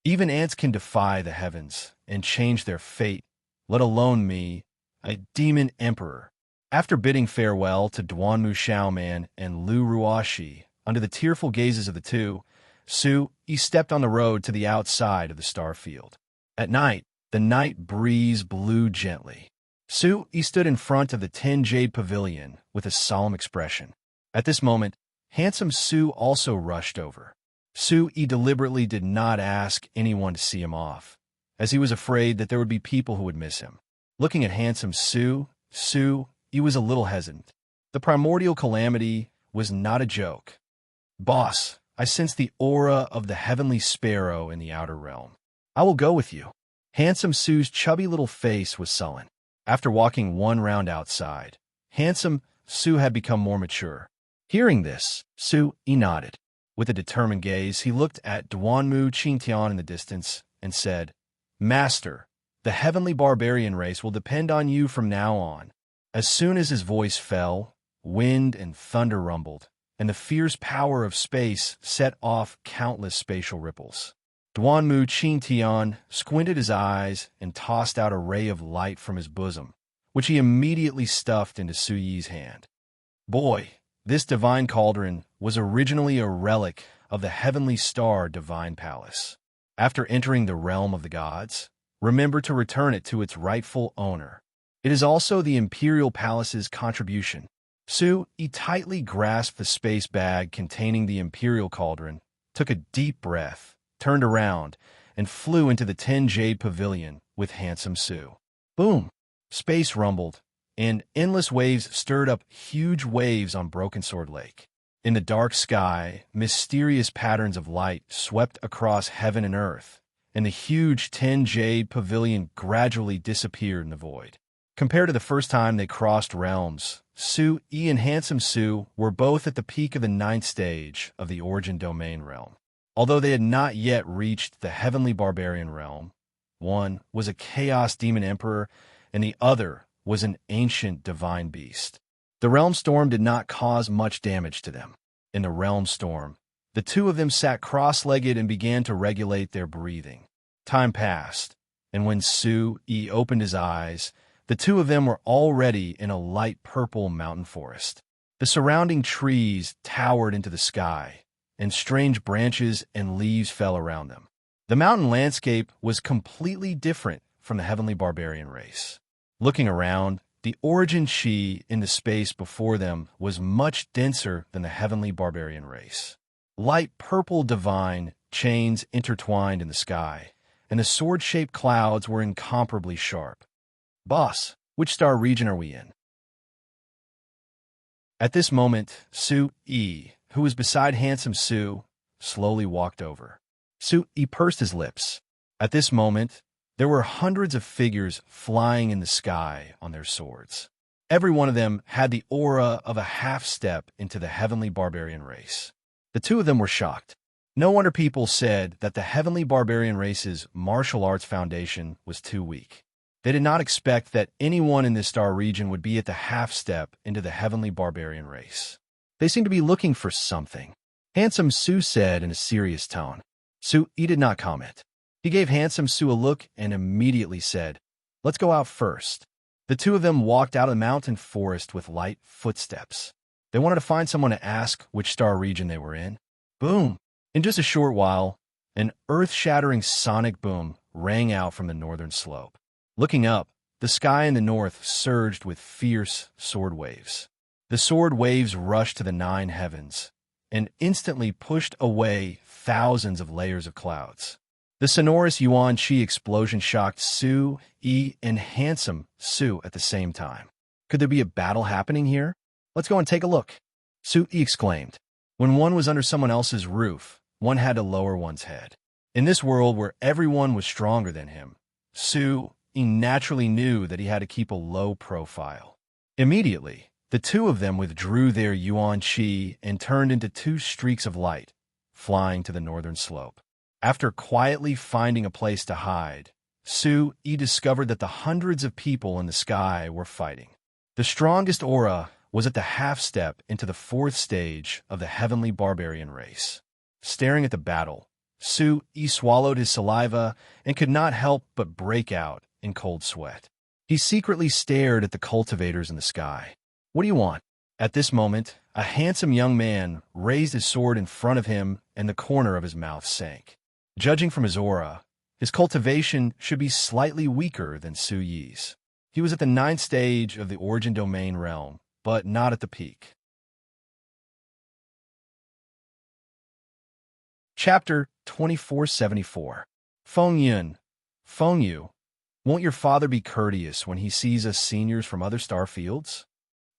Even ants can defy the heavens and change their fate, let alone me, a demon emperor. After bidding farewell to Duanmu Xiaoman and Lu Ruoshi, under the tearful gazes of the two, Su-Yi stepped on the road to the outside of the star field. At night, the night breeze blew gently. Su-Yi stood in front of the 10 Jade Pavilion with a solemn expression. At this moment, handsome Su also rushed over. Su-Yi deliberately did not ask anyone to see him off, as he was afraid that there would be people who would miss him. Looking at handsome Su-Yi was a little hesitant. The primordial calamity was not a joke. "Boss, I sense the aura of the heavenly sparrow in the outer realm. I will go with you." Handsome Su's chubby little face was sullen. After walking one round outside, handsome Su had become more mature. Hearing this, Su-Yi nodded. With a determined gaze, he looked at Duanmu Qingtian in the distance and said, "Master, the heavenly barbarian race will depend on you from now on." As soon as his voice fell, wind and thunder rumbled, and the fierce power of space set off countless spatial ripples. Duanmu Qingtian squinted his eyes and tossed out a ray of light from his bosom, which he immediately stuffed into Su-Yi's hand. "Boy, this divine cauldron was originally a relic of the heavenly star divine palace. After entering the realm of the gods, remember to return it to its rightful owner. It is also the imperial palace's contribution." Su-Yi tightly grasped the space bag containing the imperial cauldron, took a deep breath, turned around, and flew into the 10 Jade Pavilion with handsome Su. Boom! Space rumbled, and endless waves stirred up huge waves on Broken Sword Lake. In the dark sky, mysterious patterns of light swept across heaven and earth, and the huge 10-jade pavilion gradually disappeared in the void. Compared to the first time they crossed realms, Su-Yi and Handsome Su were both at the peak of the 9th stage of the Origin Domain realm. Although they had not yet reached the Heavenly Barbarian realm, one was a Chaos Demon Emperor and the other was an ancient divine beast. The realm storm did not cause much damage to them. In the realm storm, the two of them sat cross-legged and began to regulate their breathing. Time passed, and when Su-Yi opened his eyes, the two of them were already in a light purple mountain forest. The surrounding trees towered into the sky, and strange branches and leaves fell around them. The mountain landscape was completely different from the Heavenly Barbarian race. Looking around, the origin chi in the space before them was much denser than the Heavenly Barbarian race. Light purple divine chains intertwined in the sky, and the sword-shaped clouds were incomparably sharp. Boss, which star region are we in? At this moment, Su-Yi, who was beside Handsome Su, slowly walked over. Su-Yi pursed his lips. At this moment, there were hundreds of figures flying in the sky on their swords. Every one of them had the aura of a half-step into the Heavenly Barbarian race. The two of them were shocked. No wonder people said that the Heavenly Barbarian race's martial arts foundation was too weak. They did not expect that anyone in this star region would be at the half-step into the Heavenly Barbarian race. They seemed to be looking for something. Handsome Su said in a serious tone. Su-Yi did not comment. He gave Handsome Su a look and immediately said, "Let's go out first." The two of them walked out of the mountain forest with light footsteps. They wanted to find someone to ask which star region they were in. Boom! In just a short while, an earth-shattering sonic boom rang out from the northern slope. Looking up, the sky in the north surged with fierce sword waves. The sword waves rushed to the 9 heavens and instantly pushed away thousands of layers of clouds. The sonorous Yuan Qi explosion shocked Su-Yi and Handsome Su at the same time. Could there be a battle happening here? Let's go and take a look, Su-Yi exclaimed. When one was under someone else's roof, one had to lower one's head. In this world where everyone was stronger than him, Su-Yi naturally knew that he had to keep a low profile. Immediately, the two of them withdrew their Yuan Qi and turned into 2 streaks of light, flying to the northern slope. After quietly finding a place to hide, Su-Yi discovered that the hundreds of people in the sky were fighting. The strongest aura was at the half-step into the 4th stage of the Heavenly Barbarian race. Staring at the battle, Su-Yi swallowed his saliva and could not help but break out in cold sweat. He secretly stared at the cultivators in the sky. "What do you want?" At this moment, a handsome young man raised his sword in front of him and the corner of his mouth sank. Judging from his aura, his cultivation should be slightly weaker than Su-Yi's. He was at the 9th stage of the Origin Domain realm, but not at the peak. Chapter 2474. Feng Yun. Feng Yu, won't your father be courteous when he sees us seniors from other star fields?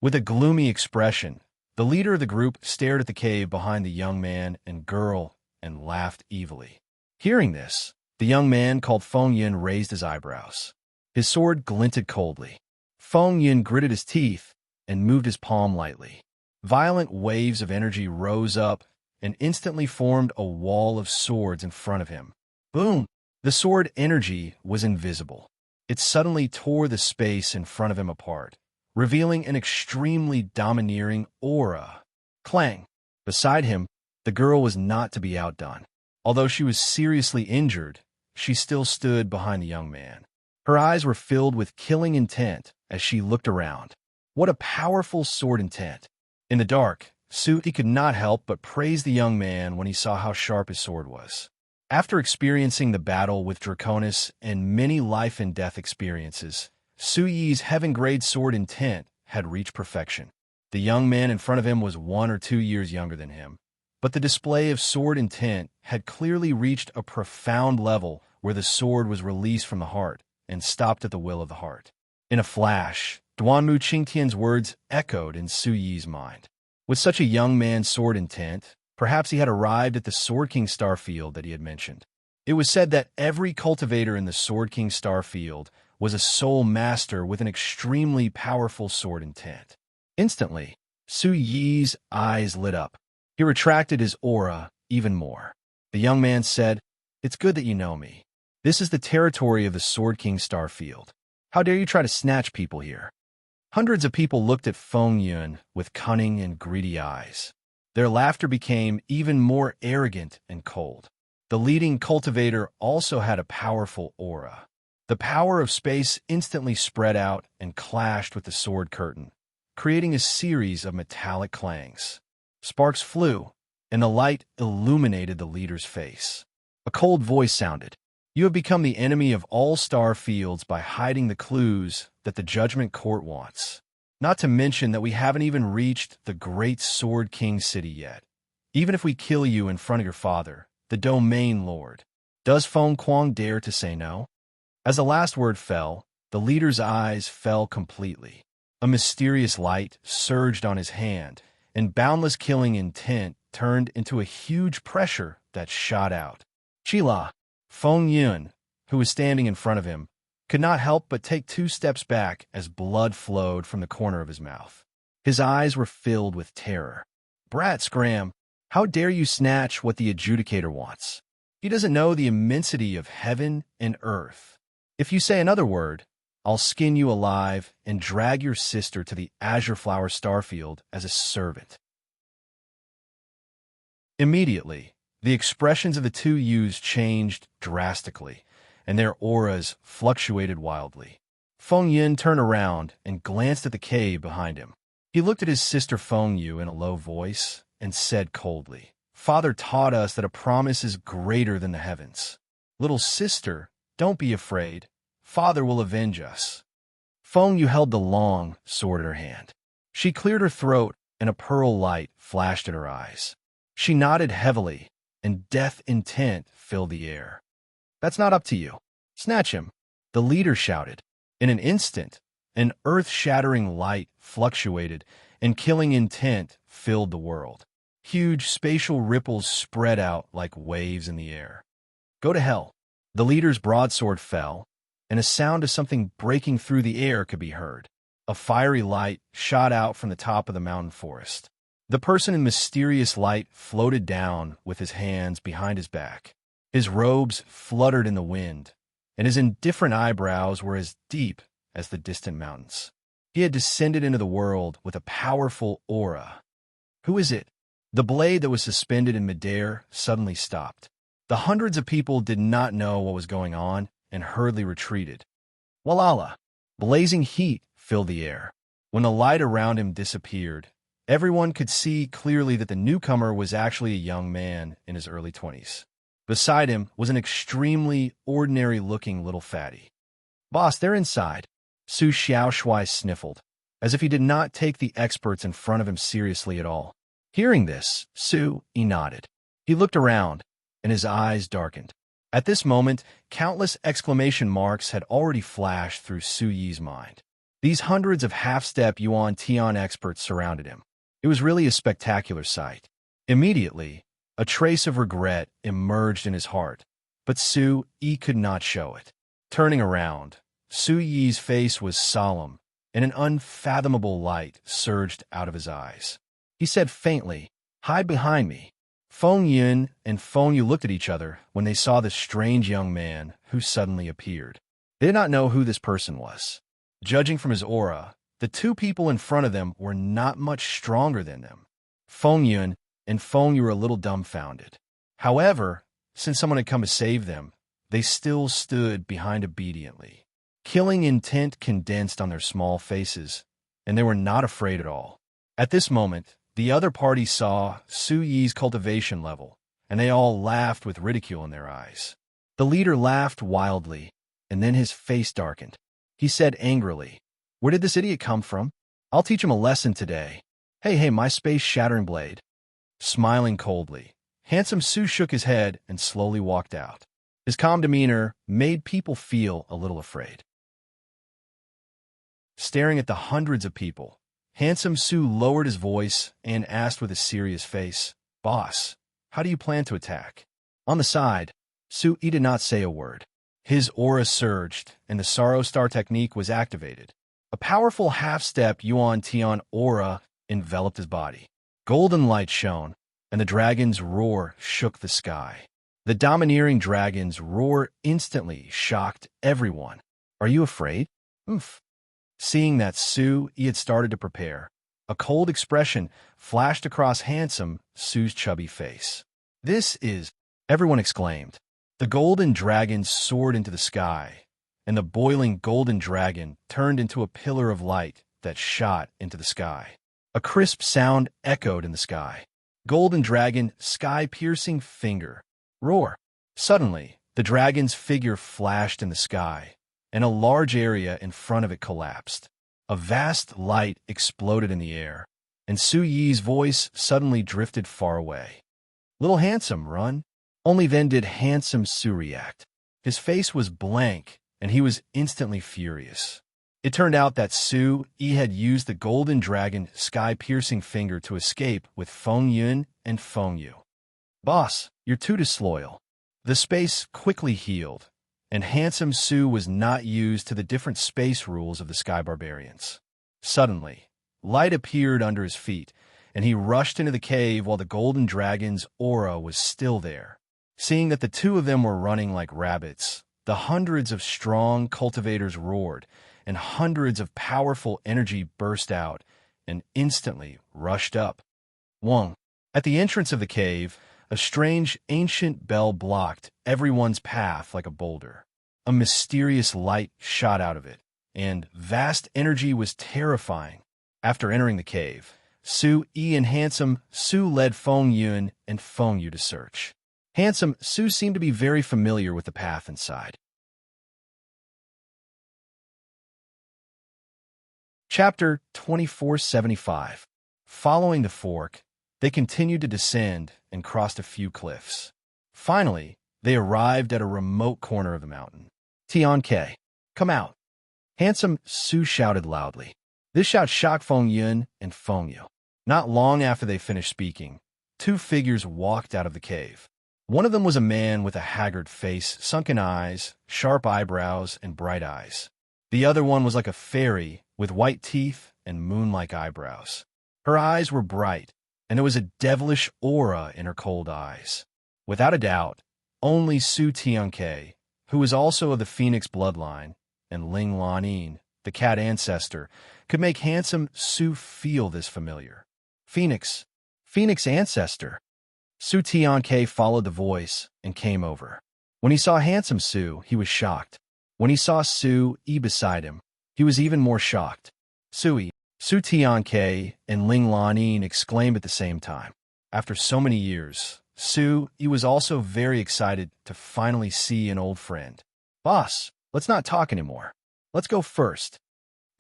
With a gloomy expression, the leader of the group stared at the cave behind the young man and girl and laughed evilly. Hearing this, the young man called Feng Yun raised his eyebrows. His sword glinted coldly. Feng Yun gritted his teeth and moved his palm lightly. Violent waves of energy rose up and instantly formed a wall of swords in front of him. Boom! The sword energy was invisible. It suddenly tore the space in front of him apart, revealing an extremely domineering aura. Clang! Beside him, the girl was not to be outdone. Although she was seriously injured, she still stood behind the young man. Her eyes were filled with killing intent as she looked around. What a powerful sword intent! In the dark, Su-Yi could not help but praise the young man when he saw how sharp his sword was. After experiencing the battle with Draconis and many life and death experiences, Su-Yi's heaven-grade sword intent had reached perfection. The young man in front of him was 1 or 2 years younger than him, but the display of sword intent had clearly reached a profound level where the sword was released from the heart and stopped at the will of the heart. In a flash, Duanmu Qingtian's words echoed in Su-Yi's mind. With such a young man's sword intent, perhaps he had arrived at the Sword King Starfield that he had mentioned. It was said that every cultivator in the Sword King Starfield was a soul master with an extremely powerful sword intent. Instantly, Su Yi's eyes lit up. He retracted his aura even more. The young man said, "It's good that you know me. This is the territory of the Sword King Starfield. How dare you try to snatch people here?" Hundreds of people looked at Feng Yun with cunning and greedy eyes. Their laughter became even more arrogant and cold. The leading cultivator also had a powerful aura. The power of space instantly spread out and clashed with the sword curtain, creating a series of metallic clangs. Sparks flew, and the light illuminated the leader's face. A cold voice sounded. "You have become the enemy of all star fields by hiding the clues that the Judgment Court wants. Not to mention that we haven't even reached the great Sword King city yet. Even if we kill you in front of your father, the Domain Lord, does Feng Kuang dare to say no?" As the last word fell, the leader's eyes fell completely. A mysterious light surged on his hand, and boundless killing intent turned into a huge pressure that shot out. Chila, Feng Yun, who was standing in front of him, could not help but take 2 steps back as blood flowed from the corner of his mouth. His eyes were filled with terror. "Brat Scram, how dare you snatch what the adjudicator wants? He doesn't know the immensity of heaven and earth. If you say another word, I'll skin you alive and drag your sister to the Azure Flower Starfield as a servant." Immediately, the expressions of the two youths changed drastically, and their auras fluctuated wildly. Feng Yin turned around and glanced at the cave behind him. He looked at his sister Feng Yu in a low voice and said coldly, "Father taught us that a promise is greater than the heavens. Little sister, don't be afraid. Father will avenge us." Feng Yu held the long sword in her hand. She cleared her throat, and a pearl light flashed in her eyes. She nodded heavily, and death intent filled the air. "That's not up to you. Snatch him," the leader shouted. In an instant, an earth-shattering light fluctuated, and killing intent filled the world. Huge spatial ripples spread out like waves in the air. "Go to hell." The leader's broadsword fell, and a sound of something breaking through the air could be heard. A fiery light shot out from the top of the mountain forest. The person in mysterious light floated down with his hands behind his back. His robes fluttered in the wind, and his indifferent eyebrows were as deep as the distant mountains. He had descended into the world with a powerful aura. "Who is it?" The blade that was suspended in midair suddenly stopped. The hundreds of people did not know what was going on and hurriedly retreated. Walala! Blazing heat filled the air. When the light around him disappeared, everyone could see clearly that the newcomer was actually a young man in his early 20s. Beside him was an extremely ordinary-looking little fatty. "Boss, they're inside." Su Xiaoshui sniffled, as if he did not take the experts in front of him seriously at all. Hearing this, Su Yi nodded. He looked around, and his eyes darkened. At this moment, countless exclamation marks had already flashed through Su Yi's mind. These hundreds of half-step Yuan Tian experts surrounded him. It was really a spectacular sight. Immediately, a trace of regret emerged in his heart, but Su Yi could not show it. Turning around, Su Yi's face was solemn, and an unfathomable light surged out of his eyes. He said faintly, "Hide behind me." Feng Yun and Feng Yu looked at each other when they saw the strange young man who suddenly appeared. They did not know who this person was. Judging from his aura, the two people in front of them were not much stronger than them. Feng Yun and Feng Yu were a little dumbfounded. However, since someone had come to save them, they still stood behind obediently. Killing intent condensed on their small faces, and they were not afraid at all. At this moment, the other party saw Su Yi's cultivation level, and they all laughed with ridicule in their eyes. The leader laughed wildly, and then his face darkened. He said angrily, "Where did this idiot come from? I'll teach him a lesson today. Hey, my space-shattering blade." Smiling coldly, handsome Su shook his head and slowly walked out. His calm demeanor made people feel a little afraid. Staring at the hundreds of people, handsome Su lowered his voice and asked with a serious face, "Boss, how do you plan to attack?" On the side, Su-yi did not say a word. His aura surged, and the Sorrow Star technique was activated. A powerful half-step Yuan-Tian aura enveloped his body. Golden light shone, and the dragon's roar shook the sky. The domineering dragon's roar instantly shocked everyone. "Are you afraid?" "Oof." Seeing that Su-yi had started to prepare, a cold expression flashed across handsome Su's chubby face. "This is—" everyone exclaimed. The golden dragon soared into the sky, and the boiling golden dragon turned into a pillar of light that shot into the sky. A crisp sound echoed in the sky. Golden dragon, sky-piercing finger. Roar. Suddenly, the dragon's figure flashed in the sky, and a large area in front of it collapsed. A vast light exploded in the air, and Su-yi's voice suddenly drifted far away. "Little Handsome, run." Only then did Handsome Su react. His face was blank, and he was instantly furious. It turned out that Su-yi had used the golden dragon sky-piercing finger to escape with Feng Yun and Feng Yu. "Boss, you're too disloyal." The space quickly healed, and Handsome Su was not used to the different space rules of the Sky Barbarians. Suddenly, light appeared under his feet, and he rushed into the cave while the golden dragon's aura was still there. Seeing that the two of them were running like rabbits, the hundreds of strong cultivators roared, and hundreds of powerful energy burst out and instantly rushed up. Wong. At the entrance of the cave, a strange ancient bell blocked everyone's path like a boulder. A mysterious light shot out of it, and vast energy was terrifying. After entering the cave, Su-yi and Handsome Su led Feng Yun and Feng Yu to search. Handsome Su seemed to be very familiar with the path inside. Chapter 2475. Following the fork, they continued to descend and crossed a few cliffs. Finally, they arrived at a remote corner of the mountain. "Tian-Ke, come out!" Handsome Su shouted loudly. This shout shocked Feng Yun and Feng Yu. Not long after they finished speaking, two figures walked out of the cave. One of them was a man with a haggard face, sunken eyes, sharp eyebrows, and bright eyes. The other one was like a fairy with white teeth and moon-like eyebrows. Her eyes were bright, and there was a devilish aura in her cold eyes. Without a doubt, only Su Tian-Ke, who was also of the Phoenix bloodline, and Ling Lanin, the cat ancestor, could make Handsome Su feel this familiar. Phoenix ancestor. Su Tian-Ke followed the voice and came over. When he saw Handsome Su, he was shocked. When he saw Su-yi beside him, he was even more shocked. "Su-yi." Su Tian-Ke and Ling Lanin exclaimed at the same time. After so many years, Su-yi was also very excited to finally see an old friend. "Boss, let's not talk anymore. Let's go first."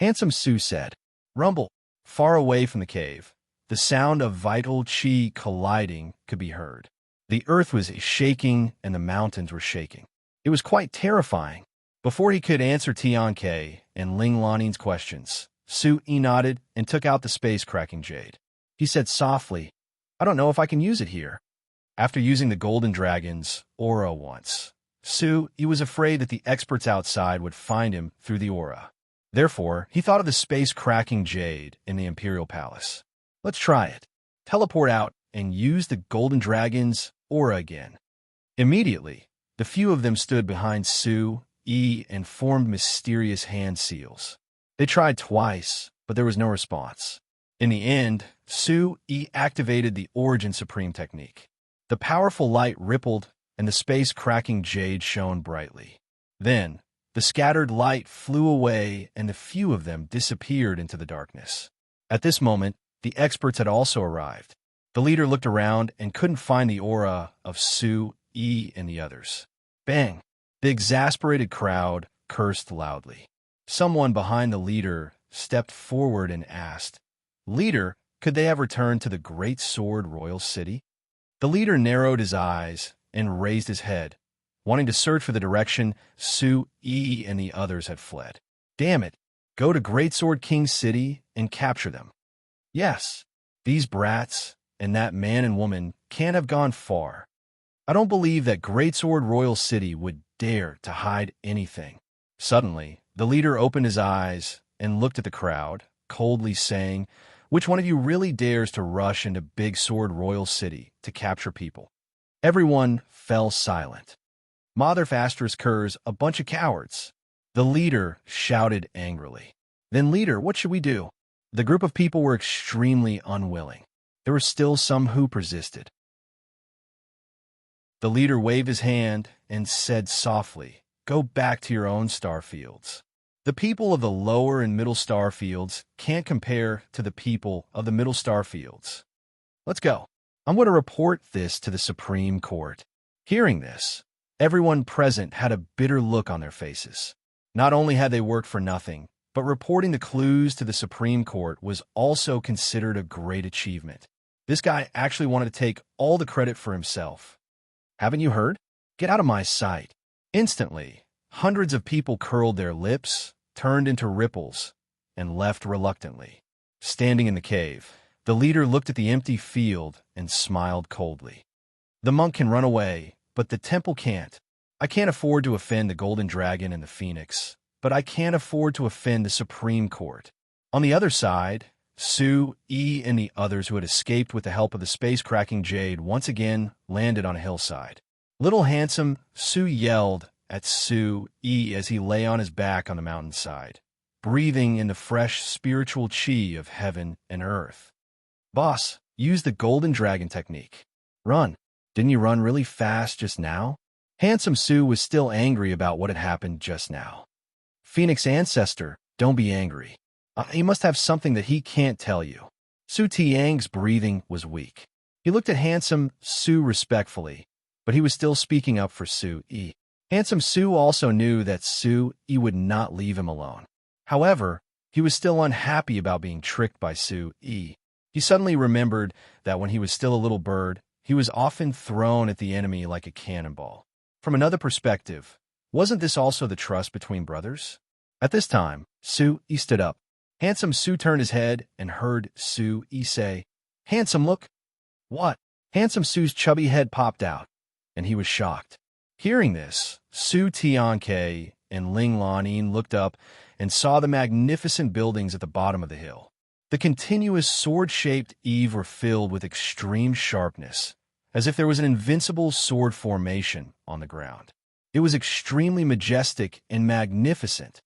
Handsome Su said. Rumble. Far away from the cave, the sound of vital chi colliding could be heard. The earth was shaking and the mountains were shaking. It was quite terrifying. Before he could answer Tian-Ke and Ling Lanin's questions, Su-yi nodded and took out the space-cracking jade. He said softly, "I don't know if I can use it here." After using the golden dragon's aura once, Su-yi was afraid that the experts outside would find him through the aura. Therefore, he thought of the space-cracking jade in the Imperial Palace. "Let's try it. Teleport out and use the golden dragon's aura again." Immediately, the few of them stood behind Su-yi and formed mysterious hand seals. They tried twice, but there was no response. In the end, Su-yi activated the Origin Supreme technique. The powerful light rippled, and the space-cracking jade shone brightly. Then, the scattered light flew away, and the few of them disappeared into the darkness. At this moment, the experts had also arrived. The leader looked around and couldn't find the aura of Su-yi and the others. Bang! The exasperated crowd cursed loudly. Someone behind the leader stepped forward and asked, "Leader, could they have returned to the Great Sword Royal City?" The leader narrowed his eyes and raised his head, wanting to search for the direction Su-yi and the others had fled. "Damn it! Go to Great Sword King's city and capture them." "Yes, these brats and that man and woman can't have gone far. I don't believe that Greatsword Royal City would dare to hide anything. Suddenly, the leader opened his eyes and looked at the crowd, coldly saying, "Which one of you really dares to rush into Big Sword Royal City to capture people?" Everyone fell silent. "Mother Faster's curs, a bunch of cowards." The leader shouted angrily. "Then, leader, what should we do?" The group of people were extremely unwilling. There were still some who persisted. The leader waved his hand and said softly, "Go back to your own star fields. The people of the lower and middle star fields can't compare to the people of the middle star fields. Let's go. I'm going to report this to the Supreme Court." Hearing this, everyone present had a bitter look on their faces. Not only had they worked for nothing, but reporting the clues to the Supreme Court was also considered a great achievement. This guy actually wanted to take all the credit for himself. "Haven't you heard? Get out of my sight." Instantly, hundreds of people curled their lips, turned into ripples, and left reluctantly. Standing in the cave, the leader looked at the empty field and smiled coldly. "The monk can run away, but the temple can't. I can't afford to offend the Golden Dragon and the Phoenix, but I can't afford to offend the Supreme Court." On the other side, Sue, E, and the others who had escaped with the help of the space-cracking Jade once again landed on a hillside. Little handsome Sue yelled at Sue, E, as he lay on his back on the mountainside, breathing in the fresh spiritual chi of heaven and earth. "Boss, use the Golden Dragon technique. Run. Didn't you run really fast just now?" Handsome Sue was still angry about what had happened just now. "Phoenix Ancestor, don't be angry. He must have something that he can't tell you." Su Tiang's breathing was weak. He looked at Handsome Su respectfully, but he was still speaking up for Su E. Handsome Su also knew that Su E would not leave him alone. However, he was still unhappy about being tricked by Su E. He suddenly remembered that when he was still a little bird, he was often thrown at the enemy like a cannonball. From another perspective, wasn't this also the trust between brothers? At this time, Su E stood up. Handsome Su turned his head and heard Su E say, "Handsome, look." "What?" Handsome Su's chubby head popped out, and he was shocked. Hearing this, Su Tianke and Ling Lanin looked up and saw the magnificent buildings at the bottom of the hill. The continuous sword-shaped eaves were filled with extreme sharpness, as if there was an invincible sword formation on the ground. It was extremely majestic and magnificent.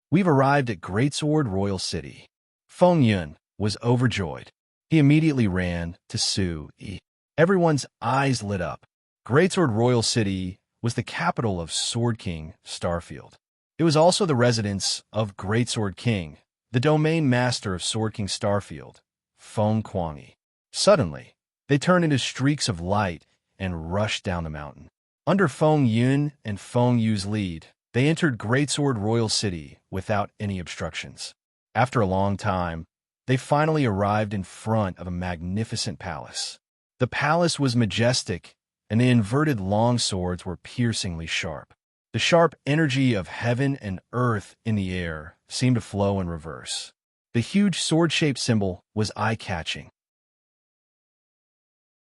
"We've arrived at Greatsword Royal City." Feng Yun was overjoyed. He immediately ran to Su E. Everyone's eyes lit up. Greatsword Royal City was the capital of Sword King Starfield. It was also the residence of Greatsword King, the domain master of Sword King Starfield, Feng Kuangyi. Suddenly, they turned into streaks of light and rushed down the mountain. Under Feng Yun and Feng Yu's lead, they entered Greatsword Royal City without any obstructions. After a long time, they finally arrived in front of a magnificent palace. The palace was majestic, and the inverted long swords were piercingly sharp. The sharp energy of heaven and earth in the air seemed to flow in reverse. The huge sword-shaped symbol was eye-catching.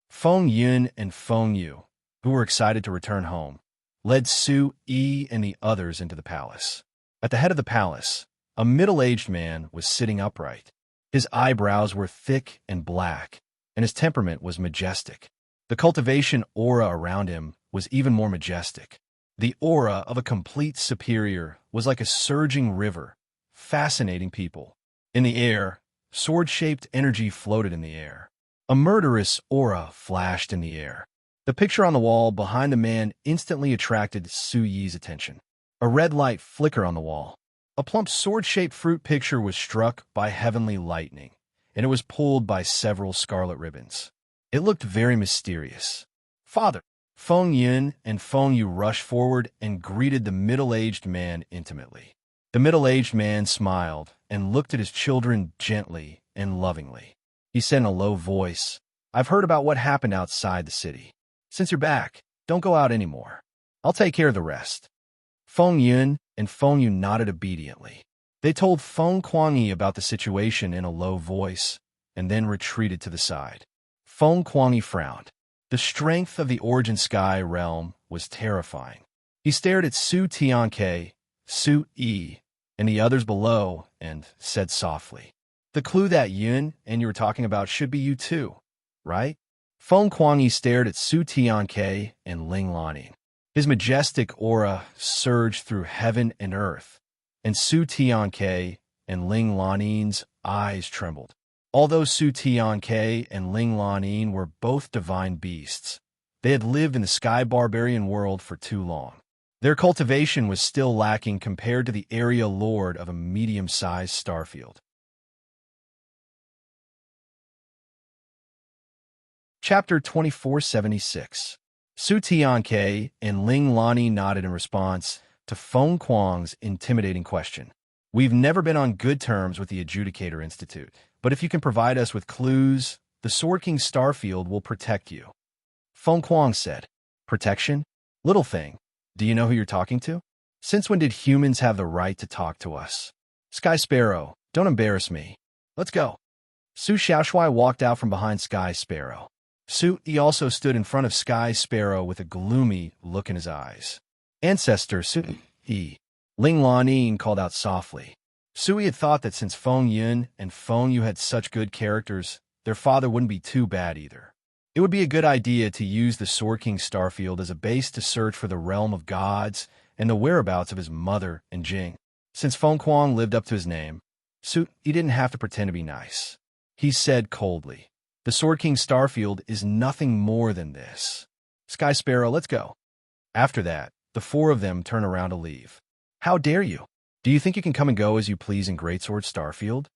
Feng Yun and Feng Yu, who were excited to return home, led Su E and the others into the palace. At the head of the palace, a middle-aged man was sitting upright. His eyebrows were thick and black, and his temperament was majestic. The cultivation aura around him was even more majestic. The aura of a complete superior was like a surging river, fascinating people. In the air, sword-shaped energy floated in the air. A murderous aura flashed in the air. The picture on the wall behind the man instantly attracted Su Yi's attention. A red light flickered on the wall. A plump sword-shaped fruit picture was struck by heavenly lightning, and it was pulled by several scarlet ribbons. It looked very mysterious. "Father!" Feng Yun and Feng Yu rushed forward and greeted the middle-aged man intimately. The middle-aged man smiled and looked at his children gently and lovingly. He said in a low voice, "I've heard about what happened outside the city. Since you're back, don't go out anymore. I'll take care of the rest." Feng Yun and Feng Yu nodded obediently. They told Feng Kuangyi about the situation in a low voice and then retreated to the side. Feng Kuangyi frowned. The strength of the Origin Sky realm was terrifying. He stared at Su Tianke, Su Yi, and the others below, and said softly, "The clue that Yun and you were talking about should be you too, right?" Feng Kuangyi stared at Su Tianke and Ling Laning. His majestic aura surged through heaven and earth, and Su Tianke and Ling Laning's eyes trembled. Although Su Tianke and Ling Laning were both divine beasts, they had lived in the sky barbarian world for too long. Their cultivation was still lacking compared to the area lord of a medium-sized starfield. Chapter 2476. Su Tianke and Ling Lani nodded in response to Feng Kuang's intimidating question. "We've never been on good terms with the Adjudicator Institute, but if you can provide us with clues, the Sword King Starfield will protect you." Feng Kuang said. "Protection? Little thing. Do you know who you're talking to? Since when did humans have the right to talk to us? Sky Sparrow, don't embarrass me. Let's go." Su Xiaoshui walked out from behind Sky Sparrow. Su Yi also stood in front of Sky Sparrow with a gloomy look in his eyes. "Ancestor Su Yi," Ling Lanin called out softly. Su Yi had thought that since Feng Yun and Feng Yu had such good characters, their father wouldn't be too bad either. It would be a good idea to use the Sword King Starfield as a base to search for the realm of gods and the whereabouts of his mother and Jing. Since Feng Kuang lived up to his name, Su Yi didn't have to pretend to be nice. He said coldly, "The Sword King Starfield is nothing more than this. Sky Sparrow, let's go." After that, the four of them turned around to leave. "How dare you? Do you think you can come and go as you please in Greatsword Starfield?"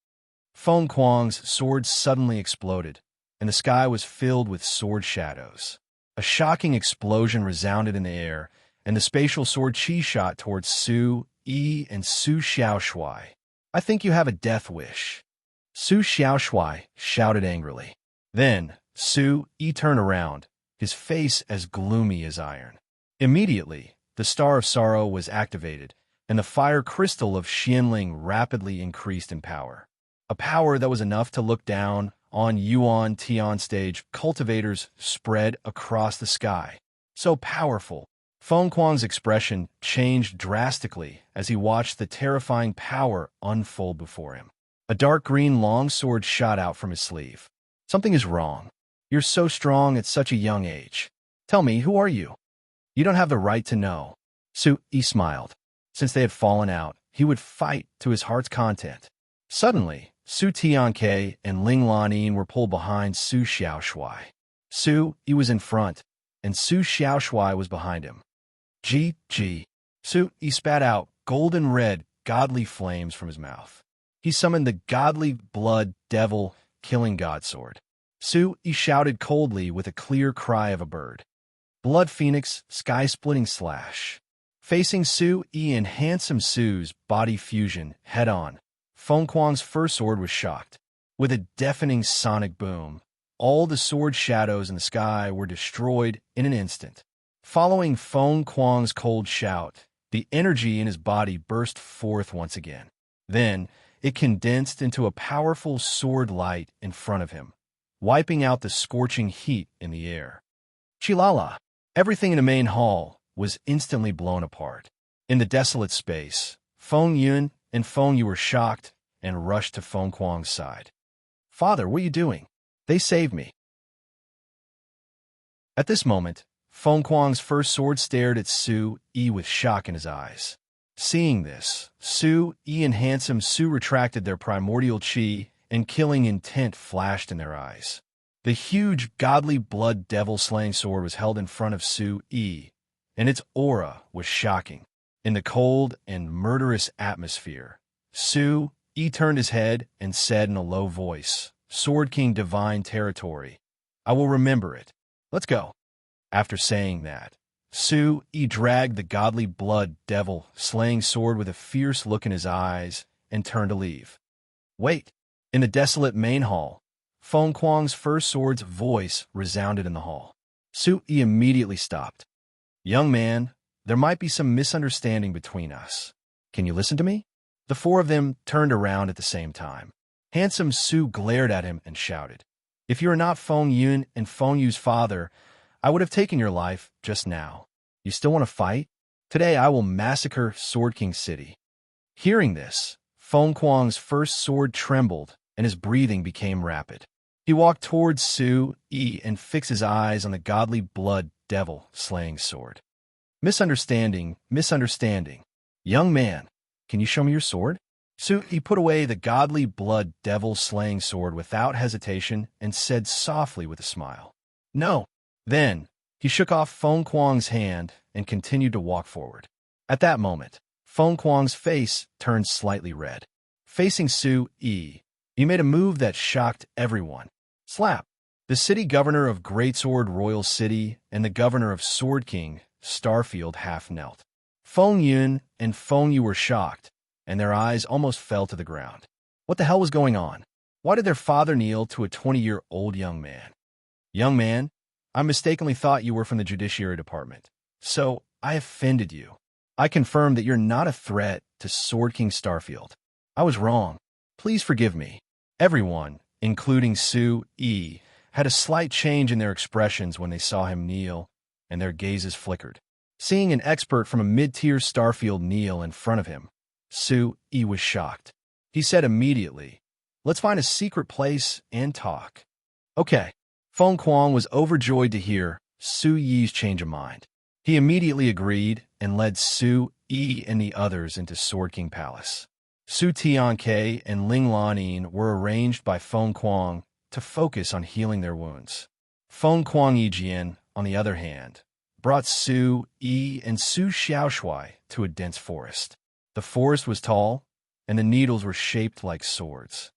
Feng Kuang's sword suddenly exploded, and the sky was filled with sword shadows. A shocking explosion resounded in the air, and the spatial sword chi shot towards Su Yi and Su Xiaoshui. "I think you have a death wish." Su Xiaoshui shouted angrily. Then, Su Yi turned around, his face as gloomy as iron. Immediately, the Star of Sorrow was activated, and the fire crystal of Xianling rapidly increased in power. A power that was enough to look down on Yuan Tian stage cultivators spread across the sky. So powerful. Feng Kuang's expression changed drastically as he watched the terrifying power unfold before him. A dark green longsword shot out from his sleeve. "Something is wrong. You're so strong at such a young age. Tell me, who are you?" "You don't have the right to know." Su Yi smiled. Since they had fallen out, he would fight to his heart's content. Suddenly, Su Tianke and Ling Lanin were pulled behind Su Xiaoshui. Su Yi was in front, and Su Xiaoshui was behind him. G. Su Yi spat out golden red, godly flames from his mouth. He summoned the godly blood devil killing godsword. Su Yi shouted coldly with a clear cry of a bird. Blood Phoenix, sky-splitting slash. Facing Su Yi and Handsome Su's body fusion head-on, Feng Kuang's first sword was shocked. With a deafening sonic boom, all the sword shadows in the sky were destroyed in an instant. Following Feng Kuang's cold shout, the energy in his body burst forth once again. Then, it condensed into a powerful sword light in front of him, wiping out the scorching heat in the air. Chilala! Everything in the main hall was instantly blown apart. In the desolate space, Feng Yun and Feng Yu were shocked and rushed to Feng Kuang's side. "Father, what are you doing? They saved me." At this moment, Feng Kuang's first sword stared at Su Yi with shock in his eyes. Seeing this, Su Yi and Handsome Su retracted their primordial chi, and killing intent flashed in their eyes. The huge, godly blood devil-slaying sword was held in front of Su Yi, and its aura was shocking. In the cold and murderous atmosphere, Su Yi turned his head and said in a low voice, "Sword King Divine Territory. I will remember it. Let's go." After saying that, Su Yi dragged the godly blood devil slaying sword with a fierce look in his eyes and turned to leave. "Wait." In the desolate main hall, Feng Kuang's first sword's voice resounded in the hall. Su Yi immediately stopped. "Young man, there might be some misunderstanding between us. Can you listen to me?" The four of them turned around at the same time. Handsome Su glared at him and shouted, "If you are not Feng Yun and Feng Yu's father, I would have taken your life just now. You still want to fight? Today I will massacre Sword King City." Hearing this, Feng Kuang's first sword trembled and his breathing became rapid. He walked towards Su Yi and fixed his eyes on the godly blood devil-slaying sword. "Misunderstanding, misunderstanding. Young man, can you show me your sword?" Su Yi put away the godly blood devil-slaying sword without hesitation and said softly with a smile, "No." Then, he shook off Feng Kuang's hand and continued to walk forward. At that moment, Feng Kuang's face turned slightly red. Facing Su Yi, he made a move that shocked everyone. Slap! The city governor of Greatsword Royal City and the governor of Sword King Starfield half knelt. Feng Yun and Feng Yu were shocked, and their eyes almost fell to the ground. What the hell was going on? Why did their father kneel to a 20-year-old young man? "Young man, I mistakenly thought you were from the Judiciary Department, so I offended you. I confirm that you're not a threat to Sword King Starfield. I was wrong. Please forgive me." Everyone, including Su Yi, had a slight change in their expressions when they saw him kneel, and their gazes flickered. Seeing an expert from a mid-tier Starfield kneel in front of him, Su Yi was shocked. He said immediately, "Let's find a secret place and talk." "Okay." Feng Kuang was overjoyed to hear Su Yi's change of mind. He immediately agreed and led Su Yi and the others into Sword King Palace. Su Tianke and Ling Lanin were arranged by Feng Kuang to focus on healing their wounds. Feng Kuang Yijian, on the other hand, brought Su Yi and Su Xiaoshui to a dense forest. The forest was tall, and the needles were shaped like swords.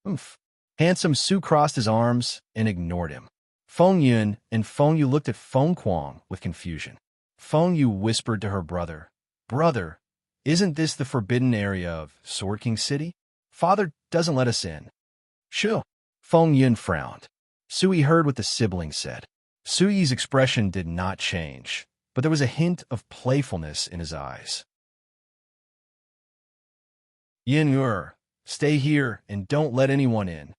"Oomph." Handsome Su crossed his arms and ignored him. Feng Yun and Feng Yu looked at Feng Kuang with confusion. Feng Yu whispered to her brother, "Brother, isn't this the forbidden area of Sword King City? Father doesn't let us in." "Sure." Feng Yun frowned. Su Yi heard what the sibling said. Su Yi's expression did not change, but there was a hint of playfulness in his eyes. "Yin Ur, stay here and don't let anyone in."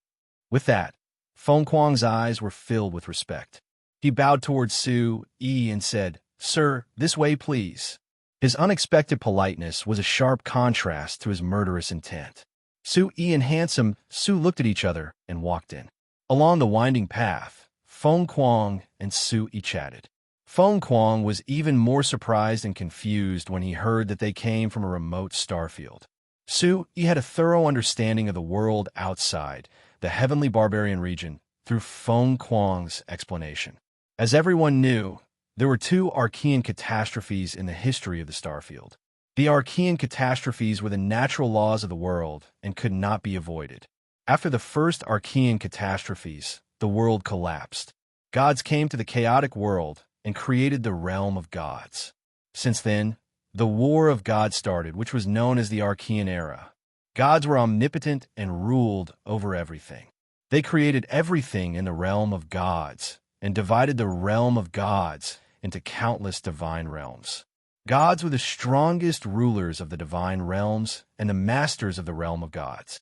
With that, Feng Kuang's eyes were filled with respect. He bowed towards Su Yi and said, "Sir, this way, please." His unexpected politeness was a sharp contrast to his murderous intent. Su Yi and handsome Su looked at each other and walked in. Along the winding path, Feng Kuang and Su Yi chatted. Feng Kuang was even more surprised and confused when he heard that they came from a remote starfield. Su Yi had a thorough understanding of the world outside, the heavenly barbarian region, through Feng Kuang's explanation. As everyone knew, there were two Archean catastrophes in the history of the Starfield. The Archean catastrophes were the natural laws of the world and could not be avoided. After the first Archean catastrophes, the world collapsed. Gods came to the chaotic world and created the realm of gods. Since then, the War of Gods started, which was known as the Archean era. Gods were omnipotent and ruled over everything. They created everything in the realm of gods and divided the realm of gods into countless divine realms. Gods were the strongest rulers of the divine realms and the masters of the realm of gods.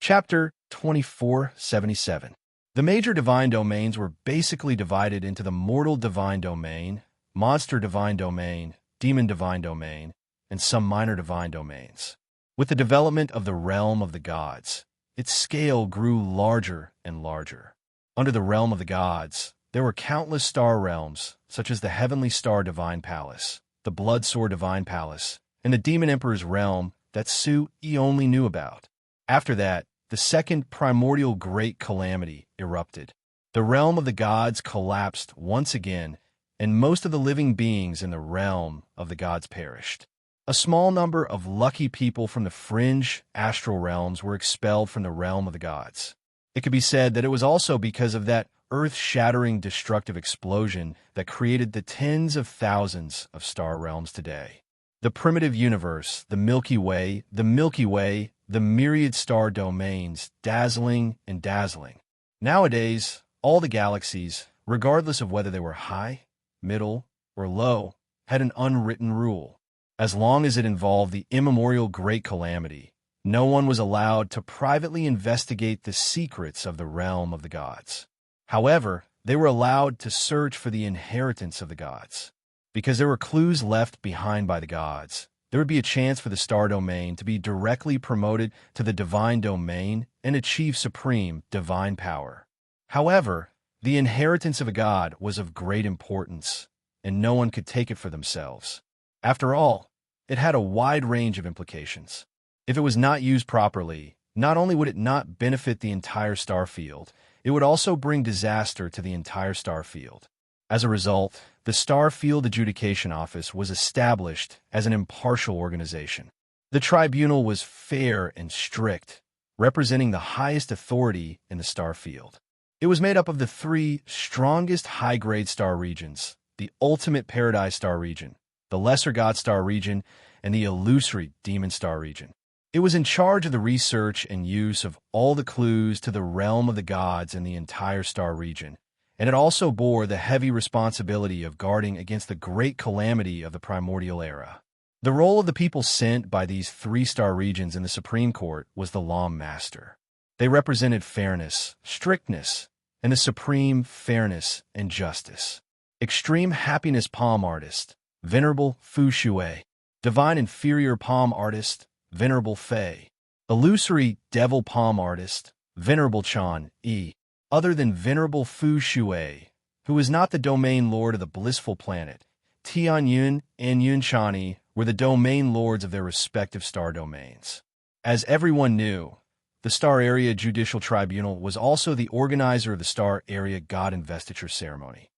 Chapter 2477. The major divine domains were basically divided into the mortal divine domain, monster divine domain, demon divine domain, and some minor divine domains. With the development of the realm of the gods, its scale grew larger and larger. Under the realm of the gods, there were countless star realms, such as the Heavenly Star Divine Palace, the Blood Sword Divine Palace, and the Demon Emperor's realm that Su Yi only knew about. After that, the second primordial great calamity erupted. The realm of the gods collapsed once again, and most of the living beings in the realm of the gods perished. A small number of lucky people from the fringe astral realms were expelled from the realm of the gods. It could be said that it was also because of that earth-shattering destructive explosion that created the tens of thousands of star realms today. The primitive universe, the Milky Way, the myriad star domains, dazzling and dazzling. Nowadays, all the galaxies, regardless of whether they were high, middle, or low, had an unwritten rule. As long as it involved the immemorial great calamity, No one was allowed to privately investigate the secrets of the realm of the gods. However, they were allowed to search for the inheritance of the gods. Because there were clues left behind by the gods, there would be a chance for the star domain to be directly promoted to the divine domain and achieve supreme divine power. However, the inheritance of a god was of great importance, and no one could take it for themselves. After all, it had a wide range of implications. If it was not used properly, not only would it not benefit the entire star field, it would also bring disaster to the entire star field. As a result, the Star Field Adjudication Office was established as an impartial organization. The tribunal was fair and strict, representing the highest authority in the star field. It was made up of the three strongest high-grade star regions: the ultimate paradise star region, the lesser god star region, and the illusory demon star region. It was in charge of the research and use of all the clues to the realm of the gods in the entire star region, and it also bore the heavy responsibility of guarding against the great calamity of the primordial era. The role of the people sent by these three-star regions in the Supreme Court was the Law Master. They represented fairness, strictness, and the supreme fairness and justice. Extreme Happiness Palm Artist, Venerable Fu Shui. Divine Inferior Palm Artist, Venerable Fei. Illusory Devil Palm Artist, Venerable Chan E. Other than Venerable Fu Shui, who was not the domain lord of the blissful planet, Tian Yun and Yun Chani were the domain lords of their respective star domains. As everyone knew, the Star Area Judicial Tribunal was also the organizer of the Star Area God Investiture Ceremony.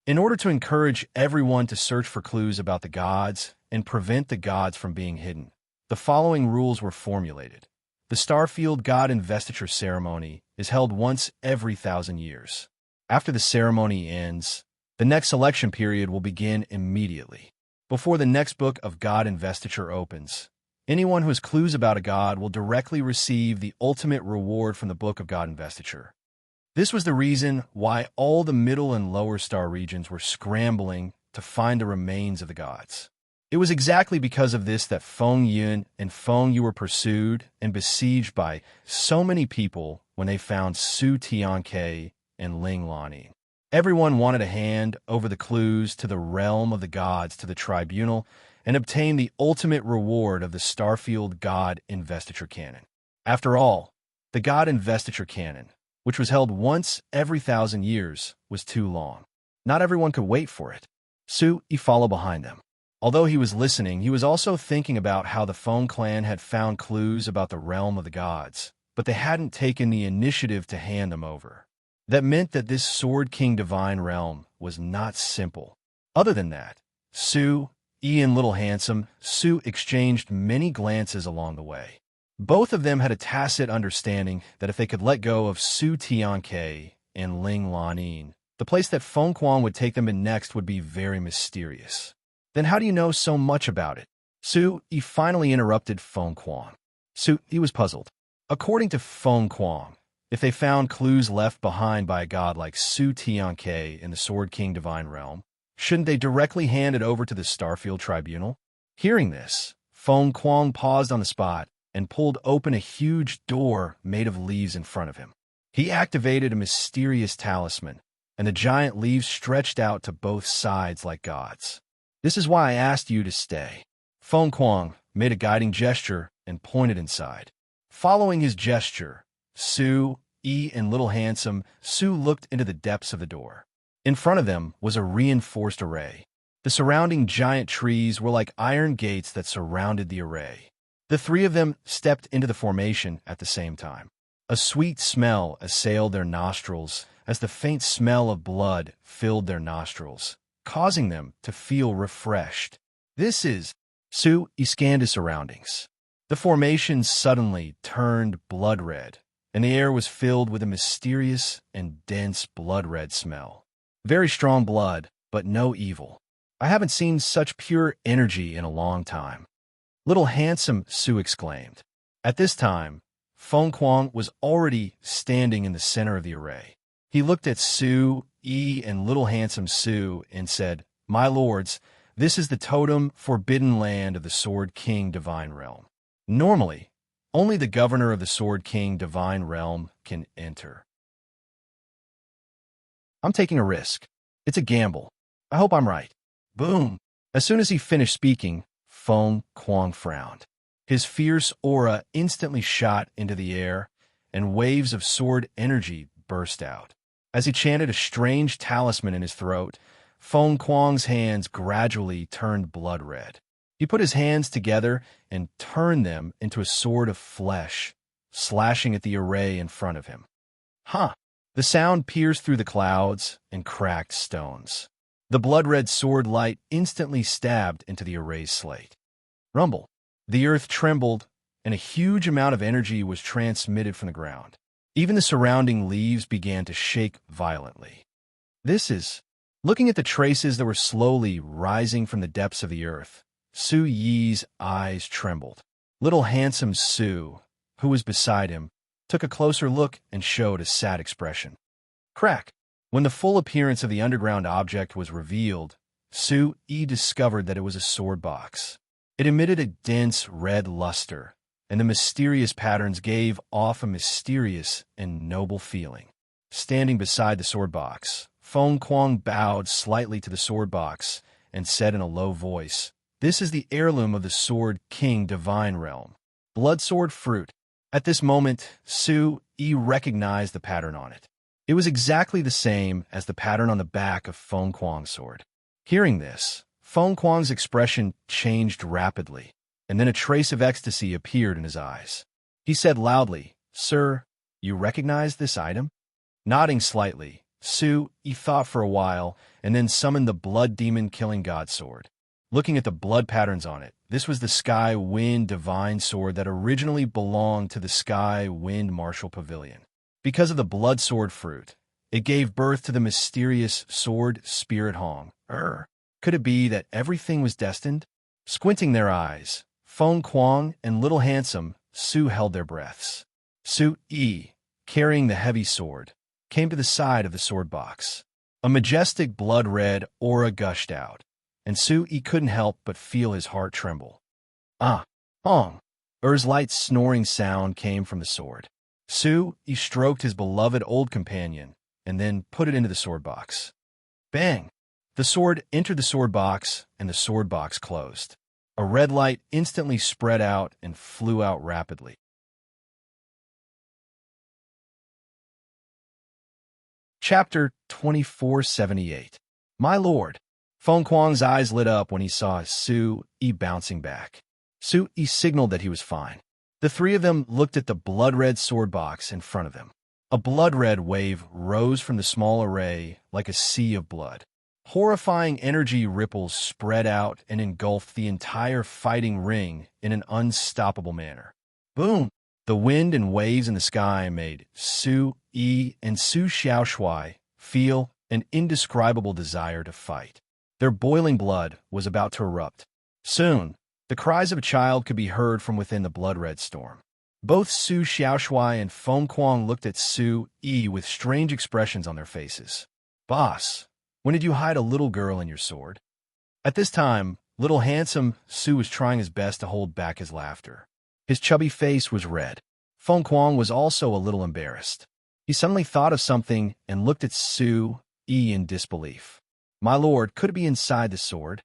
In order to encourage everyone to search for clues about the gods and prevent the gods from being hidden, the following rules were formulated. The Starfield God Investiture Ceremony is held once every 1,000 years. After the ceremony ends, the next selection period will begin immediately. Before the next book of God Investiture opens, anyone who has clues about a god will directly receive the ultimate reward from the book of God Investiture. This was the reason why all the middle and lower star regions were scrambling to find the remains of the gods. It was exactly because of this that Feng Yun and Feng Yu were pursued and besieged by so many people when they found Su Tianke and Ling Lani. Everyone wanted to hand over the clues to the realm of the gods to the tribunal and obtain the ultimate reward of the Starfield God Investiture Canon. After all, the God Investiture Canon, which was held once every 1,000 years, was too long. Not everyone could wait for it. Su Yi followed behind them. Although he was listening, he was also thinking about how the Feng clan had found clues about the realm of the gods, but they hadn't taken the initiative to hand them over. That meant that this Sword King Divine realm was not simple. Other than that, Su Yi and Little Handsome Su exchanged many glances along the way. Both of them had a tacit understanding that if they could let go of Su Tianke and Ling Lanin, the place that Feng Quan would take them in next would be very mysterious. Then how do you know so much about it? Su Yi finally interrupted Feng Quan. Su Yi was puzzled. According to Feng Quan, if they found clues left behind by a god like Su Tianke in the Sword King Divine Realm, shouldn't they directly hand it over to the Starfield Tribunal? Hearing this, Feng Quan paused on the spot and pulled open a huge door made of leaves in front of him. He activated a mysterious talisman, and the giant leaves stretched out to both sides like gods. This is why I asked you to stay. Feng Quan made a guiding gesture and pointed inside. Following his gesture, Su Yi and Little Handsome Su looked into the depths of the door. In front of them was a reinforced array. The surrounding giant trees were like iron gates that surrounded the array. The three of them stepped into the formation at the same time. A sweet smell assailed their nostrils as the faint smell of blood filled their nostrils, causing them to feel refreshed. This is... Su Yi scanned his surroundings. The formation suddenly turned blood red, and the air was filled with a mysterious and dense blood-red smell. Very strong blood, but no evil. I haven't seen such pure energy in a long time. Little Handsome Su exclaimed. At this time, Feng Quan was already standing in the center of the array. He looked at Su Yi and Little Handsome Su and said, "My lords, This is the totem forbidden land of the Sword King Divine Realm. Normally, only the governor of the Sword King Divine Realm can enter. I'm taking a risk. It's a gamble. I hope I'm right. Boom! As soon as he finished speaking, Feng Kuang frowned. His fierce aura instantly shot into the air, and waves of sword energy burst out. As he chanted a strange talisman in his throat, Feng Kuang's hands gradually turned blood red. He put his hands together and turned them into a sword of flesh, slashing at the array in front of him. Huh! The sound pierced through the clouds and cracked stones. The blood-red sword light instantly stabbed into the array's slate. Rumble. The earth trembled, and a huge amount of energy was transmitted from the ground. Even the surrounding leaves began to shake violently. Looking at the traces that were slowly rising from the depths of the earth, Su Yi's eyes trembled. Little handsome Su, who was beside him, took a closer look and showed a sad expression. Crack! When the full appearance of the underground object was revealed, Su Yi discovered that it was a sword box. It emitted a dense red luster, and the mysterious patterns gave off a mysterious and noble feeling. Standing beside the sword box, Feng Kuang bowed slightly to the sword box and said in a low voice, "This is the heirloom of the Sword King Divine Realm. Blood sword fruit." At this moment, Su Yi recognized the pattern on it. It was exactly the same as the pattern on the back of Feng Kuang's sword. Hearing this, Feng Kuang's expression changed rapidly, and then a trace of ecstasy appeared in his eyes. He said loudly, "Sir, you recognize this item?" Nodding slightly, Su Yi thought for a while and then summoned the blood demon killing god sword. Looking at the blood patterns on it, this was the Sky Wind Divine Sword that originally belonged to the Sky Wind Martial Pavilion. Because of the blood sword fruit, it gave birth to the mysterious sword spirit Hong. Could it be that everything was destined? Squinting their eyes, Feng Kuang and Little Handsome Su held their breaths. Su Yi, carrying the heavy sword, came to the side of the sword box. A majestic blood-red aura gushed out, and Su Yi couldn't help but feel his heart tremble. Hong! Light snoring sound came from the sword. Su Yi stroked his beloved old companion, and then put it into the sword box. Bang! The sword entered the sword box, and the sword box closed. A red light instantly spread out and flew out rapidly. Chapter 2478. My lord. Feng Kuang's eyes lit up when he saw Su Yi bouncing back. Su Yi signaled that he was fine. The three of them looked at the blood-red sword box in front of them. A blood-red wave rose from the small array like a sea of blood. Horrifying energy ripples spread out and engulfed the entire fighting ring in an unstoppable manner. Boom! The wind and waves in the sky made Su Yi and Su Xiaoshui feel an indescribable desire to fight. Their boiling blood was about to erupt. Soon, the cries of a child could be heard from within the blood-red storm. Both Su Xiaoshui and Feng Kuang looked at Su Yi with strange expressions on their faces. Boss, when did you hide a little girl in your sword? At this time, Little Handsome Su was trying his best to hold back his laughter. His chubby face was red. Feng Kuang was also a little embarrassed. He suddenly thought of something and looked at Su Yi in disbelief. My lord, could it be inside the sword?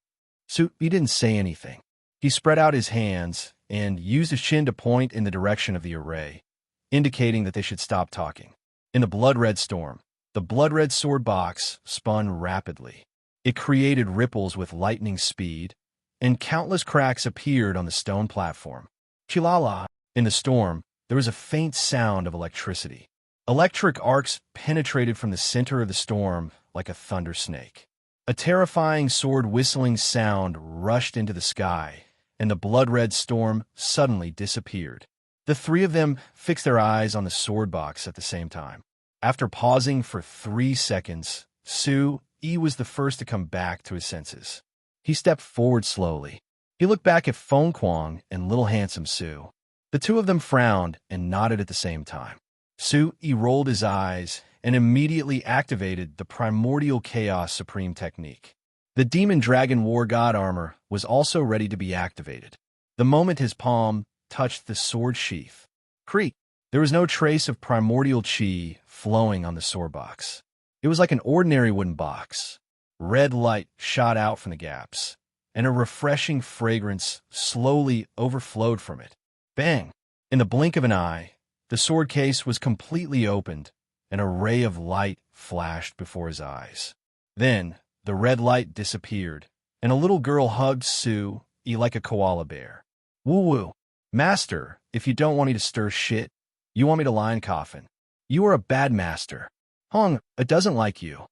Su Yi didn't say anything. He spread out his hands and used his chin to point in the direction of the array, indicating that they should stop talking. In the blood-red storm, the blood-red sword box spun rapidly. It created ripples with lightning speed, and countless cracks appeared on the stone platform. Chilala! In the storm, there was a faint sound of electricity. Electric arcs penetrated from the center of the storm like a thunder snake. A terrifying sword-whistling sound rushed into the sky, and the blood-red storm suddenly disappeared. The three of them fixed their eyes on the sword box at the same time. After pausing for 3 seconds, Su Yi was the first to come back to his senses. He stepped forward slowly. He looked back at Feng Kuang and Little Handsome Su. The two of them frowned and nodded at the same time. Su Yi rolled his eyes and immediately activated the Primordial Chaos Supreme technique. The demon dragon war god armor was also ready to be activated. The moment his palm touched the sword sheath, creak, there was no trace of primordial chi flowing on the sword box. It was like an ordinary wooden box. Red light shot out from the gaps, and a refreshing fragrance slowly overflowed from it. Bang! In the blink of an eye, the sword case was completely opened, and a ray of light flashed before his eyes. Then, the red light disappeared, and a little girl hugged Sue like a koala bear. Woo-woo. Master, if you don't want me to stir shit, you want me to lie in coffin. You are a bad master. Hong, it doesn't like you.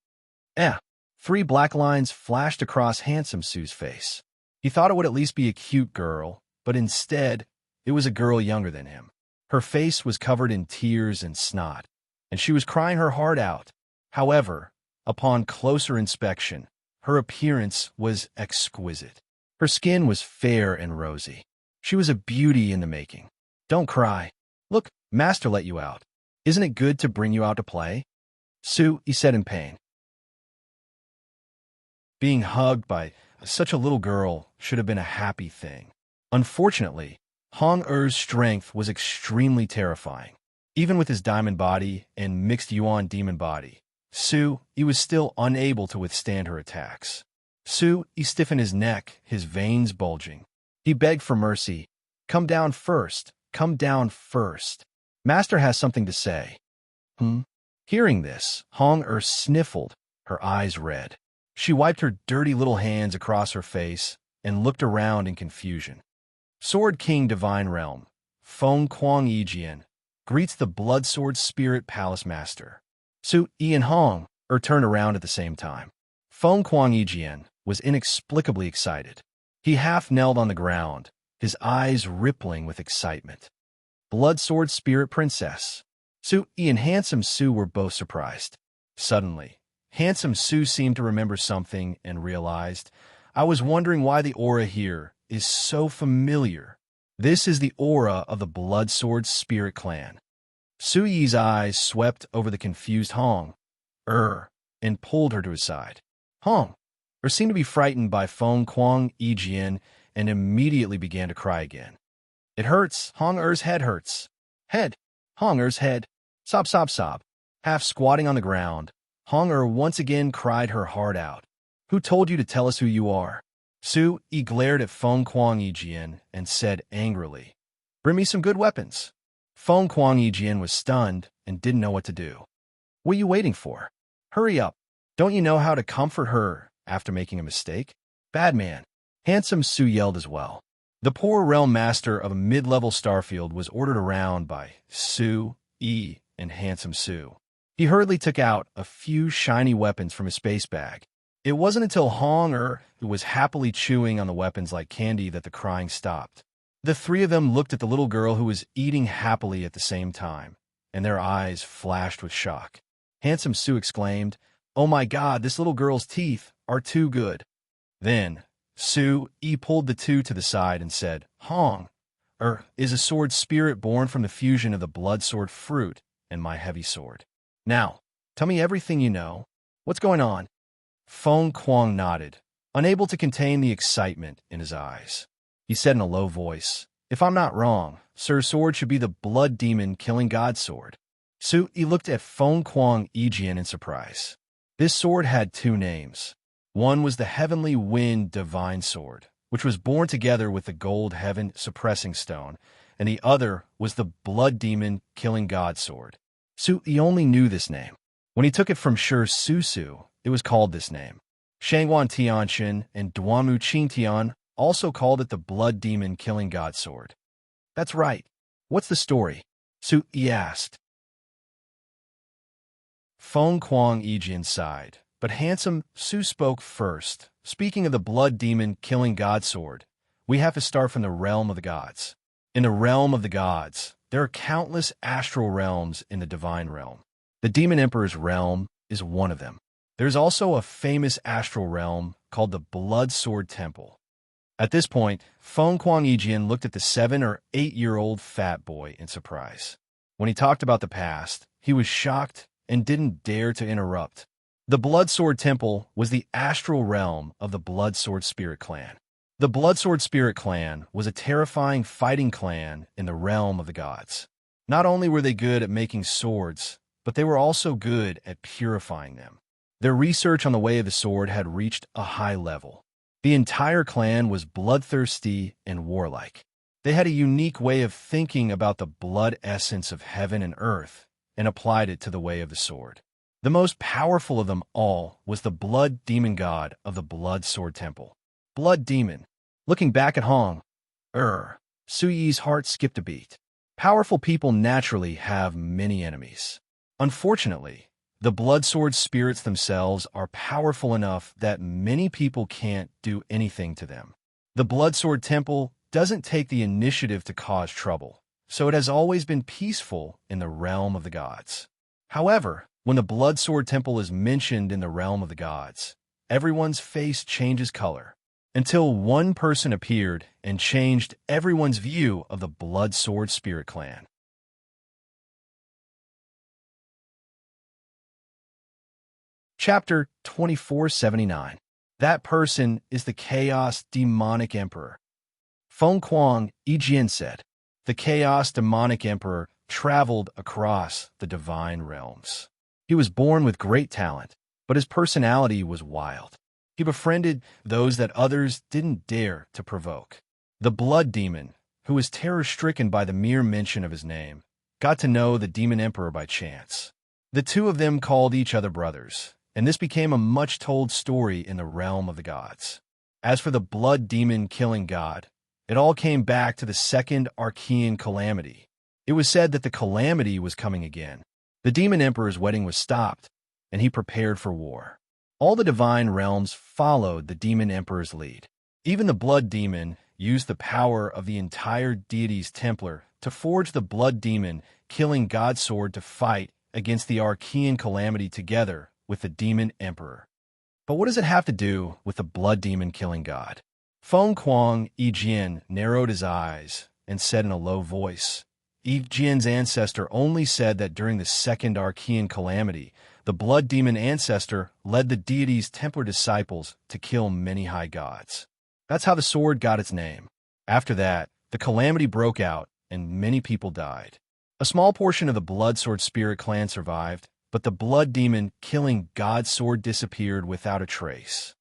3 black lines flashed across handsome Sue's face. He thought it would at least be a cute girl, but instead, it was a girl younger than him. Her face was covered in tears and snot, and she was crying her heart out. However, upon closer inspection, her appearance was exquisite. Her skin was fair and rosy. She was a beauty in the making. Don't cry. Look, Master let you out. Isn't it good to bring you out to play? Sue, he said in pain. Being hugged by such a little girl should have been a happy thing. Unfortunately, Hong Er's strength was extremely terrifying. Even with his diamond body and mixed yuan demon body, Sue, he was still unable to withstand her attacks. Sue, he stiffened his neck, his veins bulging. He begged for mercy. Come down first. Come down first. Master has something to say. Hearing this, Hong Er sniffled, her eyes red. She wiped her dirty little hands across her face and looked around in confusion. Sword King Divine Realm, Feng Kuang Yijian, greets the Blood Sword Spirit Palace Master. Su Yi and Hong Er turned around at the same time. Feng Kuang Yijian was inexplicably excited. He half knelt on the ground, his eyes rippling with excitement. Blood Sword Spirit Princess. Su Yi and Handsome Su were both surprised. Suddenly, Handsome Su seemed to remember something and realized, I was wondering why the aura here is so familiar. This is the aura of the Blood Sword Spirit Clan. Su Yi's eyes swept over the confused Hong Er and pulled her to his side. Hong Er seemed to be frightened by Feng Kuang Yijian and immediately began to cry again. It hurts. Hong Er's head hurts. Head. Hong Er's head. Sob, sob, sob. Half squatting on the ground, Hong Er once again cried her heart out. Who told you to tell us who you are? Su Yi glared at Feng Kuang Yijian and said angrily, Bring me some good weapons. Feng Kuang Yijian was stunned and didn't know what to do. What are you waiting for? Hurry up. Don't you know how to comfort her after making a mistake? Bad man. Handsome Su yelled as well. The poor realm master of a mid-level starfield was ordered around by Su Yi and Handsome Su. He hurriedly took out a few shiny weapons from his space bag. It wasn't until Hong Er was happily chewing on the weapons like candy that the crying stopped. The three of them looked at the little girl who was eating happily at the same time, and their eyes flashed with shock. Handsome Su exclaimed, Oh my God, this little girl's teeth are too good. Then, Su Yi pulled the two to the side and said, Hong Er is a sword spirit born from the fusion of the blood sword fruit and my heavy sword. Now, tell me everything you know. What's going on? Feng Kuang nodded, unable to contain the excitement in his eyes. He said in a low voice, If I'm not wrong, Sir Sword should be the blood demon killing God sword. Su Yi looked at Feng Kuang Yijian in surprise. This sword had two names. One was the Heavenly Wind Divine Sword, which was born together with the Gold Heaven Suppressing Stone, and the other was the Blood Demon Killing God Sword. Su Yi only knew this name. When he took it from Shi Su, it was called this name. Shangwan Tianshan and Duamu Qingtian also called it the Blood Demon Killing God Sword. That's right. What's the story? Su Yi asked. Feng Kuang Yijian sighed, but Handsome Su spoke first. Speaking of the Blood Demon Killing God Sword, we have to start from the realm of the gods. In the realm of the gods, there are countless astral realms in the divine realm. The Demon Emperor's realm is one of them. There's also a famous astral realm called the Blood Sword Temple. At this point, Feng Kuang Yijian looked at the 7 or 8-year-old fat boy in surprise. When he talked about the past, he was shocked and didn't dare to interrupt. The Blood Sword Temple was the astral realm of the Blood Sword Spirit Clan. The Blood Sword Spirit Clan was a terrifying fighting clan in the realm of the gods. Not only were they good at making swords, but they were also good at purifying them. Their research on the way of the sword had reached a high level. The entire clan was bloodthirsty and warlike. They had a unique way of thinking about the blood essence of heaven and earth and applied it to the way of the sword. The most powerful of them all was the blood demon god of the Blood Sword Temple. Blood Demon. Looking back at Hong, Suyi's heart skipped a beat. Powerful people naturally have many enemies. Unfortunately, the Blood Sword spirits themselves are powerful enough that many people can't do anything to them. The Blood Sword Temple doesn't take the initiative to cause trouble, so it has always been peaceful in the realm of the gods. However, when the Blood Sword Temple is mentioned in the realm of the gods, everyone's face changes color, until one person appeared and changed everyone's view of the Blood Sword Spirit Clan. Chapter 2479. That person is the Chaos Demonic Emperor. Feng Kuang Yijian said, the Chaos Demonic Emperor traveled across the divine realms. He was born with great talent, but his personality was wild. He befriended those that others didn't dare to provoke. The Blood Demon, who was terror-stricken by the mere mention of his name, got to know the Demon Emperor by chance. The two of them called each other brothers, and this became a much-told story in the realm of the gods. As for the Blood Demon killing god, it all came back to the second Archean calamity. It was said that the calamity was coming again. The Demon Emperor's wedding was stopped, and he prepared for war. All the divine realms followed the Demon Emperor's lead. Even the Blood Demon used the power of the entire deity's Templar to forge the Blood Demon killing god sword to fight against the Archean calamity together with the Demon Emperor. But what does it have to do with the Blood Demon killing god? Feng Kuang Yijian narrowed his eyes and said in a low voice, Yijian's ancestor only said that during the second Archean calamity, the Blood Demon ancestor led the deity's Templar disciples to kill many high gods. That's how the sword got its name. After that, the calamity broke out and many people died. A small portion of the Blood Sword Spirit Clan survived, but the Blood Demon killing god sword disappeared without a trace.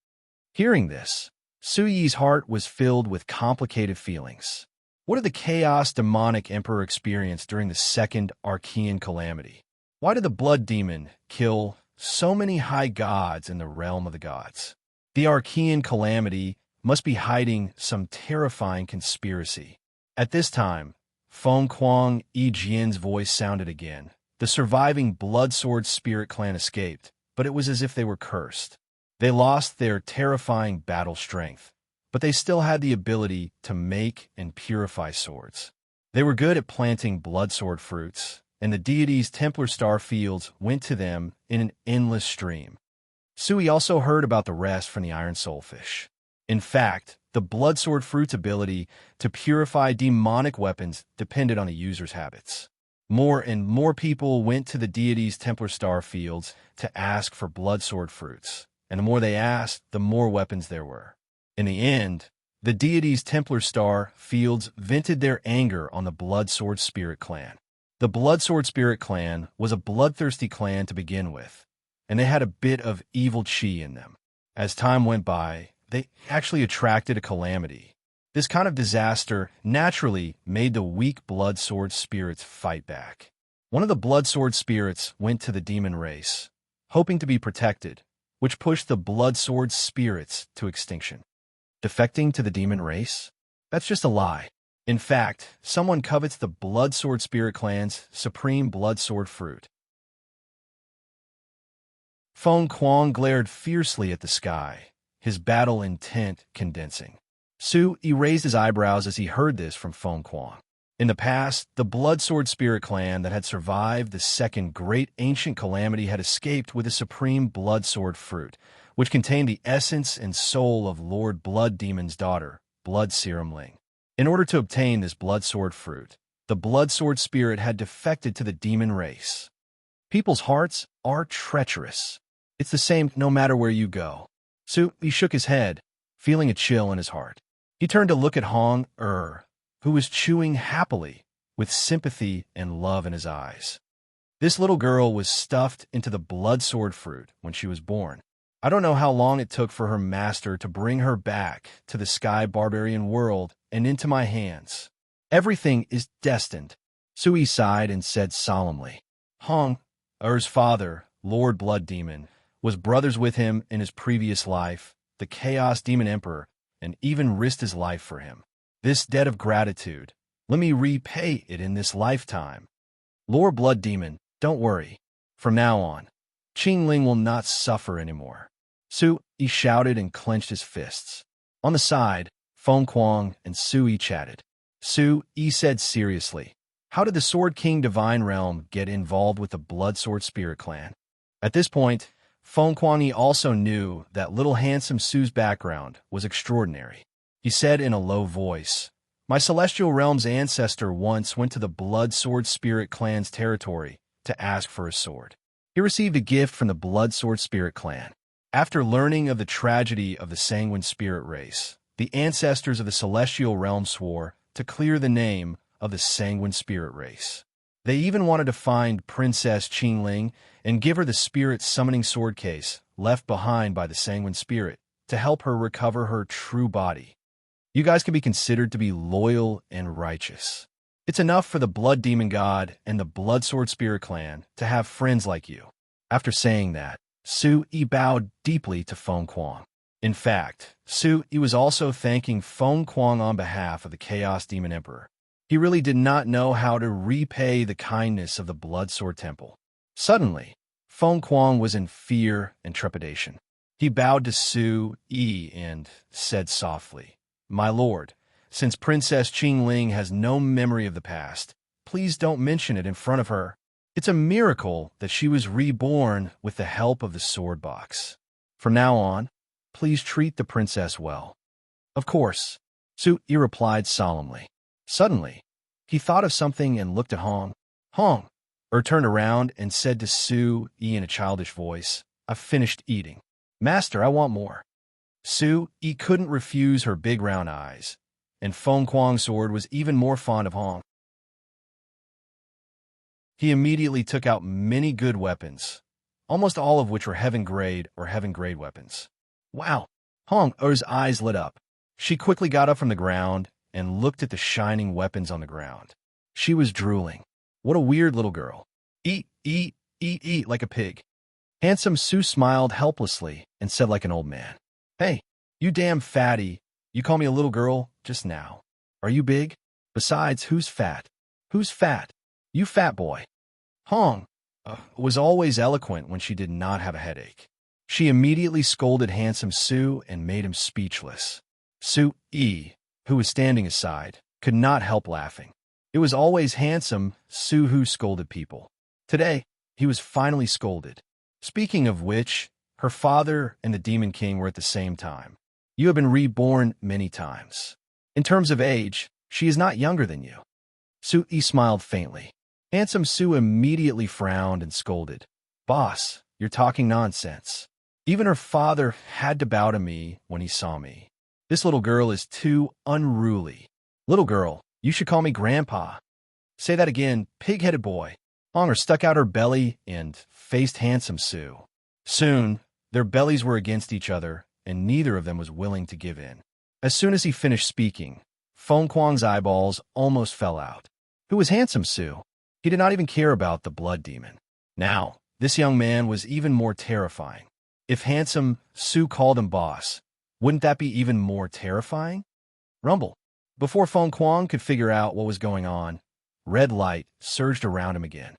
Hearing this, Suyi's heart was filled with complicated feelings. What did the Chaos Demonic Emperor experience during the second Archean calamity? Why did the Blood Demon kill so many high gods in the realm of the gods? The Archean calamity must be hiding some terrifying conspiracy. At this time, Feng Kuang Yijian's voice sounded again. The surviving Blood Sword Spirit Clan escaped, but it was as if they were cursed. They lost their terrifying battle strength, but they still had the ability to make and purify swords. They were good at planting blood sword fruits, and the deity's Templar star fields went to them in an endless stream. Sui also heard about the rest from the Iron Soulfish. In fact, the blood sword fruit's ability to purify demonic weapons depended on the user's habits. More and more people went to the deity's Templar star fields to ask for blood sword fruits, and the more they asked, the more weapons there were. In the end, the deity's Templar star fields vented their anger on the Blood Sword Spirit Clan. The Blood Sword Spirit Clan was a bloodthirsty clan to begin with, and they had a bit of evil chi in them. As time went by, they actually attracted a calamity. This kind of disaster naturally made the weak blood sword spirits fight back. One of the blood sword spirits went to the demon race, hoping to be protected, which pushed the blood sword spirits to extinction. Defecting to the demon race? That's just a lie. In fact, someone covets the Blood Sword Spirit Clan's supreme blood sword fruit. Feng Kuang glared fiercely at the sky, his battle intent condensing. Sui raised his eyebrows as he heard this from Feng Kuang. In the past, the Blood Sword Spirit Clan that had survived the second great ancient calamity had escaped with a supreme blood sword fruit, which contained the essence and soul of Lord Blood Demon's daughter, Blood Serum Ling. In order to obtain this blood sword fruit, the blood sword spirit had defected to the demon race. People's hearts are treacherous. It's the same no matter where you go. He shook his head, feeling a chill in his heart. He turned to look at Hong who was chewing happily, with sympathy and love in his eyes. This little girl was stuffed into the blood sword fruit when she was born. I don't know how long it took for her master to bring her back to the sky barbarian world and into my hands. Everything is destined. Sui sighed and said solemnly. Hong Er's father, Lord Blood Demon, was brothers with him in his previous life, the Chaos Demon Emperor, and even risked his life for him. This debt of gratitude, let me repay it in this lifetime. Lord Blood Demon, don't worry. From now on, Qingling will not suffer anymore. He shouted and clenched his fists. On the side, Feng Kuang and Sui chatted. He said seriously, how did the Sword King Divine Realm get involved with the Blood Sword Spirit Clan? At this point, Feng Kuang also knew that little handsome Su's background was extraordinary. He said in a low voice, my Celestial Realm's ancestor once went to the Blood Sword Spirit Clan's territory to ask for a sword. He received a gift from the Blood Sword Spirit Clan. After learning of the tragedy of the Sanguine Spirit race, the ancestors of the Celestial Realm swore to clear the name of the Sanguine Spirit race. They even wanted to find Princess Qingling and give her the spirit summoning sword case left behind by the Sanguine Spirit to help her recover her true body. You guys can be considered to be loyal and righteous. It's enough for the Blood Demon God and the Blood Sword Spirit Clan to have friends like you. After saying that, Sui bowed deeply to Feng Kuang. In fact, Sui was also thanking Feng Kuang on behalf of the Chaos Demon Emperor. He really did not know how to repay the kindness of the Blood Sword Temple. Suddenly, Feng Kuang was in fear and trepidation. He bowed to Sui and said softly, my lord, since Princess Qingling has no memory of the past, please don't mention it in front of her. It's a miracle that she was reborn with the help of the sword box. From now on, please treat the princess well. Of course, Sui replied solemnly. Suddenly, he thought of something and looked at Hong. Hong turned around and said to Sui in a childish voice, I've finished eating. Master, I want more. Sui couldn't refuse her big round eyes, and Feng Kuang's sword was even more fond of Hong. He immediately took out many good weapons, almost all of which were heaven-grade or heaven-grade weapons. Wow! Hong Er's eyes lit up. She quickly got up from the ground and looked at the shining weapons on the ground. She was drooling. What a weird little girl. Eat like a pig. Handsome Sui smiled helplessly and said like an old man, Hey, you damn fatty, you call me a little girl just now. Are you big? Besides, who's fat? Who's fat? You fat boy. Hong was always eloquent when she did not have a headache. She immediately scolded handsome Sui and made him speechless. Sui, who was standing aside, could not help laughing. It was always handsome Sui who scolded people. Today, he was finally scolded. Speaking of which, her father and the Demon King were at the same time. You have been reborn many times. In terms of age, she is not younger than you. Sui smiled faintly. Handsome Sui immediately frowned and scolded. Boss, you're talking nonsense. Even her father had to bow to me when he saw me. This little girl is too unruly. Little girl, you should call me Grandpa. Say that again, pig-headed boy. Honger stuck out her belly and faced handsome Sui. Soon, their bellies were against each other, and neither of them was willing to give in. As soon as he finished speaking, Feng Kuang's eyeballs almost fell out. Who was handsome Sui? He did not even care about the blood demon. Now, this young man was even more terrifying. If handsome Sui called him boss, wouldn't that be even more terrifying? Rumble. Before Feng Kuang could figure out what was going on, red light surged around him again.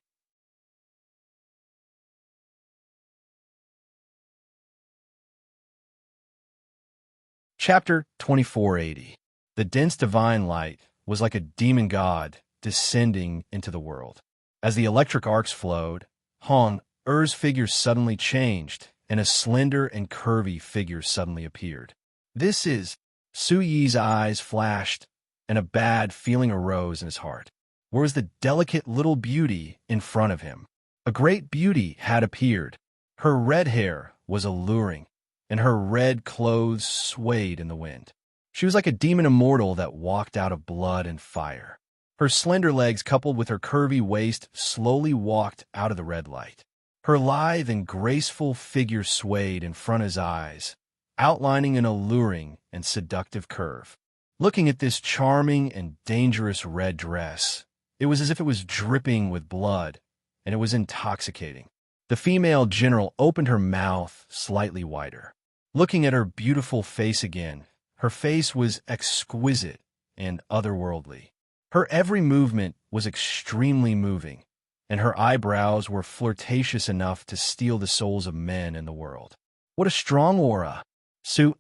Chapter 2480. The dense divine light was like a demon god descending into the world. As the electric arcs flowed, Hong Er's figure suddenly changed, and a slender and curvy figure suddenly appeared. This is... Sui's eyes flashed, and a bad feeling arose in his heart. Where was the delicate little beauty in front of him? A great beauty had appeared. Her red hair was alluring, and her red clothes swayed in the wind. She was like a demon immortal that walked out of blood and fire. Her slender legs, coupled with her curvy waist, slowly walked out of the red light. Her lithe and graceful figure swayed in front of his eyes, outlining an alluring and seductive curve. Looking at this charming and dangerous red dress, it was as if it was dripping with blood, and it was intoxicating. The female general opened her mouth slightly wider. Looking at her beautiful face again, her face was exquisite and otherworldly. Her every movement was extremely moving, and her eyebrows were flirtatious enough to steal the souls of men in the world. What a strong aura!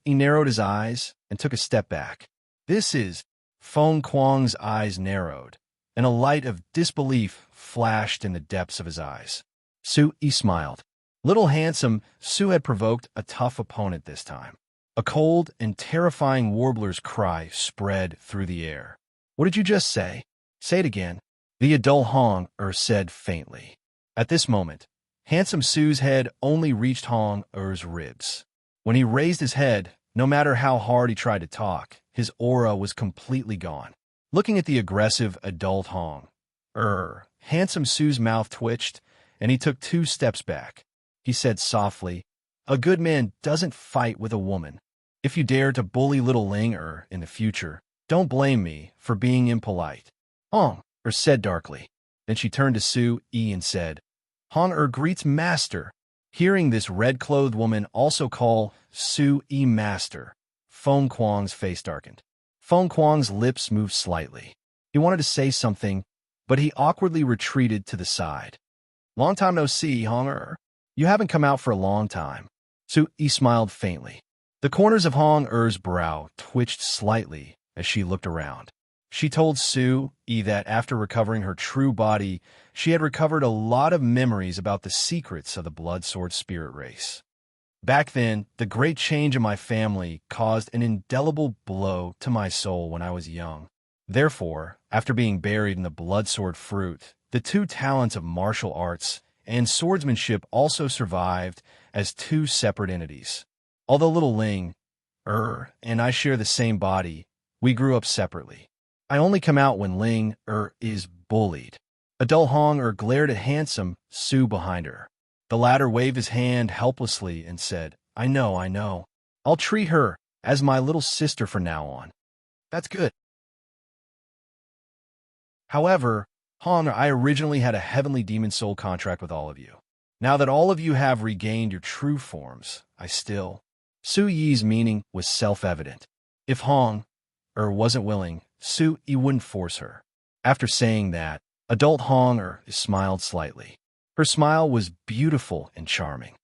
He narrowed his eyes and took a step back. This is... Feng Kuang's eyes narrowed, and a light of disbelief flashed in the depths of his eyes. He smiled. Little handsome Su had provoked a tough opponent this time. A cold and terrifying warbler's cry spread through the air. What did you just say? Say it again. The adult Hong said faintly. At this moment, handsome Su's head only reached Hong ribs. When he raised his head, no matter how hard he tried to talk, his aura was completely gone. Looking at the aggressive adult Hong, handsome Su's mouth twitched, and he took 2 steps back. He said softly, "A good man doesn't fight with a woman. If you dare to bully little Ling in the future, don't blame me for being impolite." Hong said darkly. Then she turned to Su and said, "Hong greets master." Hearing this red-clothed woman also call Su master, Feng Kuang's face darkened. Feng Kuang's lips moved slightly. He wanted to say something, but he awkwardly retreated to the side. "Long time no see, Hong. You haven't come out for a long time." Su smiled faintly. The corners of Hong brow twitched slightly as she looked around. She told Su that after recovering her true body, she had recovered a lot of memories about the secrets of the blood sword spirit race. Back then, the great change in my family caused an indelible blow to my soul when I was young. Therefore, after being buried in the blood sword fruit, the 2 talents of martial arts and swordsmanship also survived as 2 separate entities. Although little Ling, and I share the same body, we grew up separately. I only come out when Ling, is bullied. Adult Hong, glared at handsome Su behind her. The latter waved his hand helplessly and said, I know. I'll treat her as my little sister from now on." "That's good." "However, Hong, I originally had a heavenly demon soul contract with all of you. Now that all of you have regained your true forms, I still..." Su Yi's meaning was self-evident. If Hong, wasn't willing, Su Yi wouldn't force her. After saying that, adult Hong smiled slightly. Her smile was beautiful and charming.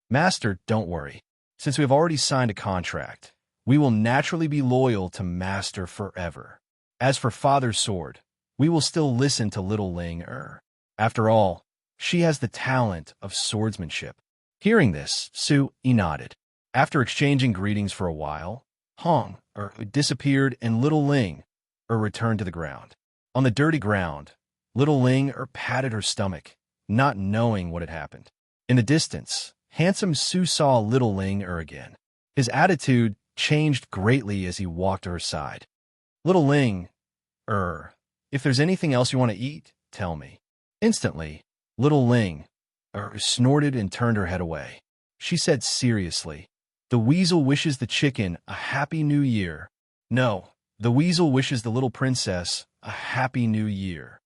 "Master, don't worry. Since we have already signed a contract, we will naturally be loyal to Master forever. As for Father's sword, we will still listen to little Ling. After all, she has the talent of swordsmanship." Hearing this, Su Yi nodded. After exchanging greetings for a while, Hong disappeared and little Ling returned to the ground. On the dirty ground, little Ling patted her stomach, not knowing what had happened. In the distance, handsome Su saw little Ling again. His attitude changed greatly as he walked to her side. "Little Ling, if there's anything else you want to eat, tell me." Instantly, little Ling snorted and turned her head away. She said seriously, "The weasel wishes the chicken a happy new year. No, the weasel wishes the little princess a happy new year."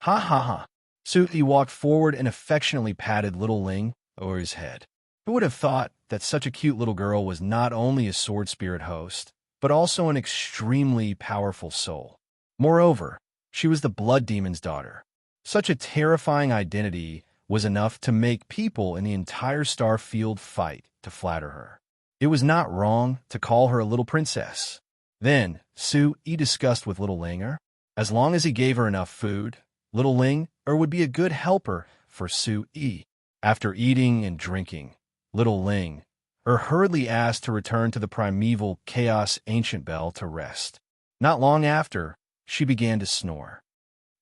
"Ha ha ha." Su Yi walked forward and affectionately patted little Ling over his head. Who would have thought that such a cute little girl was not only a sword spirit host, but also an extremely powerful soul? Moreover, she was the blood demon's daughter. Such a terrifying identity was enough to make people in the entire star field fight to flatter her. It was not wrong to call her a little princess. Then, Su Yi discussed with little Ling, as long as he gave her enough food, little Ling would be a good helper for Su Yi. After eating and drinking, little Ling hurriedly asked to return to the primeval chaos ancient bell to rest. Not long after, she began to snore.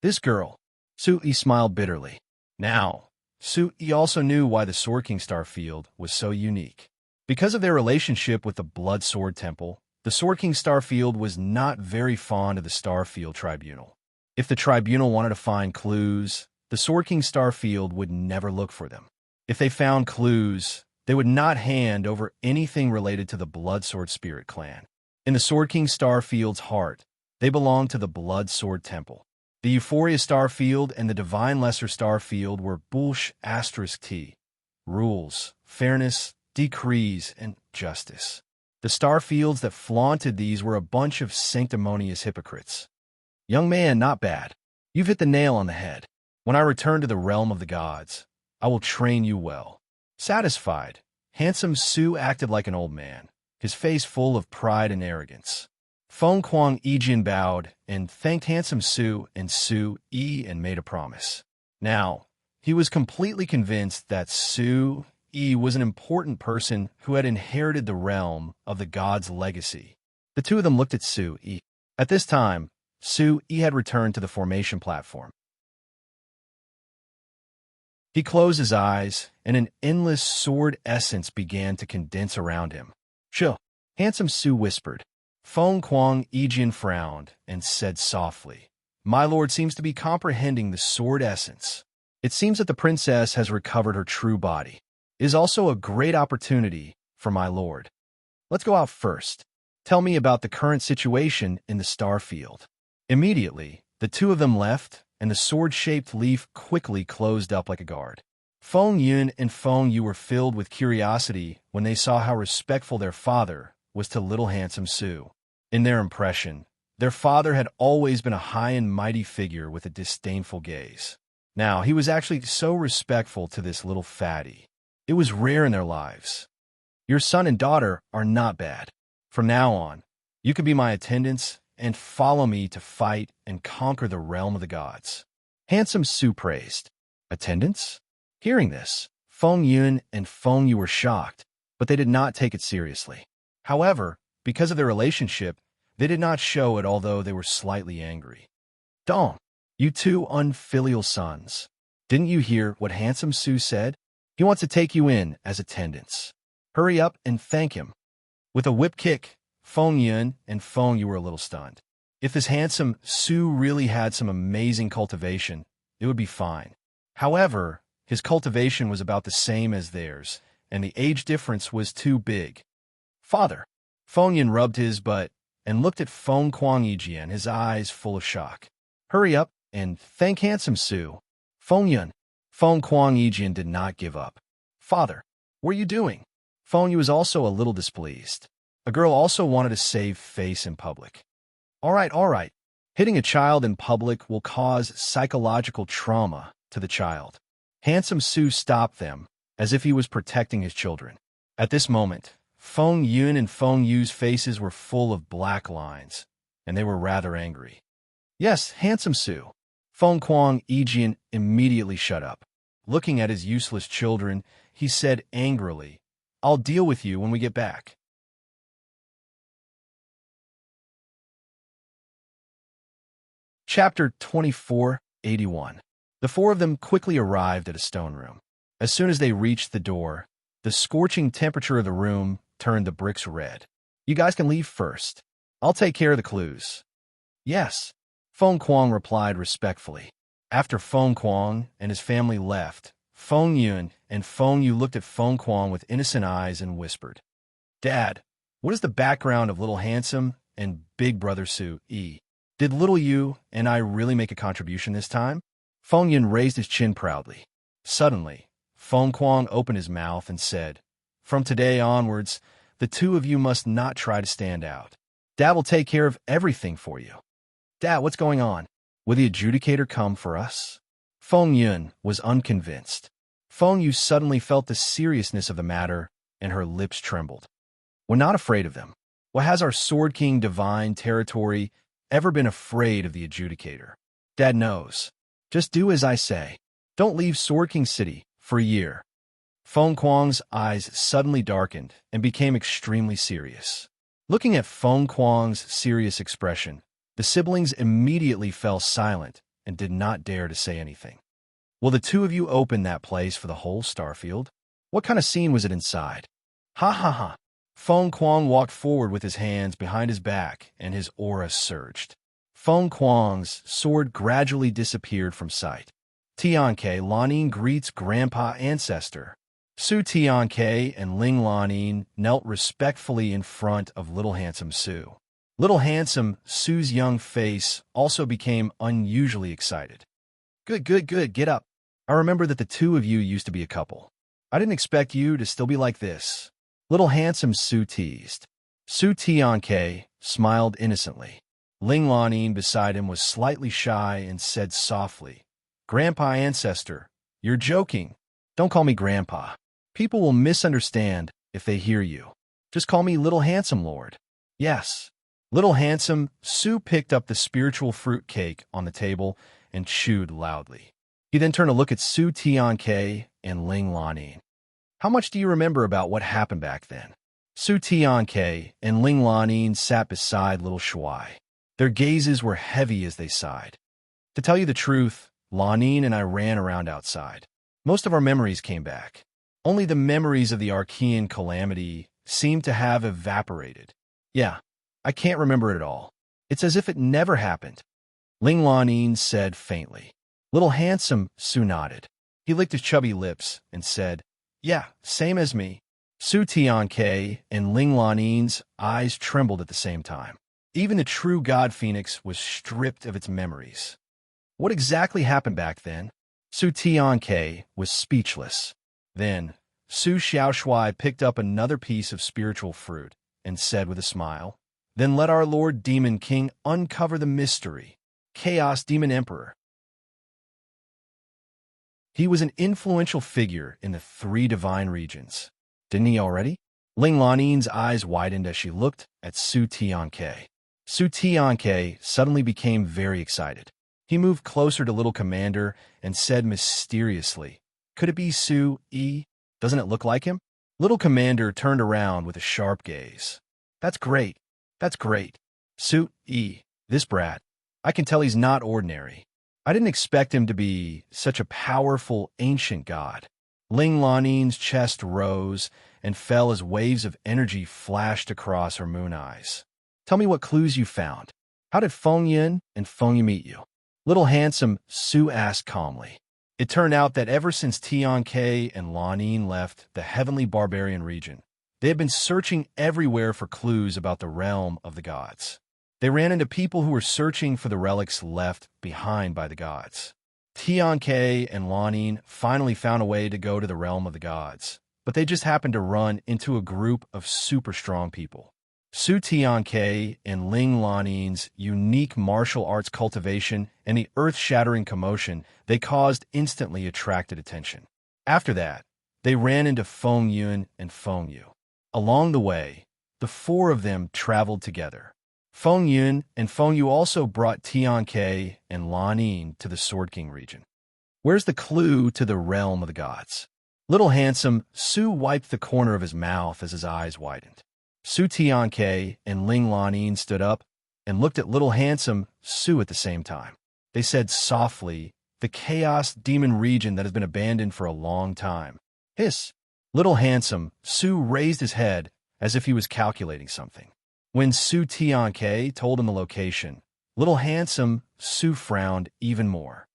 "This girl," Su Yi smiled bitterly. "Now, Su Yi also knew why the Sword King Star Field was so unique. Because of their relationship with the Blood Sword Temple, the Sword King Star Field was not very fond of the Star Field Tribunal. If the Tribunal wanted to find clues, the Sword King Star Field would never look for them. If they found clues, they would not hand over anything related to the Blood Sword Spirit clan. In the Sword King Star Field's heart, they belonged to the Blood Sword Temple. The Euphoria Star Field and the Divine Lesser Star Field were **T. Rules, fairness, decrees, and justice. The star fields that flaunted these were a bunch of sanctimonious hypocrites. Young man, not bad. You've hit the nail on the head. When I return to the realm of the gods, I will train you well. Satisfied, handsome Su acted like an old man, his face full of pride and arrogance. Feng Kuang Yijian bowed and thanked handsome Su and Su Yi and made a promise. Now, he was completely convinced that Su Yi was an important person who had inherited the realm of the gods' legacy. The two of them looked at Su Yi. At this time, Su Yi had returned to the formation platform. He closed his eyes, and an endless sword essence began to condense around him. Chill, handsome Su whispered. Feng Kuang Yijian frowned and said softly, My lord seems to be comprehending the sword essence. It seems that the princess has recovered her true body. It is also a great opportunity for my lord. Let's go out first. Tell me about the current situation in the star field. Immediately, the two of them left, and the sword-shaped leaf quickly closed up like a guard. Feng Yun and Feng Yu were filled with curiosity when they saw how respectful their father was to little handsome Su. In their impression, their father had always been a high and mighty figure with a disdainful gaze. Now, he was actually so respectful to this little fatty. It was rare in their lives. Your son and daughter are not bad. From now on, you can be my attendants and follow me to fight and conquer the realm of the gods. Handsome Su praised. Attendants? Hearing this, Feng Yun and Feng Yu were shocked, but they did not take it seriously. However, because of their relationship, they did not show it, although they were slightly angry. Dong, you two unfilial sons. Didn't you hear what handsome Su said? He wants to take you in as attendants. Hurry up and thank him. With a whip kick, Feng Yun and Feng Yu were a little stunned. If this handsome Su really had some amazing cultivation, it would be fine. However, his cultivation was about the same as theirs, and the age difference was too big. Father. Feng Yun rubbed his butt and looked at Feng Kuang Yijian, his eyes full of shock. Hurry up and thank handsome Su. Feng Yun. Feng Kuang Yijian did not give up. Father, what are you doing? Feng Yu was also a little displeased. A girl also wanted to save face in public. All right. Hitting a child in public will cause psychological trauma to the child. Handsome Su stopped them, as if he was protecting his children. At this moment, Feng Yun and Feng Yu's faces were full of black lines, and they were rather angry. Yes, handsome Su. Feng Kuang Yijian immediately shut up. Looking at his useless children, he said angrily, I'll deal with you when we get back. Chapter 2481. The four of them quickly arrived at a stone room. As soon as they reached the door, the scorching temperature of the room turned the bricks red. You guys can leave first. I'll take care of the clues. Yes, Feng Kuang replied respectfully. After Feng Kuang and his family left, Feng Yun and Feng Yu looked at Feng Kuang with innocent eyes and whispered, Dad, what is the background of little handsome and big brother Su Yi? Did little Yu and I really make a contribution this time? Feng Yun raised his chin proudly. Suddenly, Feng Kuang opened his mouth and said, From today onwards, the two of you must not try to stand out. Dad will take care of everything for you. Dad, what's going on? Will the adjudicator come for us? Feng Yun was unconvinced. Feng Yu suddenly felt the seriousness of the matter, and her lips trembled. We're not afraid of them. Well, has our Sword King Divine Territory ever been afraid of the adjudicator? Dad knows. Just do as I say. Don't leave Sword King City for a year. Feng Kuang's eyes suddenly darkened and became extremely serious. Looking at Feng Kuang's serious expression, the siblings immediately fell silent and did not dare to say anything. Will the two of you open that place for the whole Starfield? What kind of scene was it inside? Ha ha ha. Feng Kuang walked forward with his hands behind his back, and his aura surged. Feng Kuang's sword gradually disappeared from sight. Tianke Lanin greets Grandpa Ancestor. Su Tianke and Ling Lanin knelt respectfully in front of Little Handsome Su. Little Handsome Su's young face also became unusually excited. Good, good, good, get up. I remember that the two of you used to be a couple. I didn't expect you to still be like this. Little Handsome Su teased. Su Tianke smiled innocently. Ling Lanin beside him was slightly shy and said softly, Grandpa Ancestor, you're joking. Don't call me Grandpa. People will misunderstand if they hear you. Just call me Little Handsome Lord. Yes. Little Handsome Su picked up the spiritual fruit cake on the table and chewed loudly. He then turned to look at Su Tianke and Ling Lanin. How much do you remember about what happened back then? Su Tianke and Ling Lanin sat beside little Shuai. Their gazes were heavy as they sighed. To tell you the truth, Lanin and I ran around outside. Most of our memories came back. Only the memories of the Archean calamity seemed to have evaporated. Yeah, I can't remember it at all. It's as if it never happened. Ling Lanin said faintly. Little Handsome Su nodded. He licked his chubby lips and said, Yeah, same as me. Su Tianke and Ling Lanin's eyes trembled at the same time. Even the true God Phoenix was stripped of its memories. What exactly happened back then? Su Tianke was speechless. Then, Su Xiaoshuai picked up another piece of spiritual fruit and said with a smile, Then let our Lord Demon King uncover the mystery. Chaos Demon Emperor. He was an influential figure in the three divine regions. Didn't he already? Ling Lanin's eyes widened as she looked at Su Tianke. Su Tianke suddenly became very excited. He moved closer to Little Commander and said mysteriously, Could it be Su Yi? Doesn't it look like him? Little Commander turned around with a sharp gaze. That's great. That's great. Su Yi, this brat. I can tell he's not ordinary. I didn't expect him to be such a powerful ancient god. Ling Lanin's chest rose and fell as waves of energy flashed across her moon eyes. Tell me what clues you found. How did Feng Yun and Feng Yu meet you? Little Handsome Su asked calmly. It turned out that ever since Tianke and Lanin left the heavenly barbarian region, they had been searching everywhere for clues about the realm of the gods. They ran into people who were searching for the relics left behind by the gods. Tianke and Lanin finally found a way to go to the realm of the gods, but they just happened to run into a group of super strong people. Su Tianke and Ling Lanin's unique martial arts cultivation and the earth-shattering commotion they caused instantly attracted attention. After that, they ran into Feng Yun and Feng Yu. Along the way, the four of them traveled together. Feng Yun and Feng Yu also brought Tianke and Lanin to the Sword King region. Where's the clue to the realm of the gods? Little Handsome Su wiped the corner of his mouth as his eyes widened. Su Tianke and Ling Lanin stood up and looked at Little Handsome Su at the same time. They said softly, The Chaos Demon region that has been abandoned for a long time. Hiss! Little Handsome Su raised his head as if he was calculating something. When Su Tianke told him the location, Little Handsome Su frowned even more.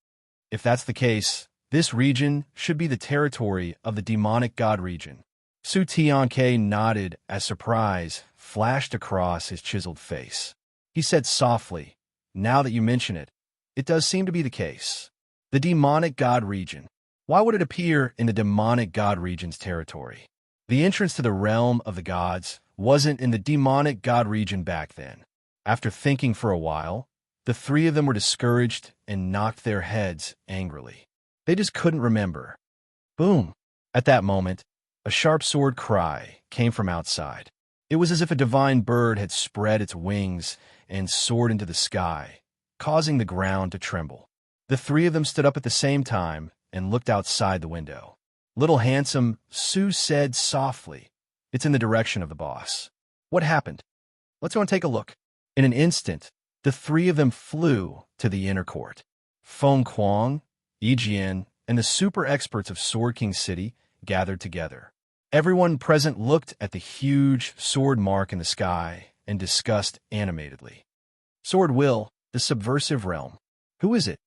If that's the case, this region should be the territory of the demonic god region. Su Tianke nodded as surprise flashed across his chiseled face. He said softly, Now that you mention it, it does seem to be the case. The demonic god region. Why would it appear in the demonic god region's territory? The entrance to the realm of the gods wasn't in the demonic god region back then. After thinking for a while, the three of them were discouraged and knocked their heads angrily. They just couldn't remember. Boom! At that moment, a sharp sword cry came from outside. It was as if a divine bird had spread its wings and soared into the sky, causing the ground to tremble. The three of them stood up at the same time and looked outside the window. Little Handsome Su said softly, It's in the direction of the boss. What happened? Let's go and take a look. In an instant, the three of them flew to the inner court. Feng Kuang, Yi Jian, and the super experts of Sword King City gathered together. Everyone present looked at the huge sword mark in the sky and discussed animatedly. Sword will, the subversive realm. Who is it?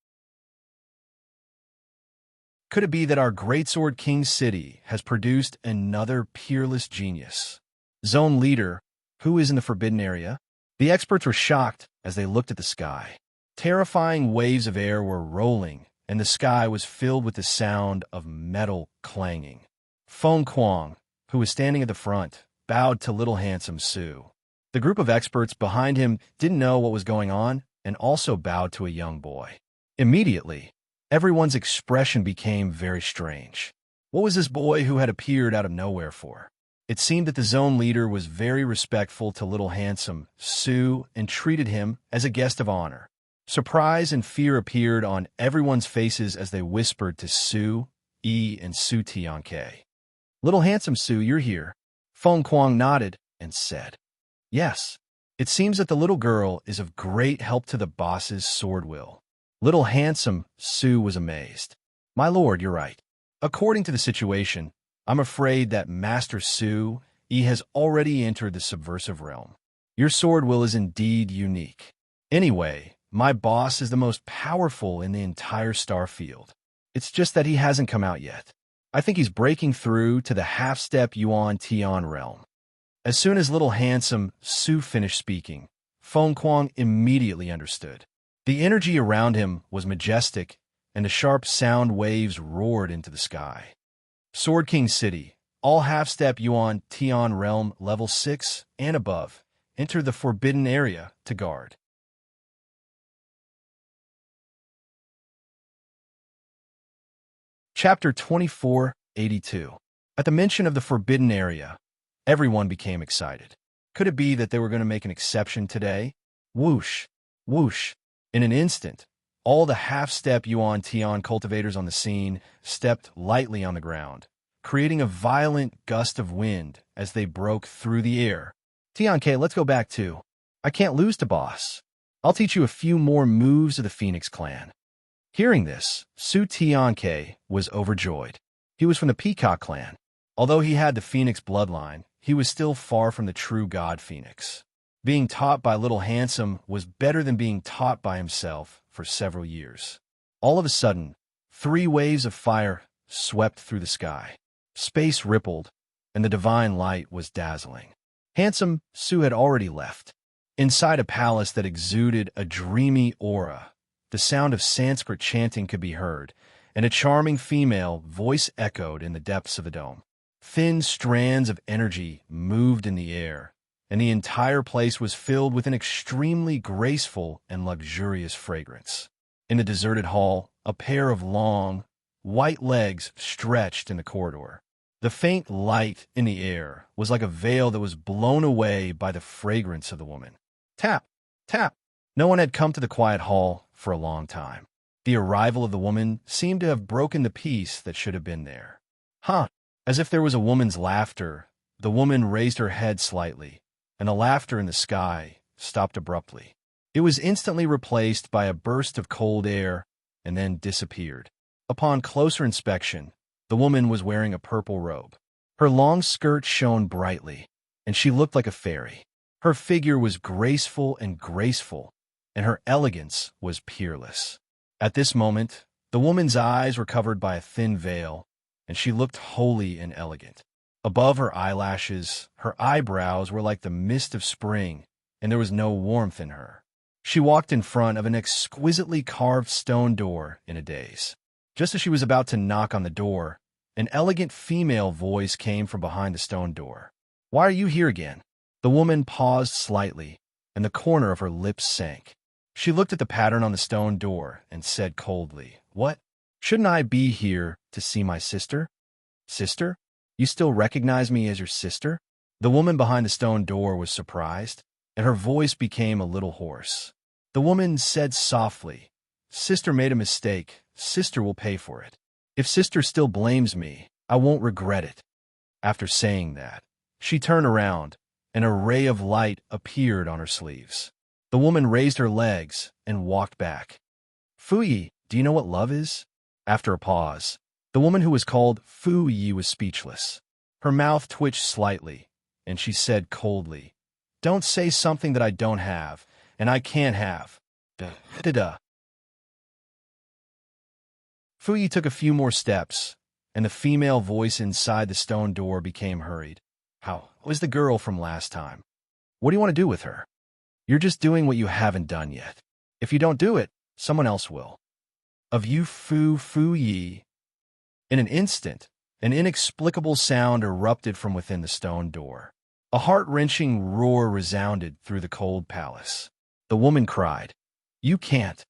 Could it be that our great Sword King City has produced another peerless genius? Zone leader, who is in the forbidden area? The experts were shocked as they looked at the sky. Terrifying waves of air were rolling, and the sky was filled with the sound of metal clanging. Feng Kuang, who was standing at the front, bowed to little handsome Su. The group of experts behind him didn't know what was going on and also bowed to a young boy. Immediately, everyone's expression became very strange. What was this boy who had appeared out of nowhere for? It seemed that the zone leader was very respectful to little handsome Su and treated him as a guest of honor. Surprise and fear appeared on everyone's faces as they whispered to Su, Yi, and Su Tianke. Little handsome Su, you're here. Feng Kuang nodded and said, Yes. It seems that the little girl is of great help to the boss's sword will. Little handsome Su was amazed. My lord, you're right. According to the situation, I'm afraid that Master Su Yi has already entered the subversive realm. Your sword will is indeed unique. Anyway, my boss is the most powerful in the entire star field. It's just that he hasn't come out yet. I think he's breaking through to the half-step Yuan Tian realm. As soon as little handsome Su finished speaking, Feng Kuang immediately understood. The energy around him was majestic, and the sharp sound waves roared into the sky. Sword King City, all half-step Yuan Tian realm level 6 and above, enter the forbidden area to guard. Chapter 2482. At the mention of the forbidden area, everyone became excited. Could it be that they were going to make an exception today? Whoosh, whoosh. In an instant, all the half-step Yuan Tian cultivators on the scene stepped lightly on the ground, creating a violent gust of wind as they broke through the air. Tianke, let's go back too. I can't lose to boss. I'll teach you a few more moves of the Phoenix clan. Hearing this, Su Tianke was overjoyed. He was from the Peacock clan. Although he had the Phoenix bloodline, he was still far from the true god Phoenix. Being taught by Little Handsome was better than being taught by himself for several years. All of a sudden, 3 waves of fire swept through the sky. Space rippled, and the divine light was dazzling. Handsome Su had already left. Inside a palace that exuded a dreamy aura, the sound of Sanskrit chanting could be heard, and a charming female voice echoed in the depths of the dome. Thin strands of energy moved in the air, and the entire place was filled with an extremely graceful and luxurious fragrance. In the deserted hall, a pair of long, white legs stretched in the corridor. The faint light in the air was like a veil that was blown away by the fragrance of the woman. Tap, tap. No one had come to the quiet hall for a long time. The arrival of the woman seemed to have broken the peace that should have been there. Huh. As if there was a woman's laughter, the woman raised her head slightly, and the laughter in the sky stopped abruptly. It was instantly replaced by a burst of cold air and then disappeared. Upon closer inspection, the woman was wearing a purple robe. Her long skirt shone brightly, and she looked like a fairy. Her figure was graceful, and her elegance was peerless. At this moment, the woman's eyes were covered by a thin veil, and she looked holy and elegant. Above her eyelashes, her eyebrows were like the mist of spring, and there was no warmth in her. She walked in front of an exquisitely carved stone door in a daze. Just as she was about to knock on the door, an elegant female voice came from behind the stone door. Why are you here again? The woman paused slightly, and the corner of her lips sank. She looked at the pattern on the stone door and said coldly, What? Shouldn't I be here to see my sister? Sister? You still recognize me as your sister? The woman behind the stone door was surprised, and her voice became a little hoarse. The woman said softly, Sister made a mistake. Sister will pay for it. If sister still blames me, I won't regret it. After saying that, she turned around, and a ray of light appeared on her sleeves. The woman raised her legs and walked back. Fuyi, do you know what love is? After a pause, the woman who was called Fu Yi was speechless. Her mouth twitched slightly, and she said coldly, "Don't say something that I don't have, and I can't have. Da-da-da." Fu Yi took a few more steps, and the female voice inside the stone door became hurried. "How was the girl from last time? What do you want to do with her? You're just doing what you haven't done yet. If you don't do it, someone else will." "Of you, Fu Yi." In an instant, an inexplicable sound erupted from within the stone door. A heart-wrenching roar resounded through the cold palace. The woman cried, "You can't.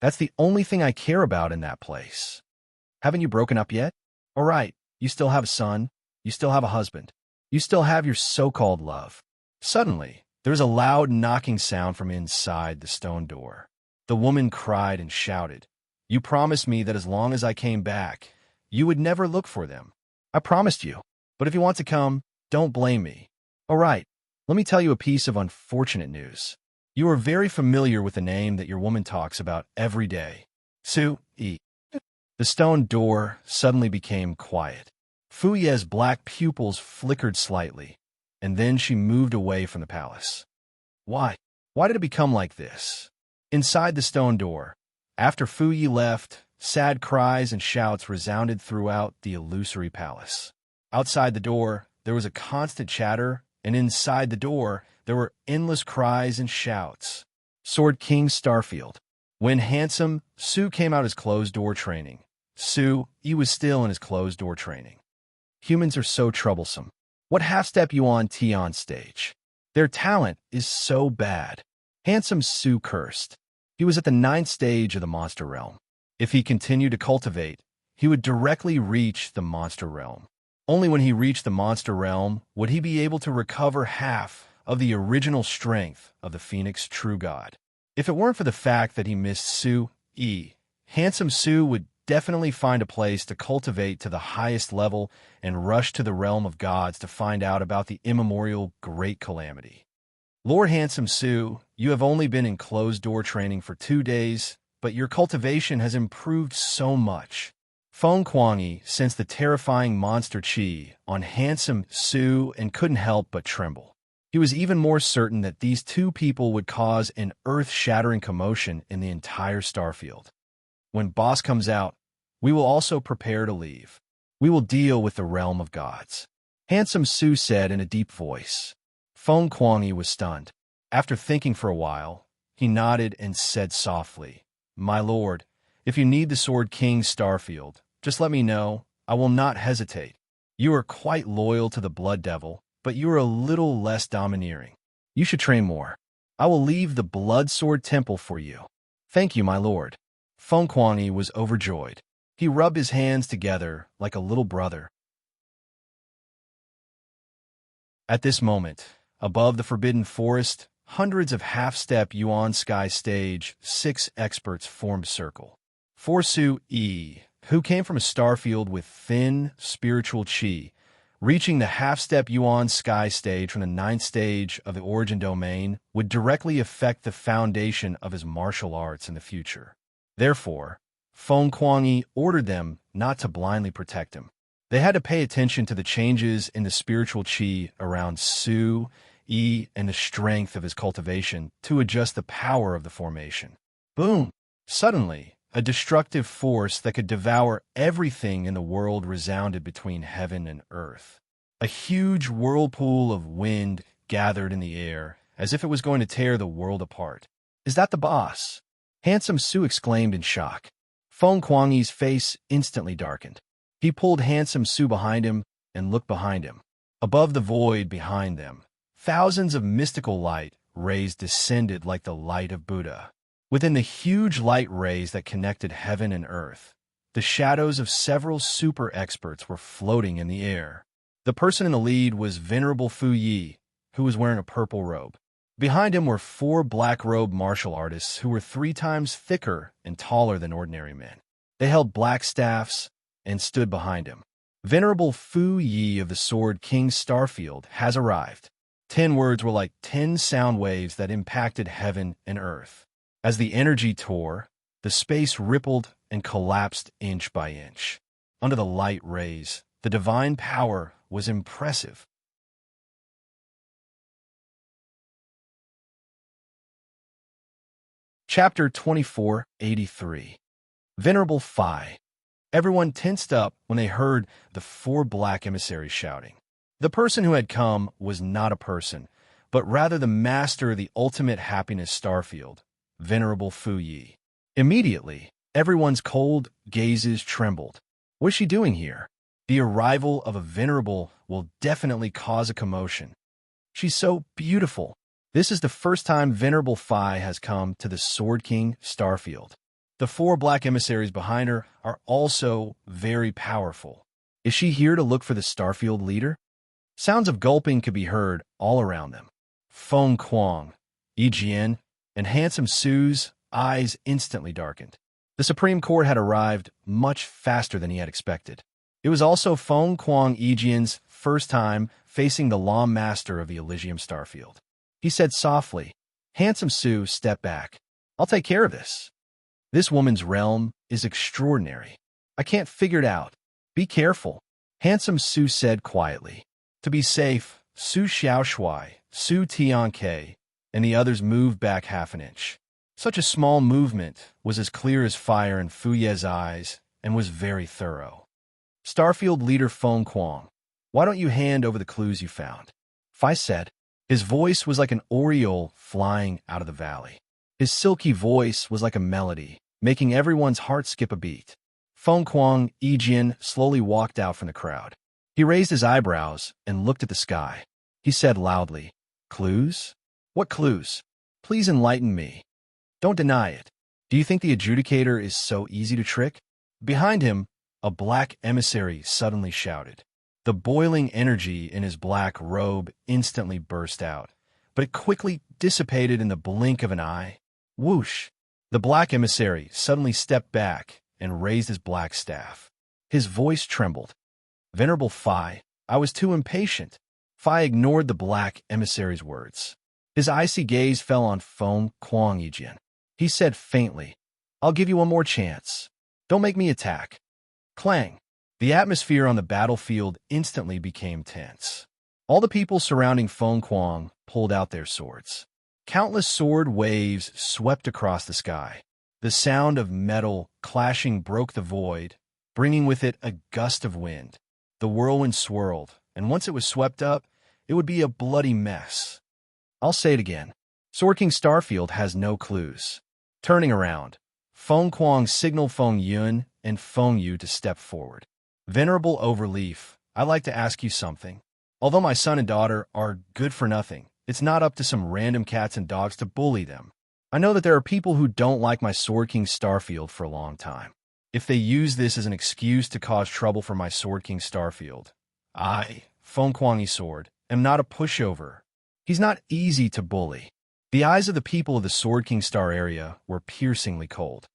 That's the only thing I care about in that place. Haven't you broken up yet? All right, you still have a son, you still have a husband, you still have your so-called love." Suddenly, there was a loud knocking sound from inside the stone door. The woman cried and shouted, "You promised me that as long as I came back, you would never look for them. I promised you. But if you want to come, don't blame me. All right, let me tell you a piece of unfortunate news. You are very familiar with the name that your woman talks about every day. Su Yi." The stone door suddenly became quiet. Fu Ye's black pupils flickered slightly, and then she moved away from the palace. Why? Why did it become like this? Inside the stone door, after Fu Yi left, sad cries and shouts resounded throughout the illusory palace. Outside the door, there was a constant chatter, and inside the door, there were endless cries and shouts. Sword King Starfield. When handsome Su came out his closed-door training, Su Yi was still in his closed-door training. Humans are so troublesome. What half-step you on T on stage? Their talent is so bad. Handsome Su cursed. He was at the 9th stage of the monster realm. If he continued to cultivate, he would directly reach the monster realm. Only when he reached the monster realm would he be able to recover half of the original strength of the Phoenix True God. If it weren't for the fact that he missed Su Yi, Handsome Su would definitely find a place to cultivate to the highest level and rush to the realm of gods to find out about the immemorial Great Calamity. Lord Handsome Su, you have only been in closed-door training for 2 days, but your cultivation has improved so much. Feng Kuangyi sensed the terrifying monster Qi on Handsome Su and couldn't help but tremble. He was even more certain that these two people would cause an earth-shattering commotion in the entire starfield. When boss comes out, we will also prepare to leave. We will deal with the realm of gods. Handsome Su said in a deep voice. Feng Kuangyi was stunned. After thinking for a while, he nodded and said softly, "My lord, if you need the Sword King Starfield, just let me know. I will not hesitate. You are quite loyal to the Blood Devil, but you are a little less domineering. You should train more. I will leave the Blood Sword Temple for you." "Thank you, my lord." Feng Kuangyi was overjoyed. He rubbed his hands together like a little brother. At this moment, above the Forbidden Forest, hundreds of half-step Yuan Sky stage, 6 experts formed a circle. For Su Yi, who came from a starfield with thin, spiritual qi, reaching the half-step Yuan Sky stage from the 9th stage of the Origin Domain would directly affect the foundation of his martial arts in the future. Therefore, Feng Kuangyi ordered them not to blindly protect him. They had to pay attention to the changes in the spiritual qi around Su Yi and the strength of his cultivation to adjust the power of the formation. Boom! Suddenly, a destructive force that could devour everything in the world resounded between heaven and earth. A huge whirlpool of wind gathered in the air, as if it was going to tear the world apart. "Is that the boss?" Handsome Su exclaimed in shock. Feng Kuangyi's face instantly darkened. He pulled Handsome Su behind him and looked behind him. Above the void behind them, thousands of mystical light rays descended like the light of Buddha. Within the huge light rays that connected heaven and earth, the shadows of several super experts were floating in the air. The person in the lead was Venerable Fu Yi, who was wearing a purple robe. Behind him were 4 black-robed martial artists who were 3 times thicker and taller than ordinary men. They held black staffs and stood behind him. "Venerable Fu Yi of the Sword King Starfield has arrived." 10 words were like 10 sound waves that impacted heaven and earth. As the energy tore, the space rippled and collapsed inch by inch. Under the light rays, the divine power was impressive. Chapter 2483. Venerable Phi. Everyone tensed up when they heard the four black emissaries shouting. The person who had come was not a person, but rather the master of the ultimate happiness starfield, Venerable Fu Yi. Immediately, everyone's cold gazes trembled. What is she doing here? The arrival of a venerable will definitely cause a commotion. She's so beautiful. This is the first time Venerable Phi has come to the Sword King starfield. The four black emissaries behind her are also very powerful. Is she here to look for the starfield leader? Sounds of gulping could be heard all around them. Feng Kuang, Yi Jian, and handsome Su's eyes instantly darkened. The Supreme Court had arrived much faster than he had expected. It was also Feng Kuang Yi Jian's first time facing the Law Master of the Elysium starfield. He said softly, "Handsome Su, step back. I'll take care of this. This woman's realm is extraordinary. I can't figure it out. Be careful." Handsome Su said quietly. To be safe, Su Xiaoshui, Su Tianke, and the others moved back half an inch. Such a small movement was as clear as fire in Fu Ye's eyes and was very thorough. Starfield leader Feng Kuang, why don't you hand over the clues you found? Phi said. His voice was like an oriole flying out of the valley. His silky voice was like a melody, making everyone's heart skip a beat. Feng Kuang Yi Jian slowly walked out from the crowd. He raised his eyebrows and looked at the sky. He said loudly, "Clues? What clues? Please enlighten me. Don't deny it. Do you think the adjudicator is so easy to trick?" Behind him, a black emissary suddenly shouted. The boiling energy in his black robe instantly burst out, but it quickly dissipated in the blink of an eye. Whoosh! The black emissary suddenly stepped back and raised his black staff. His voice trembled. "Venerable Phi, I was too impatient." Phi ignored the black emissary's words. His icy gaze fell on Feng Kuang Yi Jian. He said faintly, "I'll give you one more chance. Don't make me attack." Clang! The atmosphere on the battlefield instantly became tense. All the people surrounding Feng Kuang pulled out their swords. Countless sword waves swept across the sky. The sound of metal clashing broke the void, bringing with it a gust of wind. The whirlwind swirled, and once it was swept up, it would be a bloody mess. I'll say it again. Sword King Starfield has no clues. Turning around, Feng Kuang signaled Feng Yun and Feng Yu to step forward. Venerable Overleaf, I'd like to ask you something. Although my son and daughter are good for nothing, it's not up to some random cats and dogs to bully them. I know that there are people who don't like my Sword King Starfield for a long time. If they use this as an excuse to cause trouble for my Sword King Starfield, I, Feng Kuang Sword, am not a pushover. He's not easy to bully. The eyes of the people of the Sword King Star area were piercingly cold.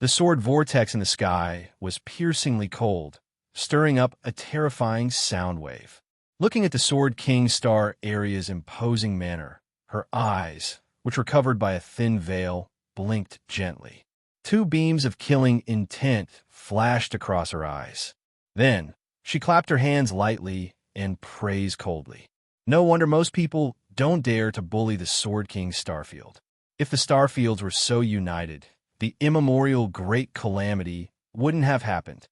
The sword vortex in the sky was piercingly cold, stirring up a terrifying sound wave. Looking at the Sword King Star area's imposing manner, her eyes, which were covered by a thin veil, blinked gently. Two beams of killing intent flashed across her eyes. Then, she clapped her hands lightly and praised coldly. No wonder most people don't dare to bully the Sword King Starfield. If the Starfields were so united, the immemorial great calamity wouldn't have happened.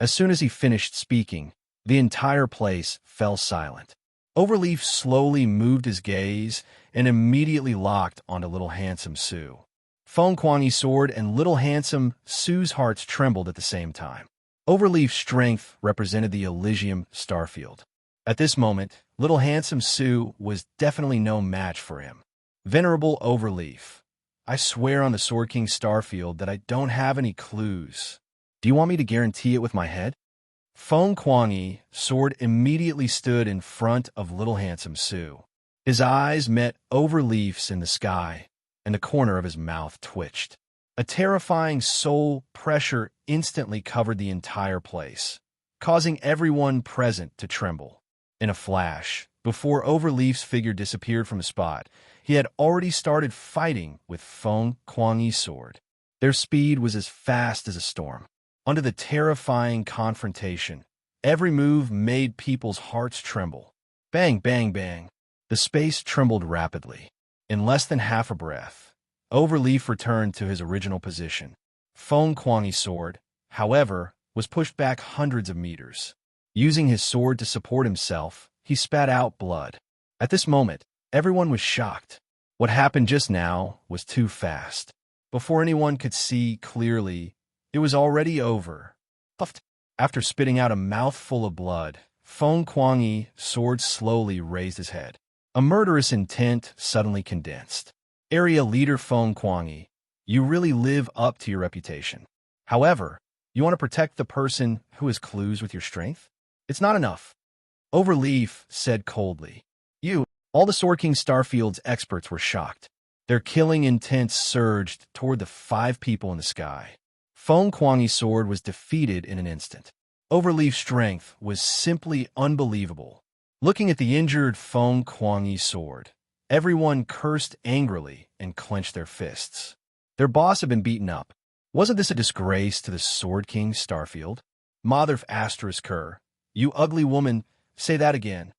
As soon as he finished speaking, the entire place fell silent. Overleaf slowly moved his gaze and immediately locked onto Little Handsome Su. Feng Kuang Sword and Little Handsome Su's hearts trembled at the same time. Overleaf's strength represented the Elysium Starfield. At this moment, Little Handsome Su was definitely no match for him. Venerable Overleaf, I swear on the Sword King Starfield that I don't have any clues. Do you want me to guarantee it with my head? Feng Kuang Sword immediately stood in front of Little Handsome Su. His eyes met Overleaf's in the sky, and the corner of his mouth twitched. A terrifying soul pressure instantly covered the entire place, causing everyone present to tremble. In a flash, Before Overleaf's figure disappeared from the spot, he had already started fighting with Feng Kuangyi's sword. Their speed was as fast as a storm. Under the terrifying confrontation, every move made people's hearts tremble. Bang, bang, bang. The space trembled rapidly. In less than half a breath, Overleaf returned to his original position. Feng Kuangyi's sword, however, was pushed back hundreds of meters. Using his sword to support himself, he spat out blood. At this moment, everyone was shocked. What happened just now was too fast. Before anyone could see clearly, it was already over. Puffed. After spitting out a mouthful of blood, Feng Kuangyi's sword slowly raised his head. A murderous intent suddenly condensed. Area leader Feng Kuangyi, you really live up to your reputation. However, you want to protect the person who has clues with your strength? It's not enough. Overleaf said coldly. All the Sword King Starfield's experts were shocked. Their killing intent surged toward the 5 people in the sky. Feng Kuangyi's sword was defeated in an instant. Overleaf's strength was simply unbelievable. Looking at the injured Feng Kuangyi's sword, everyone cursed angrily and clenched their fists. Their boss had been beaten up. Wasn't this a disgrace to the Sword King Starfield? Mother Asterisk, you ugly woman, say that again.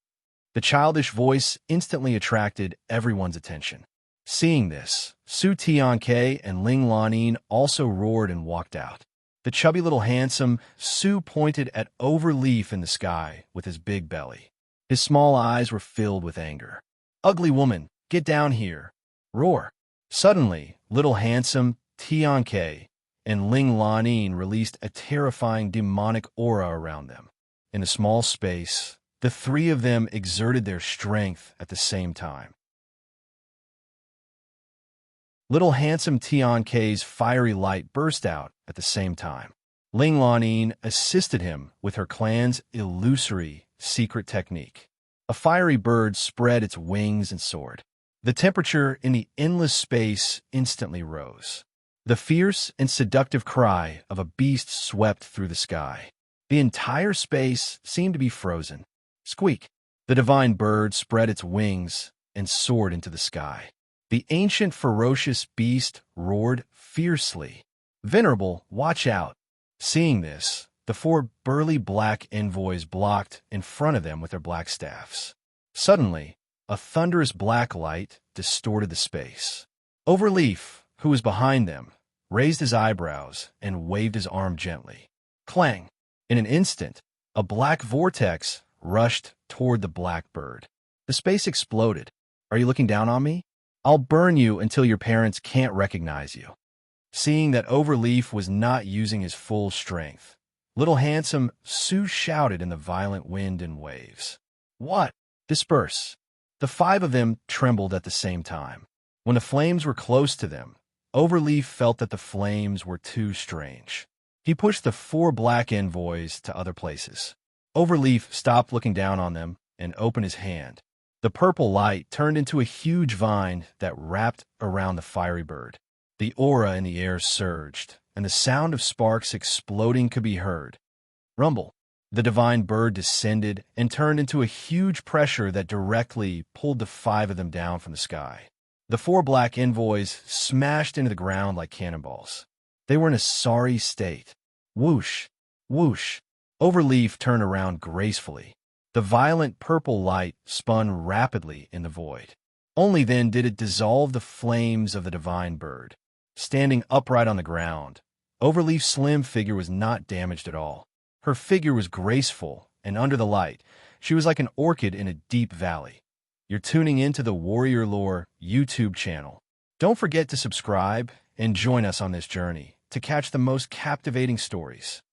The childish voice instantly attracted everyone's attention. Seeing this, Su Tianke and Ling Lanin also roared and walked out. The chubby little handsome Su pointed at Overleaf in the sky with his big belly. His small eyes were filled with anger. Ugly woman, get down here. Roar. Suddenly, little handsome Tianke and Ling Lanin released a terrifying demonic aura around them. In a small space, the 3 of them exerted their strength at the same time. Little handsome Tianke's fiery light burst out at the same time. Ling Lanin assisted him with her clan's illusory secret technique. A fiery bird spread its wings and soared. The temperature in the endless space instantly rose. The fierce and seductive cry of a beast swept through the sky. The entire space seemed to be frozen. Squeak! The divine bird spread its wings and soared into the sky. The ancient ferocious beast roared fiercely. Venerable, watch out! Seeing this, the 4 burly black envoys blocked in front of them with their black staffs. Suddenly, a thunderous black light distorted the space. Overleaf, who was behind them, raised his eyebrows and waved his arm gently. Clang! In an instant, a black vortex rushed toward the black bird. The space exploded. Are you looking down on me? I'll burn you until your parents can't recognize you. Seeing that Overleaf was not using his full strength, little handsome Su shouted in the violent wind and waves. What? Disperse. The 5 of them trembled at the same time. When the flames were close to them, Overleaf felt that the flames were too strange. He pushed the 4 black envoys to other places. Overleaf stopped looking down on them and opened his hand. The purple light turned into a huge vine that wrapped around the fiery bird. The aura in the air surged, and the sound of sparks exploding could be heard. Rumble. The divine bird descended and turned into a huge pressure that directly pulled the 5 of them down from the sky. The 4 black envoys smashed into the ground like cannonballs. They were in a sorry state. Whoosh! Whoosh! Overleaf turned around gracefully. The violent purple light spun rapidly in the void. Only then did it dissolve the flames of the divine bird. Standing upright on the ground, Overleaf's slim figure was not damaged at all. Her figure was graceful, and under the light, she was like an orchid in a deep valley. You're tuning into the Warrior Lore YouTube channel. Don't forget to subscribe and join us on this journey to catch the most captivating stories.